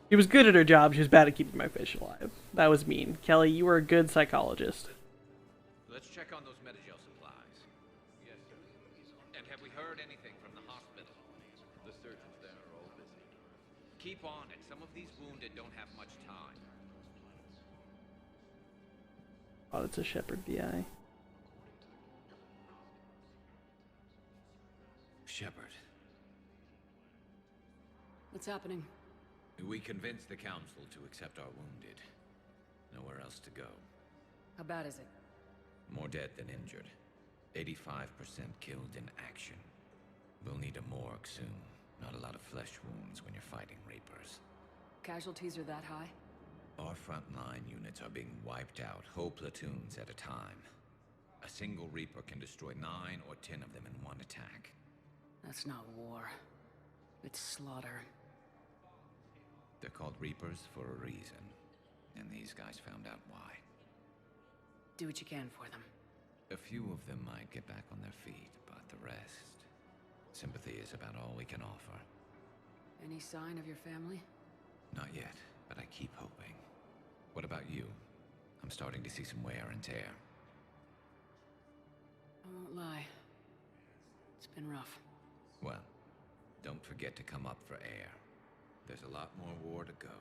She was good at her job. She was bad at keeping my fish alive. That was mean. Kelly, you were a good psychologist. Let's check on those Metagel supplies. Yes, sir. And have we heard anything from the hospital? The surgeons there are all busy. Keep on it. Some of these wounded don't have much time. Oh, it's a Shepard VI. Shepard. What's happening? We convinced the Council to accept our wounded. Nowhere else to go. How bad is it? More dead than injured. 85% killed in action. We'll need a morgue soon. Not a lot of flesh wounds when you're fighting Reapers. Casualties are that high? Our frontline units are being wiped out, whole platoons at a time. A single Reaper can destroy 9 or 10 of them in one attack. That's not war. It's slaughter. They're called Reapers for a reason. And these guys found out why. Do what you can for them. A few of them might get back on their feet, but the rest... Sympathy is about all we can offer. Any sign of your family? Not yet, but I keep hoping. What about you? I'm starting to see some wear and tear. I won't lie. It's been rough. Well, don't forget to come up for air. There's a lot more war to go.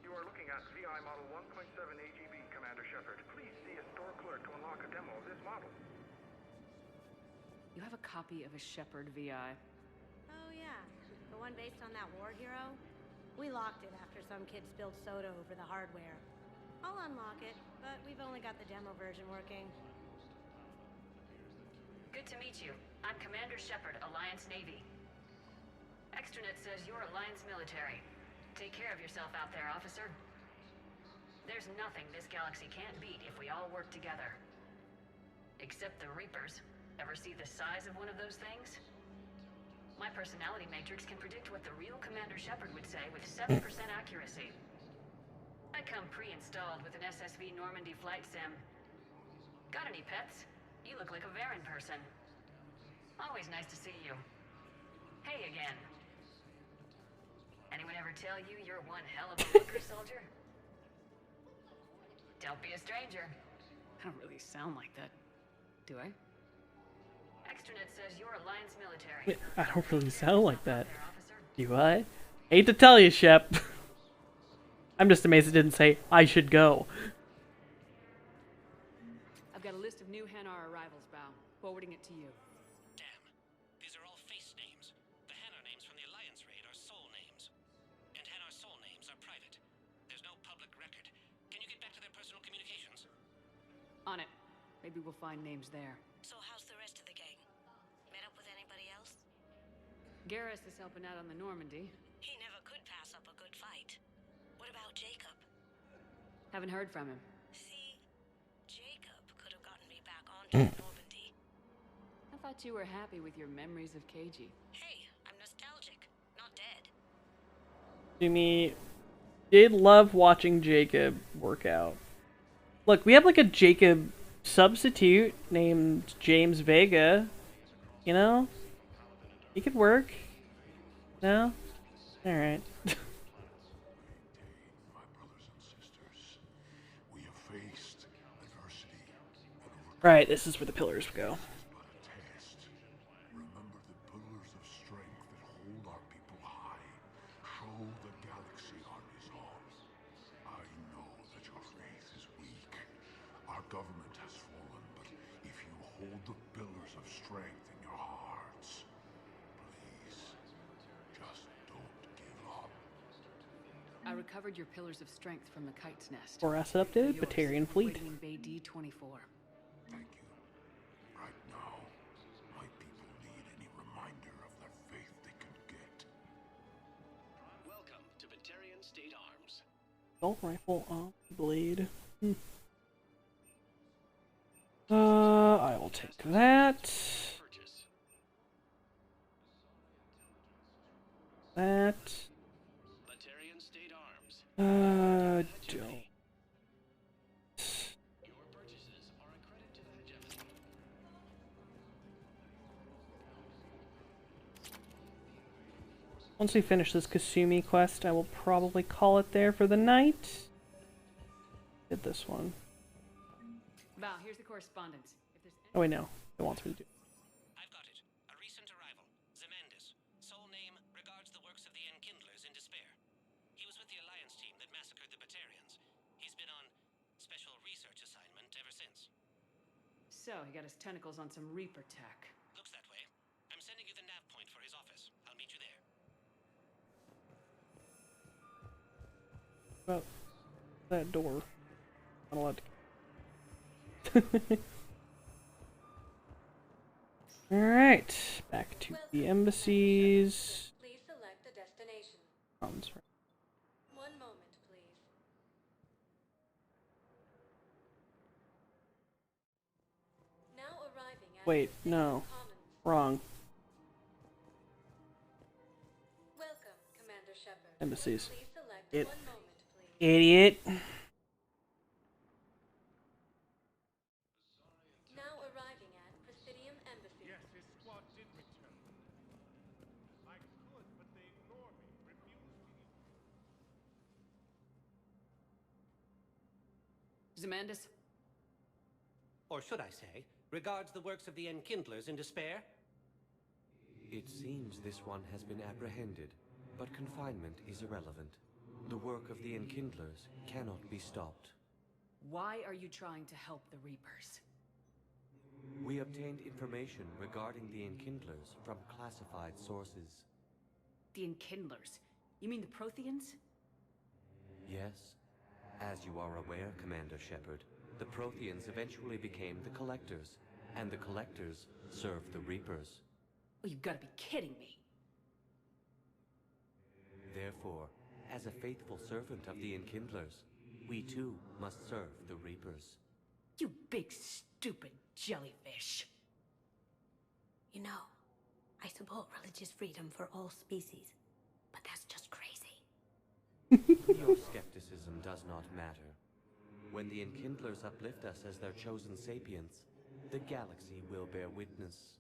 You are looking at VI Model 1.7 AGB, Commander Shepard. Please see a store clerk to unlock a demo of this model. You have a copy of a Shepard VI. Oh yeah, the one based on that war hero? We locked it after some kid spilled soda over the hardware. I'll unlock it, but we've only got the demo version working. Good to meet you. I'm Commander Shepard, Alliance Navy. Extranet says you're Alliance military. Take care of yourself out there, officer. There's nothing this galaxy can't beat if we all work together. Except the Reapers. Ever see the size of one of those things? My personality matrix can predict what the real Commander Shepard would say with 7% accuracy. I come pre-installed with an SSV Normandy flight sim. Got any pets? You look like a Varen person. Always nice to see you. Hey again. Anyone ever tell you you're one hell of a looker, soldier? Don't be a stranger. I don't really sound like that, do I? Extranet says you're Alliance military. I don't really sound like that. Do I? Hate to tell you, Shep. I'm just amazed it didn't say, I should go. I've got a list of new Hanar arrivals, Bao. Forwarding it to you. Damn. These are all face names. The Hanar names from the Alliance raid are soul names. And Hanar soul names are private. There's no public record. Can you get back to their personal communications? On it. Maybe we'll find names there. So how's the rest of the gang? Met up with anybody else? Garrus is helping out on the Normandy. He never could pass up a good fight. What about Jacob? Haven't heard from him. See, Jacob could have gotten me back onto Normandy. I thought you were happy with your memories of KG. Hey, I'm nostalgic, not dead. Jimmy did love watching Jacob work out. Look, we have like a Jacob substitute named James Vega. You know? He could work. No? Alright. Right, this is where the pillars go. Remember the pillars of strength that hold our people high. Show the galaxy our resolve. I know that your faith is weak. Our government has fallen, but if you hold the pillars of strength in your hearts, please, just don't give up. I recovered your pillars of strength from the Kite's Nest. Or asset updated, Batarian fleet. Waiting in Bay D-24. Thank you. Right now, my people need any reminder of the faith they can get. Welcome to Batarian State Arms. Assault rifle on blade. I will take that. That. Batarian State Arms. Don't. Your purchases are a credit to the hegemony. Once we finish this Kasumi quest, I will probably call it there for the night. Did this one. Bao, here's the correspondence. If there's Oh wait, no. It wants me to do. I've got it. A recent arrival. Zemandis. Soul name regards the works of the Enkindlers in despair. He was with the Alliance team that massacred the Batarians. He's been on special research assignment ever since. So, he got his tentacles on some Reaper tech. Looks that way. I'm sending you the nav point for his office. I'll meet you there. About that door. Not allowed to. Alright, back to the embassies. Please select a destination. Right. One moment, please. Now arriving at Wait, no. Wrong. Welcome, Commander Shepard. Embassies. Please select It. one moment, please. Idiot. Now arriving at Presidium Embassy. Yes, his squad did return. I could, but they ignore me, refuse to. Zemandis? Or should I say, regards the works of the Enkindlers in despair? It seems this one has been apprehended, but confinement is irrelevant. The work of the Enkindlers cannot be stopped. Why are you trying to help the Reapers? We obtained information regarding the Enkindlers from classified sources. The Enkindlers? You mean the Protheans? Yes. As you are aware, Commander Shepard, the Protheans eventually became the Collectors, and the Collectors served the Reapers. Oh, you've got to be kidding me. Therefore, as a faithful servant of the Enkindlers, we too must serve the Reapers. You big stupid jellyfish. You know, I support religious freedom for all species, but that's just crazy. Your skepticism does not matter. When the Enkindlers uplift us as their chosen sapients, the galaxy will bear witness.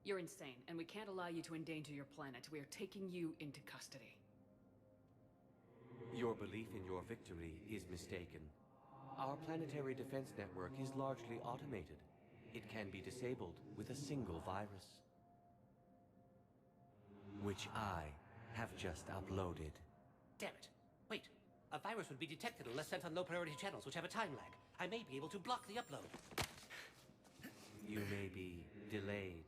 You're insane, and we can't allow you to endanger your planet. We are taking you into custody. Your belief in your victory is mistaken. Our planetary defense network is largely automated. It can be disabled with a single virus, which I have just uploaded. Damn it. Wait. A virus would be detected unless sent on low-priority channels, which have a time lag. I may be able to block the upload. You may be delayed.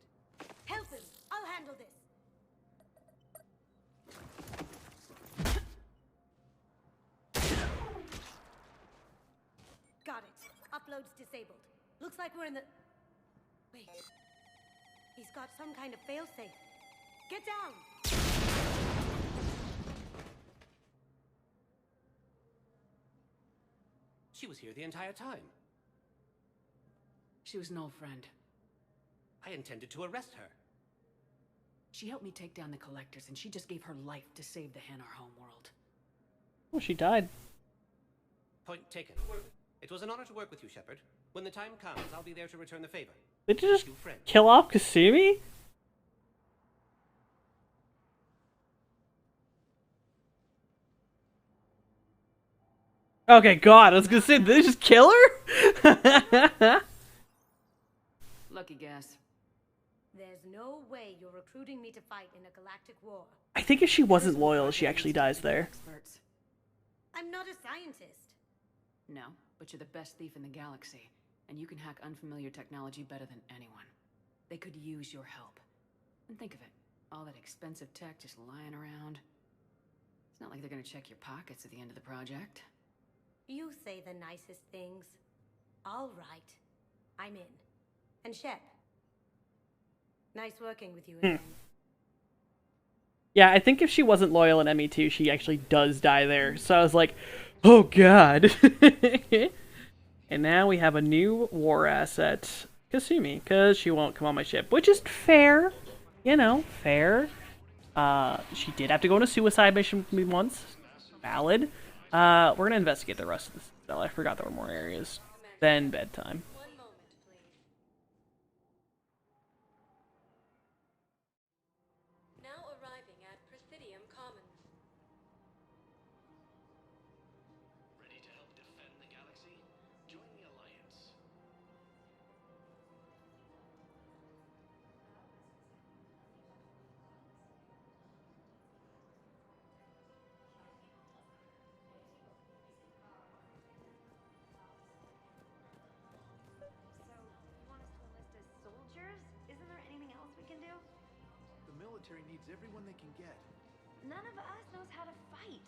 Help him! I'll handle this! Got it. Upload's disabled. Looks like we're in the... Wait. He's got some kind of failsafe. Get down! She was here the entire time. She was an old friend. I intended to arrest her. She helped me take down the Collectors, and she just gave her life to save the Hanar homeworld. Well, she died. Point taken. It was an honor to work with you, Shepard. When the time comes, I'll be there to return the favor. Did you just kill off Kasumi? Okay, God, I was gonna say, did they just kill her? Lucky guess. There's no way you're recruiting me to fight in a galactic war. I think if she wasn't loyal, she actually dies there. I'm not a scientist. No, but you're the best thief in the galaxy, and you can hack unfamiliar technology better than anyone. They could use your help. And think of it, all that expensive tech just lying around. It's not like they're gonna check your pockets at the end of the project. You say the nicest things. All right. I'm in. And Shep. Nice working with you again. Yeah, I think if she wasn't loyal in ME2, she actually does die there. So I was like, oh God. And now we have a new war asset, Kasumi, because she won't come on my ship, which is fair. You know, fair. She did have to go on a suicide mission with me once. Valid. We're gonna investigate the rest of this. No, I forgot there were more areas. Then bedtime. Now arriving at Presidium Commons. Ready to help defend the galaxy? Join the Alliance. military needs everyone they can get. None of us knows how to fight.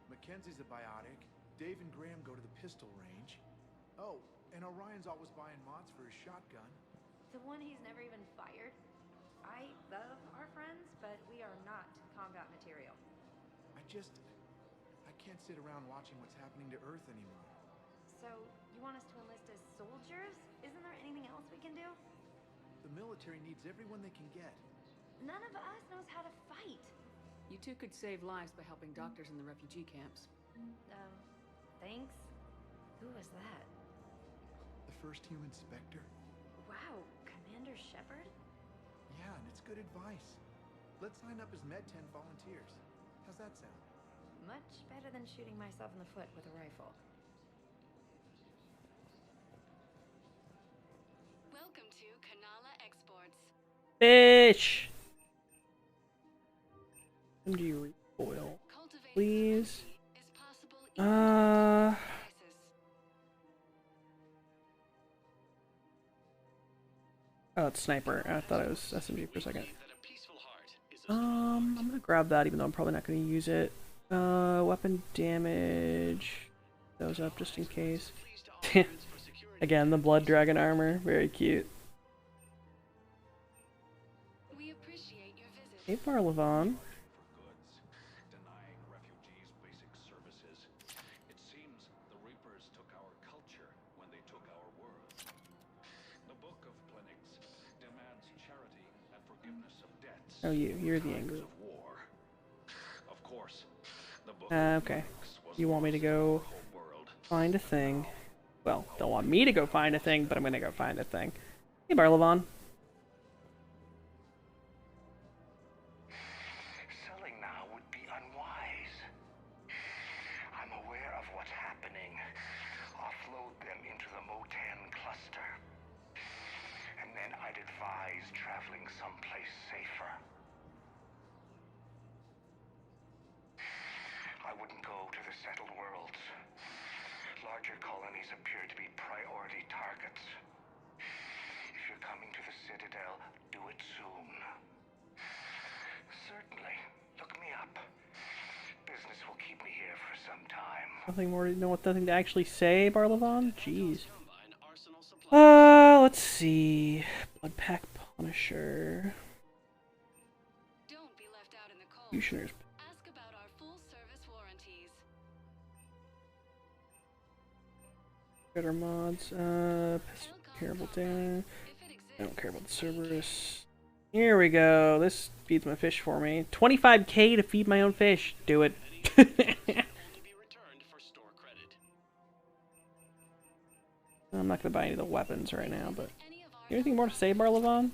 Mackenzie's a biotic. Dave and Graham go to the pistol range. Oh, and Orion's always buying mods for his shotgun. The one he's never even fired? I love our friends, but we are not combat material. I can't sit around watching what's happening to Earth anymore. So, you want us to enlist as soldiers? Isn't there anything else we can do? The military needs everyone they can get. None of us knows how to fight. You two could save lives by helping doctors in the refugee camps. Thanks? Who was that? The first human Spectre? Wow, Commander Shepard? Yeah, and it's good advice. Let's sign up as Med-10 volunteers. How's that sound? Much better than shooting myself in the foot with a rifle. Welcome to Kanala Exports. Fish! MG recoil, please. Oh, it's sniper. I thought it was SMG for a second. I'm gonna grab that even though I'm probably not gonna use it. Weapon damage. Those up just in case. Again, the blood dragon armor. Very cute. Hey, Barlavon. Oh, you're the angry. Okay. You want me to go find a thing? Well, don't want me to go find a thing, but I'm gonna go find a thing. Hey, Barlavon. Selling now would be unwise. I'm aware of what's happening. Offload them into the Motan cluster. And then I'd advise traveling someplace safer. I wouldn't go to the settled worlds. Larger colonies appear to be priority targets. If you're coming to the Citadel, do it soon. Certainly. Look me up. Business will keep me here for some time. Nothing more. Nothing to actually say, Barlavon. Jeez. Let's see. Blood Pack Punisher. Executioner's. Better mods. Terrible damage. I don't care about the Cerberus. Here we go. This feeds my fish for me. 25k to feed my own fish. Do it. I'm not gonna buy any of the weapons right now, but anything more to say, Barlavon?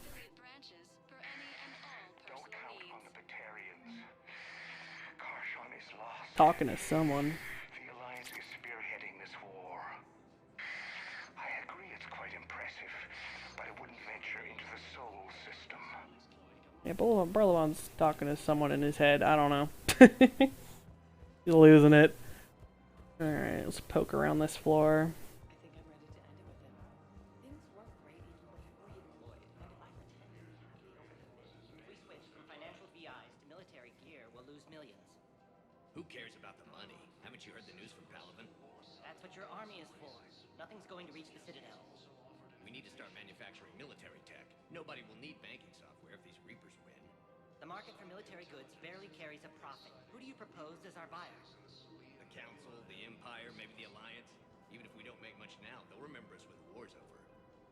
Talking to someone. The Alliance is spearheading this war. I agree it's quite impressive, but it wouldn't venture into the Sol system. Yeah, Barlavon's talking to someone in his head. I don't know. He's losing it. Alright, let's poke around this floor. Who cares about the money? Haven't you heard the news from Palaven? That's what your army is for. Nothing's going to reach the Citadel. We need to start manufacturing military tech. Nobody will need banking software if these Reapers win. The market for military goods barely carries a profit. Who do you propose as our buyer? The Council, the Empire, maybe the Alliance. Even if we don't make much now, they'll remember us when the war's over.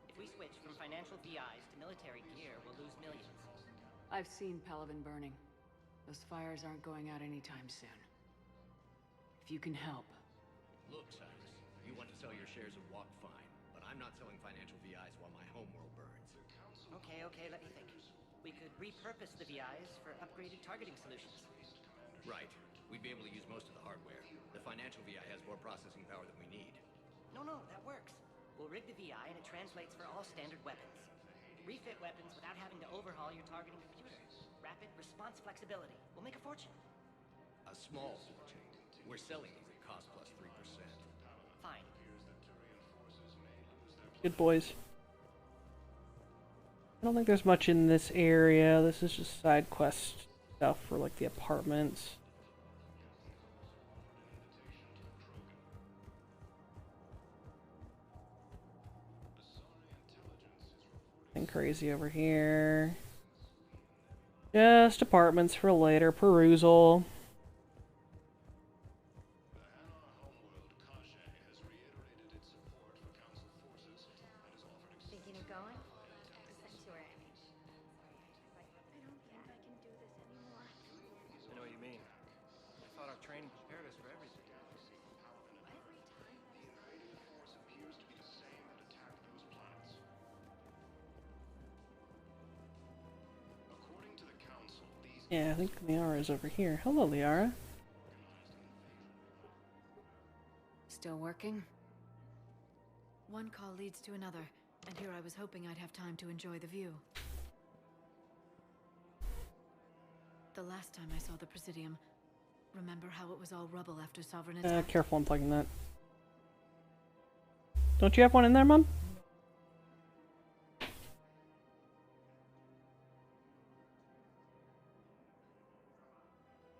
If we switch from financial VIs to military gear, we'll lose millions. I've seen Palaven burning. Those fires aren't going out anytime soon. If you can help. Look, Cyrus, you want to sell your shares of Walk, fine, but I'm not selling financial VIs while my homeworld burns. Okay, let me think. We could repurpose the VIs for upgraded targeting solutions. Right. We'd be able to use most of the hardware. The financial VI has more processing power than we need. No, that works. We'll rig the VI and it translates for all standard weapons. Refit weapons without having to overhaul your targeting computer. Rapid response flexibility. We'll make a fortune. A small fortune. We're selling these at cost plus 3%. Fine. Good boys. I don't think there's much in this area. This is just side quest stuff for like the apartments. Nothing crazy over here. Just apartments for later perusal. Thinking of going? Sanctuary, I mean. I don't think I can do this anymore. I know what you mean. I thought our training prepared us for everything. Yeah, I think Liara's over here. Hello, Liara. Still working? One call leads to another, and here I was hoping I'd have time to enjoy the view. The last time I saw the Presidium, remember how it was all rubble after Sovereign attack? Careful, I'm plugging that. Don't you have one in there, Mom?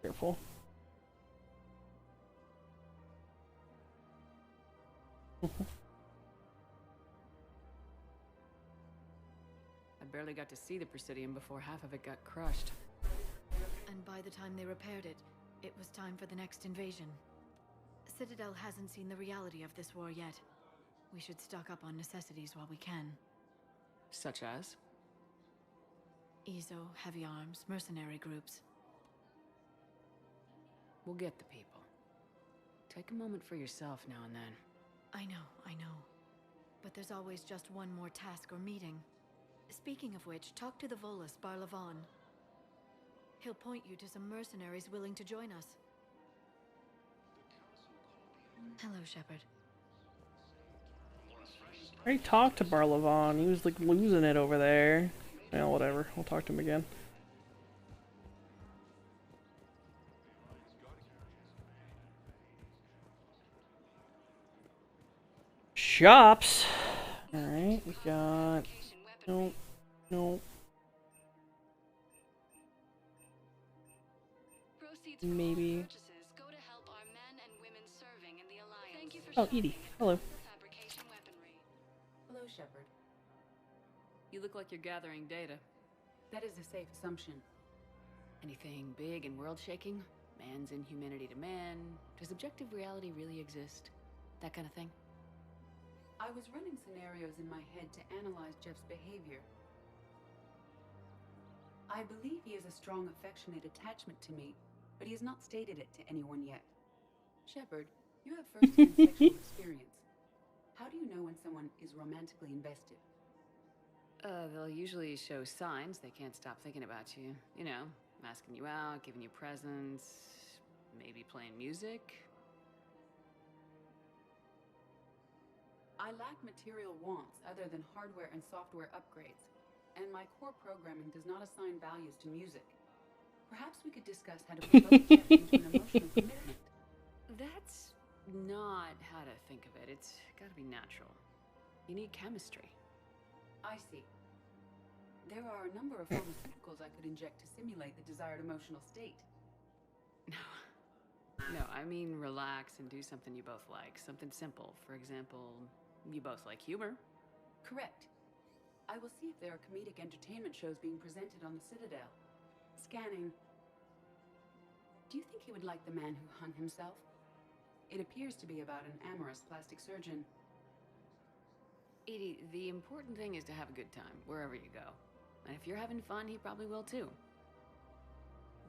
Careful. I barely got to see the Presidium before half of it got crushed. And by the time they repaired it, it was time for the next invasion. Citadel hasn't seen the reality of this war yet. We should stock up on necessities while we can. Such as? EZO, heavy arms, mercenary groups. We'll get the people. Take a moment for yourself now and then. I know. But there's always just one more task or meeting. Speaking of which, talk to the Volus, Barlavon. He'll point you to some mercenaries willing to join us. Hello, Shepard. I already talked to Barlavon. He was like losing it over there. Well, whatever. We'll talk to him again. Shops. Alright, we got... Nope. Maybe. Oh, Edie. Hello. Hello, Shepard. You look like you're gathering data. That is a safe assumption. Anything big and world-shaking? Man's inhumanity to man? Does objective reality really exist? That kind of thing? I was running scenarios in my head to analyze Jeff's behavior. I believe he has a strong affectionate attachment to me, but he has not stated it to anyone yet. Shepard, you have first-hand sexual experience. How do you know when someone is romantically invested? They'll usually show signs they can't stop thinking about you. You know, asking you out, giving you presents, maybe playing music. I lack material wants other than hardware and software upgrades, and my core programming does not assign values to music. Perhaps we could discuss how to provoke Jeff into an emotional commitment. That's not how to think of it. It's gotta be natural. You need chemistry. I see. There are a number of pharmaceuticals I could inject to simulate the desired emotional state. No, I mean relax and do something you both like. Something simple. For example, you both like humor. Correct. I will see if there are comedic entertainment shows being presented on the Citadel. Scanning. Do you think he would like The Man Who Hung Himself? It appears to be about an amorous plastic surgeon. Edie, the important thing is to have a good time, wherever you go. And if you're having fun, he probably will too.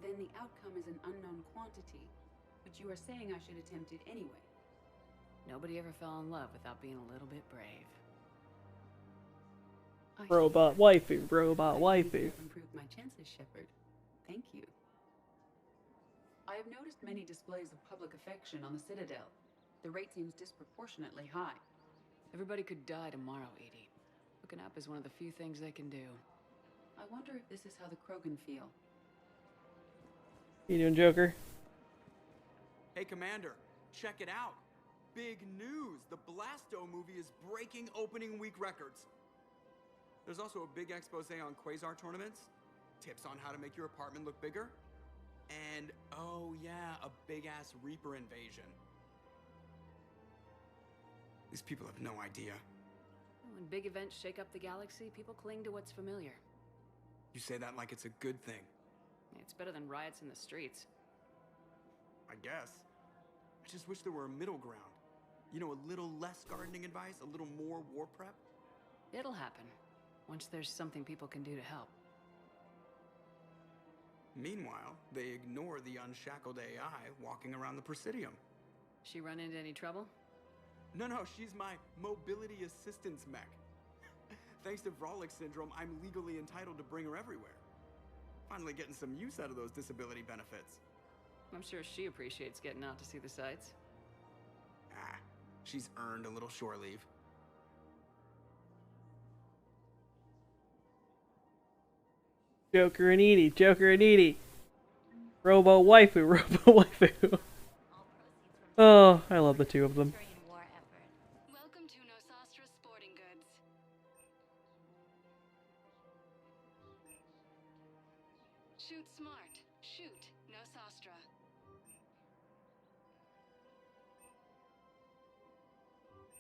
Then the outcome is an unknown quantity, but you are saying I should attempt it anyway. Nobody ever fell in love without being a little bit brave. Robot waifu, robot waifu. I've improved my chances, Shepard. Thank you. I have noticed many displays of public affection on the Citadel. The rate seems disproportionately high. Everybody could die tomorrow, Edie. Hooking up is one of the few things they can do. I wonder if this is how the Krogan feel. You doing, Joker? Hey, Commander, check it out. Big news! The Blasto movie is breaking opening week records. There's also a big expose on quasar tournaments, tips on how to make your apartment look bigger, and oh yeah, a big-ass Reaper invasion. These people have no idea. When big events shake up the galaxy, people cling to what's familiar. You say that like it's a good thing. It's better than riots in the streets. I guess. I just wish there were a middle ground. You know, a little less gardening advice, a little more war prep. It'll happen, once there's something people can do to help. Meanwhile, they ignore the unshackled AI walking around the Presidium. She run into any trouble? No, she's my mobility assistance mech. Thanks to Vrolic syndrome, I'm legally entitled to bring her everywhere. Finally getting some use out of those disability benefits. I'm sure she appreciates getting out to see the sights. Ah, she's earned a little shore leave. Joker and Edie, Joker and Edie. Robo waifu, Robo waifu. Oh, I love the two of them. Welcome to Nosastra Sporting Goods. Shoot smart. Shoot Nosastra.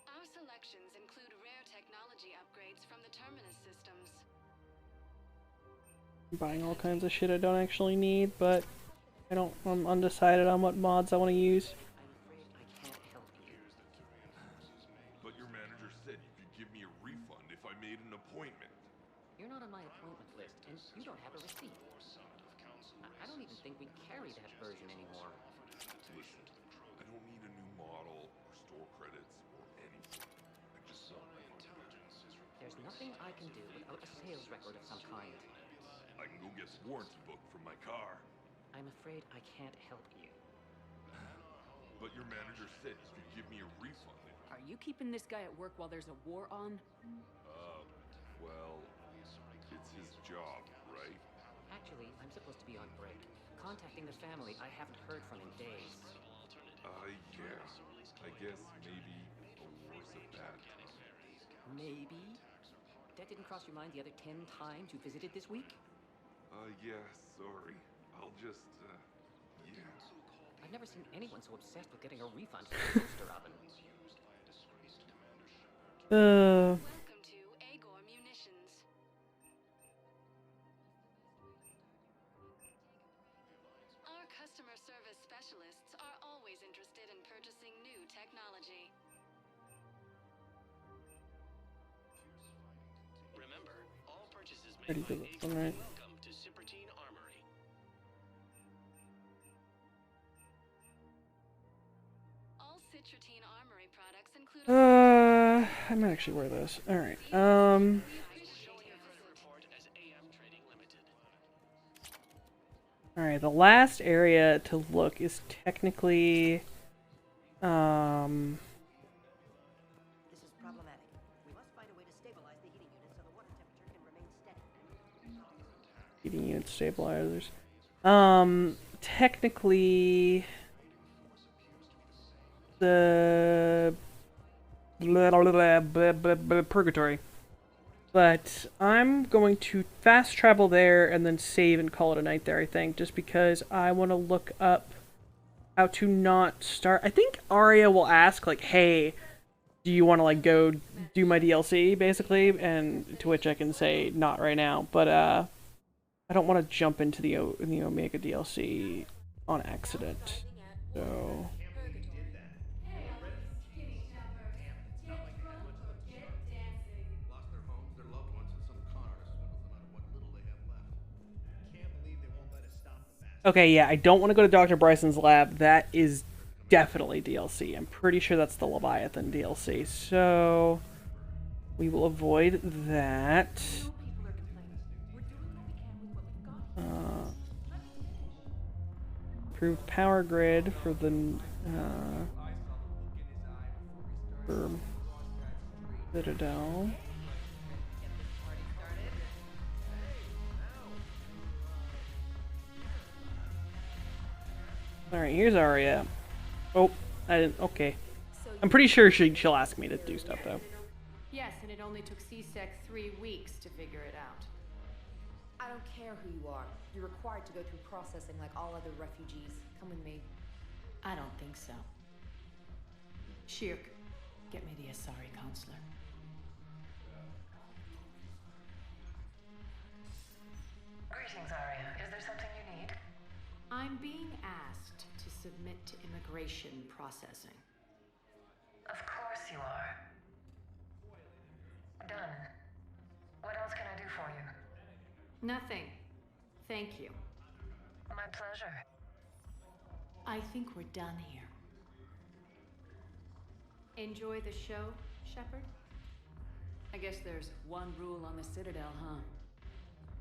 Our selections include rare technology upgrades from the Terminus systems. I'm buying all kinds of shit I don't actually need, but I'm undecided on what mods I want to use. But your manager said you could give me a refund if I made an appointment. You're not on my appointment list, and you don't have a receipt. I don't even think we carry that version anymore. Listen, I don't need a new model or store credits or anything. I just saw my intelligence. There's nothing I can do without a sales record of some kind. I can go get the warranty book from my car. I'm afraid I can't help you. But your manager said you could give me a refund. Are you keeping this guy at work while there's a war on? Well, it's his job, right? Actually, I'm supposed to be on break. Contacting the family I haven't heard from in days. Yeah. I guess maybe a war's a bad time. Maybe? That didn't cross your mind the other 10 times you visited this week? Yeah, sorry. I'll just, yeah. I've never seen anyone so obsessed with getting a refund from the toaster oven. Welcome to Agor Munitions. Our customer service specialists are always interested in purchasing new technology. Remember, all purchases Ready made for by this Agor one, right? welcome to Supertine Armory. All Citratine Armory products include I might actually wear this. Alright, Alright, the last area to look is technically, This is problematic. We must find a way to stabilize the heating unit so the water temperature can remain steady. heating unit stabilizers. Technically, the purgatory. But I'm going to fast travel there and then save and call it a night there, I think, just because I want to look up how to not start. I think Arya will ask, like, hey, do you want to, like, go do my DLC, basically? And to which I can say, not right now. But, I don't want to jump into the Omega DLC on accident. So... Okay, yeah, I don't want to go to Dr. Bryson's lab. That is definitely DLC. I'm pretty sure that's the Leviathan DLC. So, we will avoid that. Improved power grid for the for Citadel. Alright, here's Arya. Oh, I didn't. Okay. I'm pretty sure she'll ask me to do stuff, though. Yes, and it only took CSEC 3 weeks to figure it out. I don't care who you are. You're required to go through processing like all other refugees. Come with me. I don't think so. Shirk, get me the Asari counselor. Greetings, Arya. Is there something you need? I'm being asked to submit to immigration processing. Of course you are. Done. What else can I do for you? Nothing. Thank you. My pleasure. I think we're done here. Enjoy the show, Shepard? I guess there's one rule on the Citadel, huh?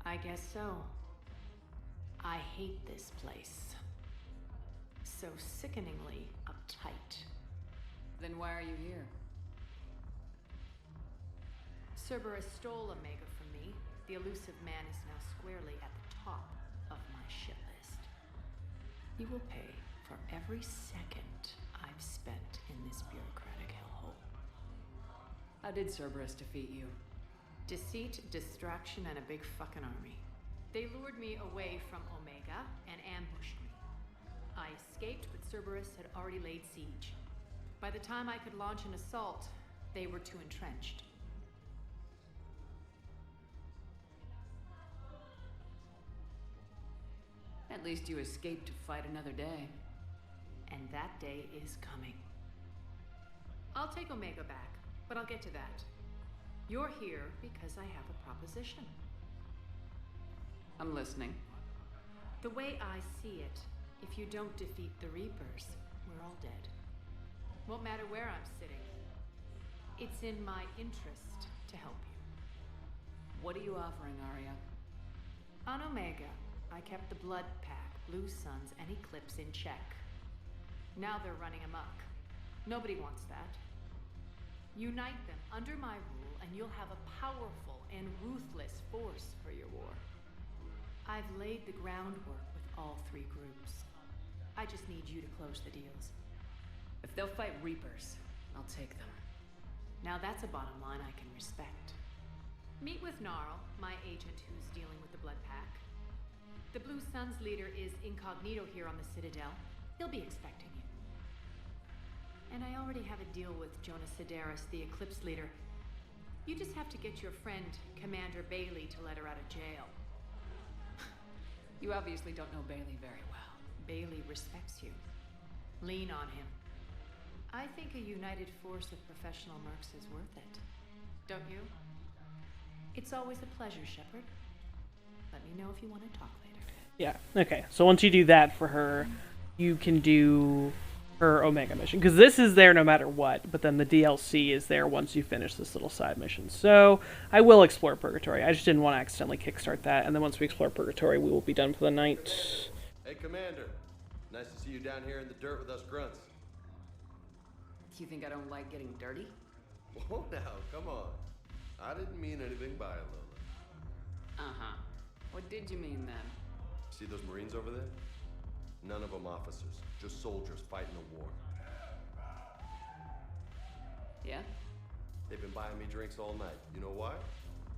I guess so. I hate this place. So sickeningly uptight. Then why are you here? Cerberus stole Omega from me. The elusive man is now squarely at the top of my shit list. He will pay for every second I've spent in this bureaucratic hellhole. How did Cerberus defeat you? Deceit, distraction, and a big fucking army. They lured me away from Omega and ambushed me. I escaped, but Cerberus had already laid siege. By the time I could launch an assault, they were too entrenched. At least you escaped to fight another day. And that day is coming. I'll take Omega back, but I'll get to that. You're here because I have a proposition. I'm listening. The way I see it, if you don't defeat the Reapers, we're all dead. Won't matter where I'm sitting. It's in my interest to help you. What are you offering, Arya? On Omega, I kept the Blood Pack, Blue Suns, and Eclipse in check. Now they're running amok. Nobody wants that. Unite them under my rule, and you'll have a powerful and ruthless force for your war. I've laid the groundwork with all 3 groups. I just need you to close the deals. If they'll fight Reapers, I'll take them. Now that's a bottom line I can respect. Meet with Gnarl, my agent who's dealing with the Blood Pack. The Blue Suns leader is incognito here on the Citadel. He'll be expecting you. And I already have a deal with Jonas Sedaris, the Eclipse leader. You just have to get your friend, Commander Bailey, to let her out of jail. You obviously don't know Bailey very well. Bailey respects you. Lean on him. I think a united force of professional mercs is worth it. Don't you? It's always a pleasure, Shepard. Let me know if you want to talk later. Yeah, okay. So once you do that for her, you can do her Omega mission. Because this is there no matter what, but then the DLC is there once you finish this little side mission. So I will explore Purgatory. I just didn't want to accidentally kickstart that. And then once we explore Purgatory, we will be done for the night. Hey, Commander. Nice to see you down here in the dirt with us grunts. Do you think I don't like getting dirty? Whoa, now, come on. I didn't mean anything by it, Lola. Uh-huh. What did you mean then? See those Marines over there? None of them officers, just soldiers fighting a war. Yeah? They've been buying me drinks all night. You know why?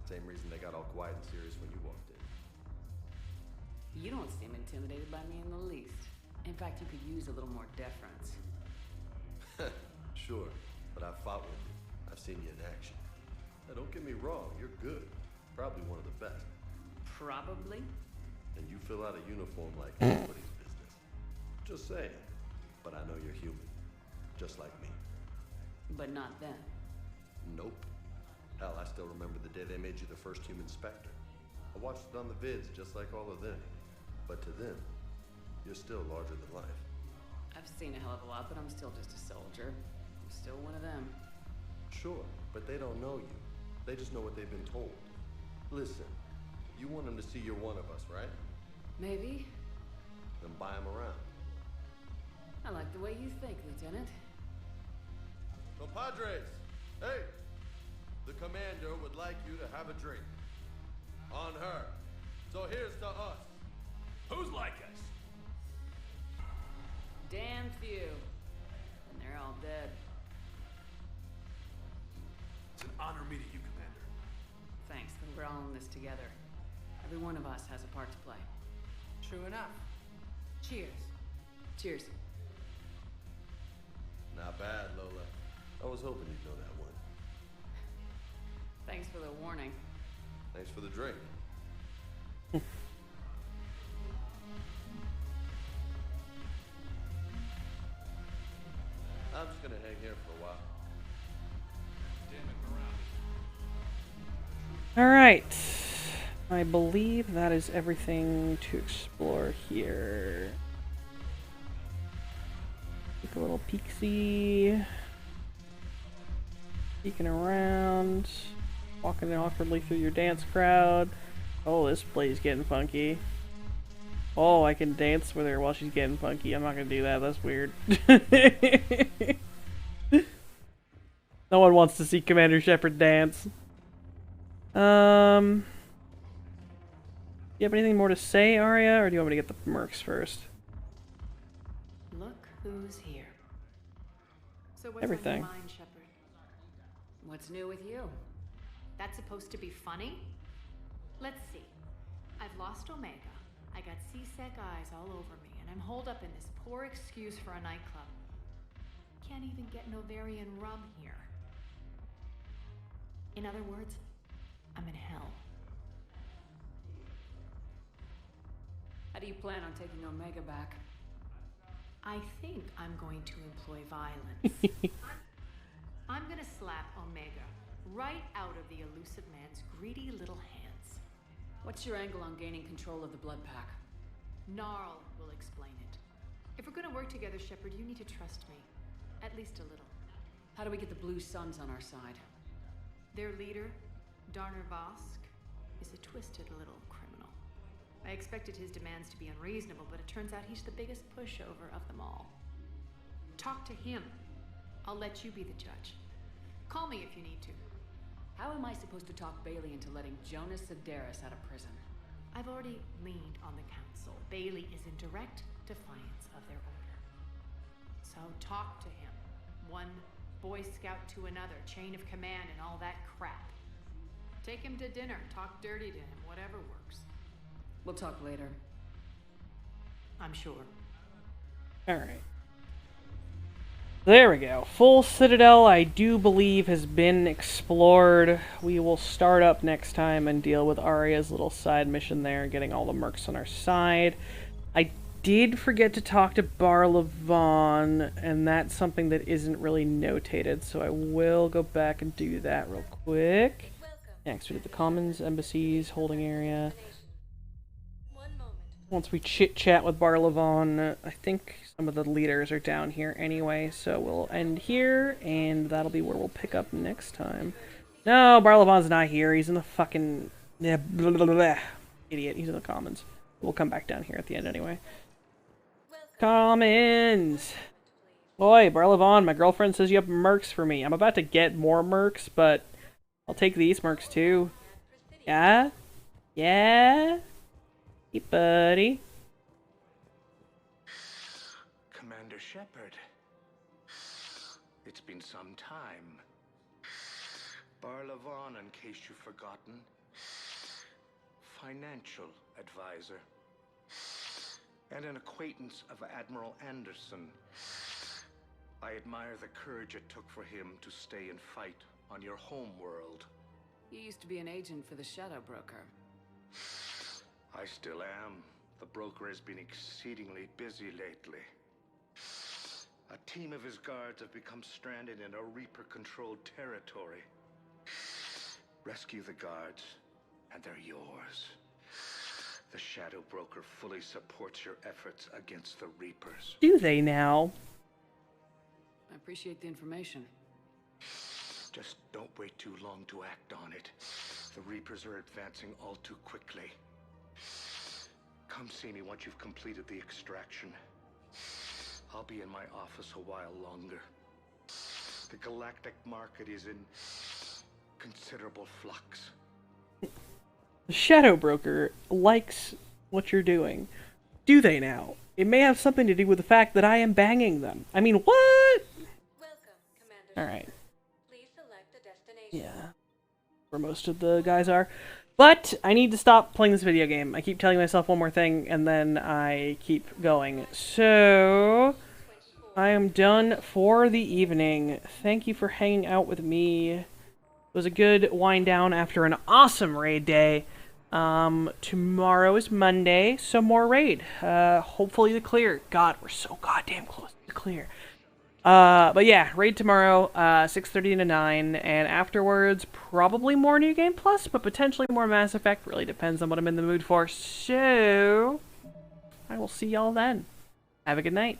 Same reason they got all quiet and serious when you walked in. You don't seem intimidated by me in the least. In fact, you could use a little more deference. Sure, but I've fought with you. I've seen you in action. Now, don't get me wrong, you're good. Probably one of the best. Probably? And you fill out a uniform like anybody's business. Just saying. But I know you're human. Just like me. But not them. Nope. Hell, I still remember the day they made you the first human Spectre. I watched it on the vids, just like all of them. But to them, you're still larger than life. I've seen a hell of a lot, but I'm still just a soldier. I'm still one of them. Sure, but they don't know you. They just know what they've been told. Listen, you want them to see you're one of us, right? Maybe. Then buy them around. I like the way you think, Lieutenant. Compadres, hey! The commander would like you to have a drink. On her. So here's to us. Who's like us? Damn few. And they're all dead. It's an honor all in this together. Every one of us has a part to play. True enough. Cheers. Cheers. Not bad, Lola. I was hoping you'd know that one. Thanks for the warning. Thanks for the drink. I'm just gonna hang here for a while. Alright. I believe that is everything to explore here. Take a little peek-see. Peeking around. Walking awkwardly through your dance crowd. Oh, this play's getting funky. Oh, I can dance with her while she's getting funky. I'm not gonna do that. That's weird. No one wants to see Commander Shepard dance. You have anything more to say, Arya, or do you want me to get the mercs first? Look who's here. So what's Everything. on your mind, Shepard? What's new with you? That's supposed to be funny? Let's see. I've lost Omega. I got C-Sec eyes all over me, and I'm holed up in this poor excuse for a nightclub. Can't even get Novarian rum here. In other words, I'm in hell. How do you plan on taking Omega back? I think I'm going to employ violence. I'm gonna slap Omega right out of the elusive man's greedy little hands. What's your angle on gaining control of the blood pack? Gnarl will explain it. If we're gonna work together, Shepard, you need to trust me. At least a little. How do we get the Blue Suns on our side? Their leader, Darner Vosk, is a twisted little criminal. I expected his demands to be unreasonable, but it turns out he's the biggest pushover of them all. Talk to him. I'll let you be the judge. Call me if you need to. How am I supposed to talk Bailey into letting Jonas Sedaris out of prison? I've already leaned on the council. Bailey is in direct defiance of their order. So talk to him. One Boy Scout to another, chain of command and all that crap. Take him to dinner, talk dirty to him, whatever works. We'll talk later. I'm sure. Alright. There we go. Full Citadel, I do believe, has been explored. We will start up next time and deal with Arya's little side mission there, getting all the mercs on our side. I did forget to talk to Barlavon, and that's something that isn't really notated, so I will go back and do that real quick. Next, we did the Commons, Embassies, Holding Area. Once we chit-chat with Barlavon, I think some of the leaders are down here anyway, so we'll end here, and that'll be where we'll pick up next time. No, Barlavon's not here. He's in the fucking... Blah, blah, blah, blah. Idiot. He's in the Commons. We'll come back down here at the end anyway. Commons! Boy, Barlavon, my girlfriend says you have mercs for me. I'm about to get more mercs, but I'll take these mercs too. Yeah? Yeah? Hey, buddy. Commander Shepard. It's been some time. Barlavon, in case you've forgotten. Financial advisor. And an acquaintance of Admiral Anderson. I admire the courage it took for him to stay and fight on your home world. You used to be an agent for the Shadow Broker. I still am. The broker has been exceedingly busy lately. A team of his guards have become stranded in a Reaper-controlled territory. Rescue the guards, and they're yours. The Shadow Broker fully supports your efforts against the Reapers. Do they now? I appreciate the information. Just don't wait too long to act on it. The Reapers are advancing all too quickly. Come see me once you've completed the extraction. I'll be in my office a while longer. The galactic market is in considerable flux. The Shadow Broker likes what you're doing. Do they now? It may have something to do with the fact that I am banging them. I mean, what? Alright. Please select a destination. Yeah. Where most of the guys are. But I need to stop playing this video game. I keep telling myself one more thing, and then I keep going. So, I am done for the evening. Thank you for hanging out with me. It was a good wind down after an awesome raid day. Tomorrow is Monday, so more raid. Hopefully the clear. God, we're so goddamn close to the clear. But yeah, raid tomorrow, 6:30 to 9, and afterwards, probably more New Game Plus, but potentially more Mass Effect. Really depends on what I'm in the mood for. So, I will see y'all then. Have a good night.